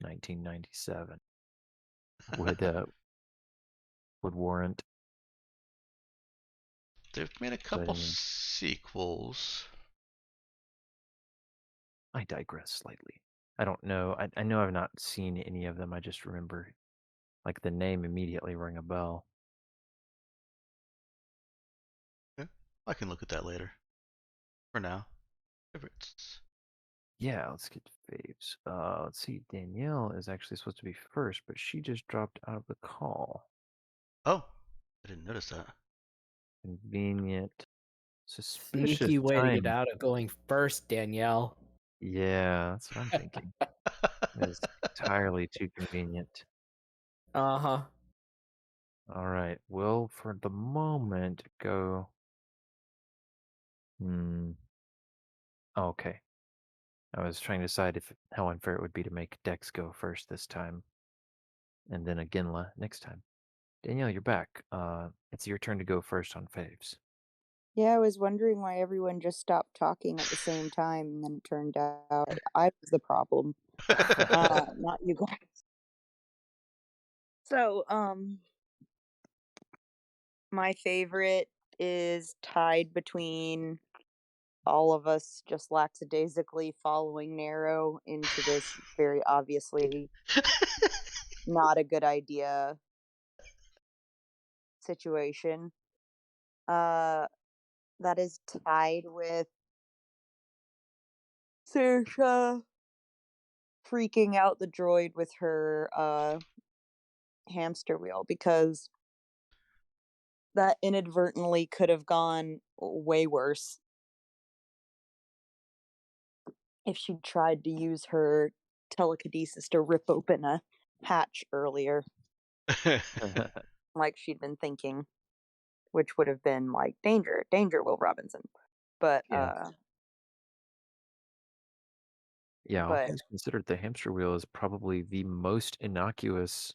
1997. Would warrant. They've made a couple anyway. sequels. I digress slightly. I don't know. I know I've not seen any of them. I just remember, like, the name immediately rang a bell. Yeah, I can look at that later. For now, favorites. Yeah, let's get faves. Let's see. Danielle is actually supposed to be first, but she just dropped out of the call. Oh, I didn't notice that. Convenient. Suspicious Sneaky way to get time. out of going first, Danielle. Yeah, that's what I'm thinking. It's entirely too convenient. Uh-huh. All right. We'll, for the moment, go. Okay. I was trying to decide how unfair it would be to make Dex go first this time, and then Aginla next time. Danielle, you're back. It's your turn to go first on faves. Yeah, I was wondering why everyone just stopped talking at the same time, and then it turned out I was the problem, not you guys. So, my favorite is tied between all of us just lackadaisically following Narrow into this very obviously not a good idea situation. That is tied with Saoirse freaking out the droid with her hamster wheel, because that inadvertently could have gone way worse if she'd tried to use her telekinesis to rip open a hatch earlier, like she'd been thinking, which would have been like danger, Will Robinson. But Yeah. Yeah, all but things considered, the hamster wheel is probably the most innocuous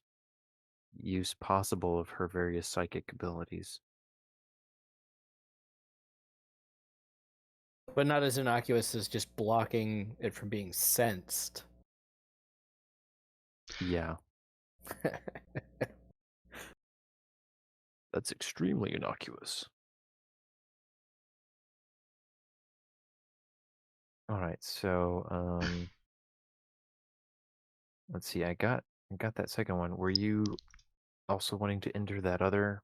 use possible of her various psychic abilities. But not as innocuous as just blocking it from being sensed. Yeah, that's extremely innocuous. All right, so let's see. I got that second one. Were you also wanting to enter that other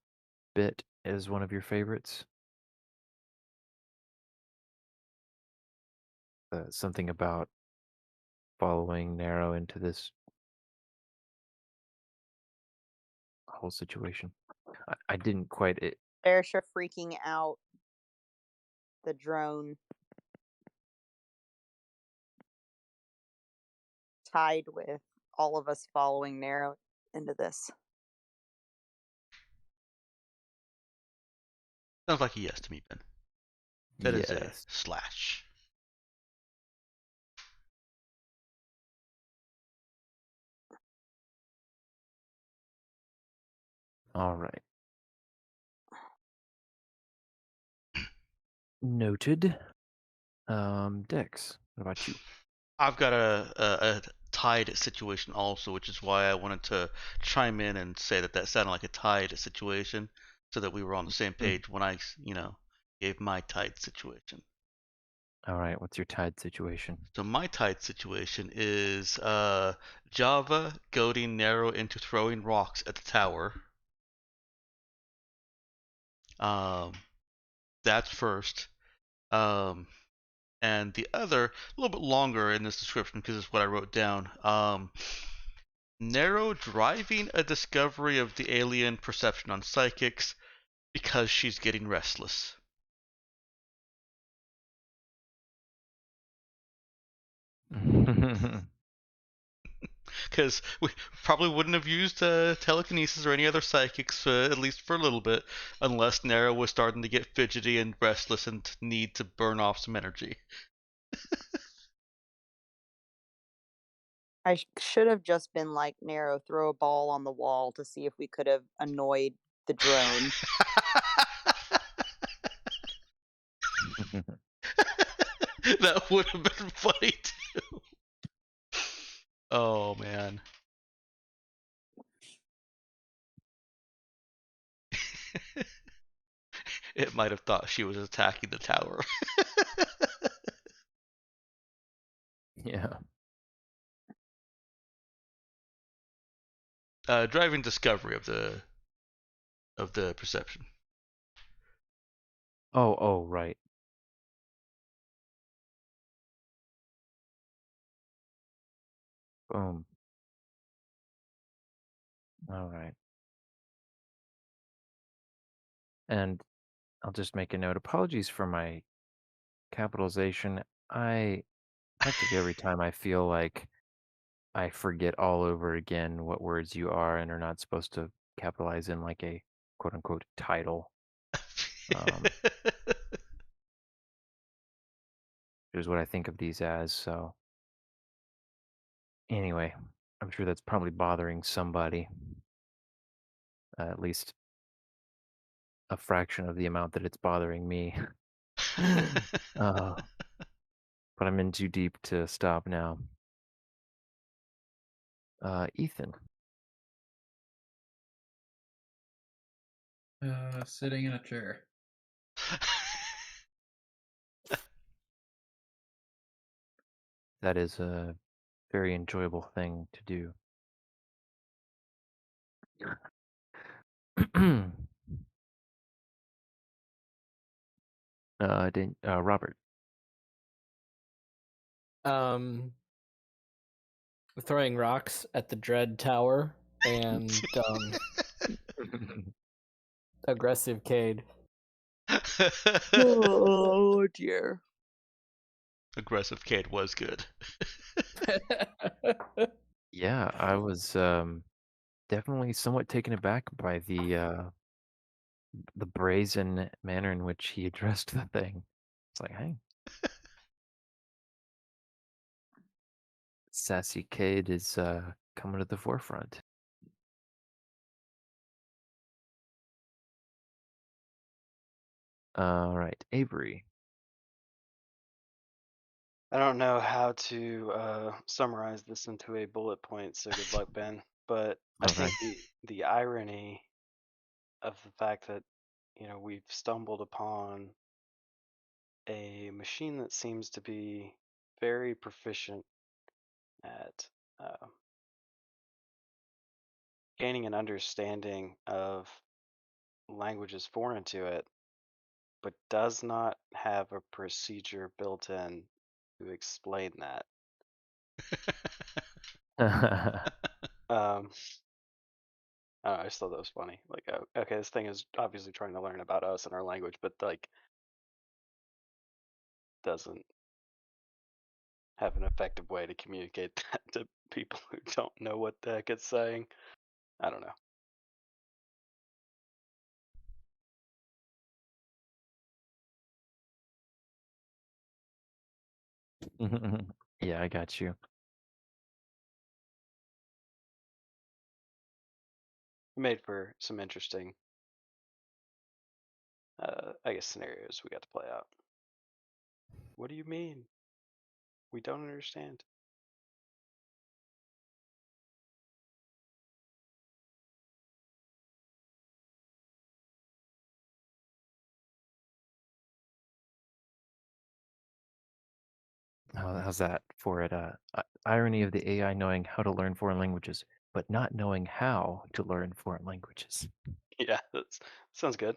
bit as one of your favorites? Something about following Narrow into this whole situation. I didn't quite. Saoirse freaking out the drone tied with all of us following Narrow into this. Sounds like a yes to me, Ben. That is a Yes. slash. All right. Noted. Dex, what about you? I've got a tied situation also, which is why I wanted to chime in and say that sounded like a tied situation, so that we were on the same page when I, gave my tied situation. All right, what's your tied situation? So my tied situation is Java goading Narrow into throwing rocks at the tower. That's first. And the other, a little bit longer in this description because it's what I wrote down. Narrow driving a discovery of the alien perception on psychics because she's getting restless. Because we probably wouldn't have used telekinesis or any other psychics, at least for a little bit, unless Narrow was starting to get fidgety and restless and need to burn off some energy. I should have just been like, Narrow, throw a ball on the wall to see if we could have annoyed the drone. That would have been funny too. Oh man. It might have thought she was attacking the tower. Yeah. Driving discovery of the perception. Oh, right. Boom. All right. And I'll just make a note. Apologies for my capitalization. Practically every time I feel like I forget all over again what words you are and are not supposed to capitalize in like a quote unquote title. Is what I think of these as. So anyway, I'm sure that's probably bothering somebody. At least a fraction of the amount that it's bothering me. But I'm in too deep to stop now. Ethan. Sitting in a chair. That is a very enjoyable thing to do. Robert. Throwing rocks at the Dread Tower and aggressive Cade. Oh dear. Aggressive Cade was good. Yeah, I was definitely somewhat taken aback by the brazen manner in which he addressed the thing. It's like, hey, Sassy Cade is coming to the forefront. All right, Avery. I don't know how to summarize this into a bullet point, so good luck, Ben. But I think Okay. the irony of the fact that we've stumbled upon a machine that seems to be very proficient at gaining an understanding of languages foreign to it, but does not have a procedure built in to explain that. Um, I just thought that was funny. Like, okay, this thing is obviously trying to learn about us and our language, but like, doesn't have an effective way to communicate that to people who don't know what the heck it's saying. I don't know. Yeah, I got you. It made for some interesting, I guess, scenarios we got to play out. What do you mean? We don't understand. How's that for it? Irony of the AI knowing how to learn foreign languages, but not knowing how to learn foreign languages. Yeah, that sounds good.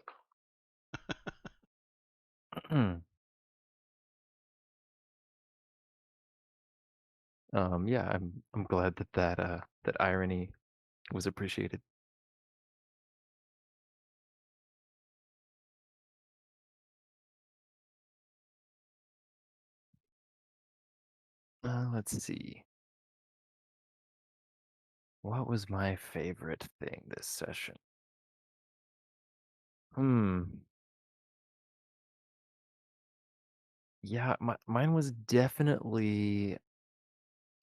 Yeah, I'm glad that irony was appreciated. Let's see. What was my favorite thing this session? Yeah, mine was definitely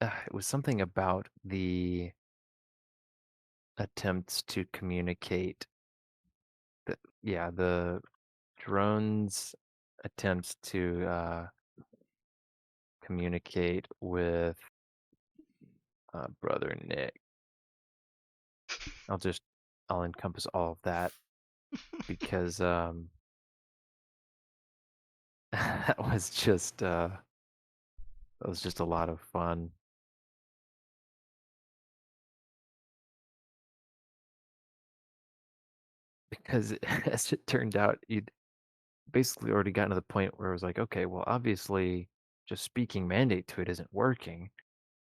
it was something about the attempts to communicate the drone's attempts to communicate with brother Nick. I'll encompass all of that because that was just a lot of fun. Because as it turned out, you'd basically already gotten to the point where it was like, okay, well, obviously, just speaking mandate to it isn't working,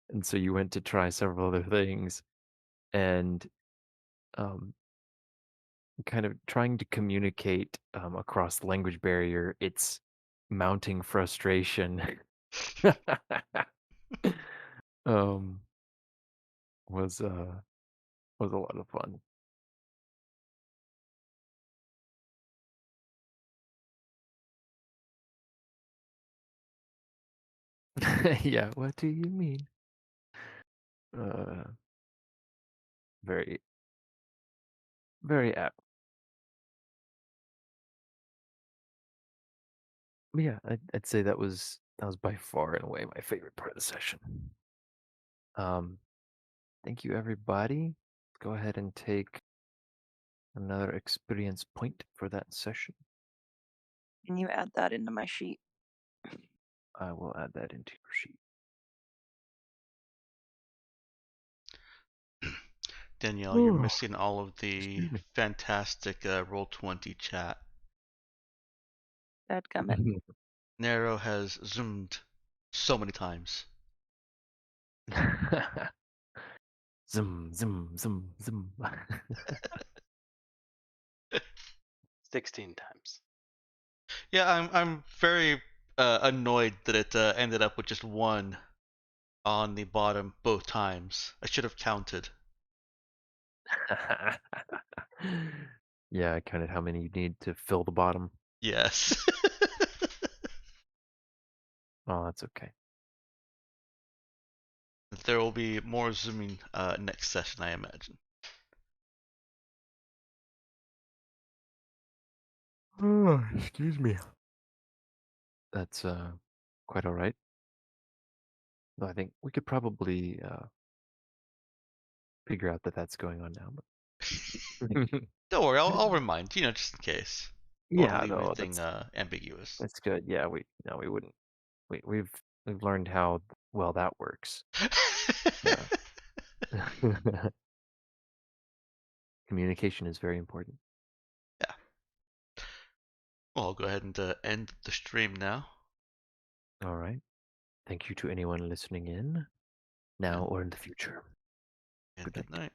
and so you went to try several other things, and kind of trying to communicate across the language barrier. It's mounting frustration. um, was a lot of fun. Yeah, what do you mean? Very, very apt. But yeah, I'd say that was by far and away my favorite part of the session. Thank you, everybody. Let's go ahead and take another experience point for that session. Can you add that into my sheet? I will add that into your sheet. Danielle, you're Ooh. missing all of the Excuse me. fantastic Roll20 chat. Dadgummit. Nero has zoomed so many times. Zoom, zoom, zoom, zoom. 16 times. Yeah, I'm very annoyed that it ended up with just 1 on the bottom both times. I should have counted. Yeah, I counted how many you need to fill the bottom. Yes. Oh, that's okay. There will be more zooming next session, I imagine. Oh, excuse me. That's quite all right. No, I think we could probably figure out that that's going on now. But Don't worry, I'll remind you know just in case. I don't yeah, wanna leave no, anything ambiguous. that's good. Yeah, we wouldn't. We've learned how well that works. Yeah. Communication is very important. Yeah. Well, I'll go ahead and end the stream now. All right. Thank you to anyone listening in now And- or in the future. And Good good night. night.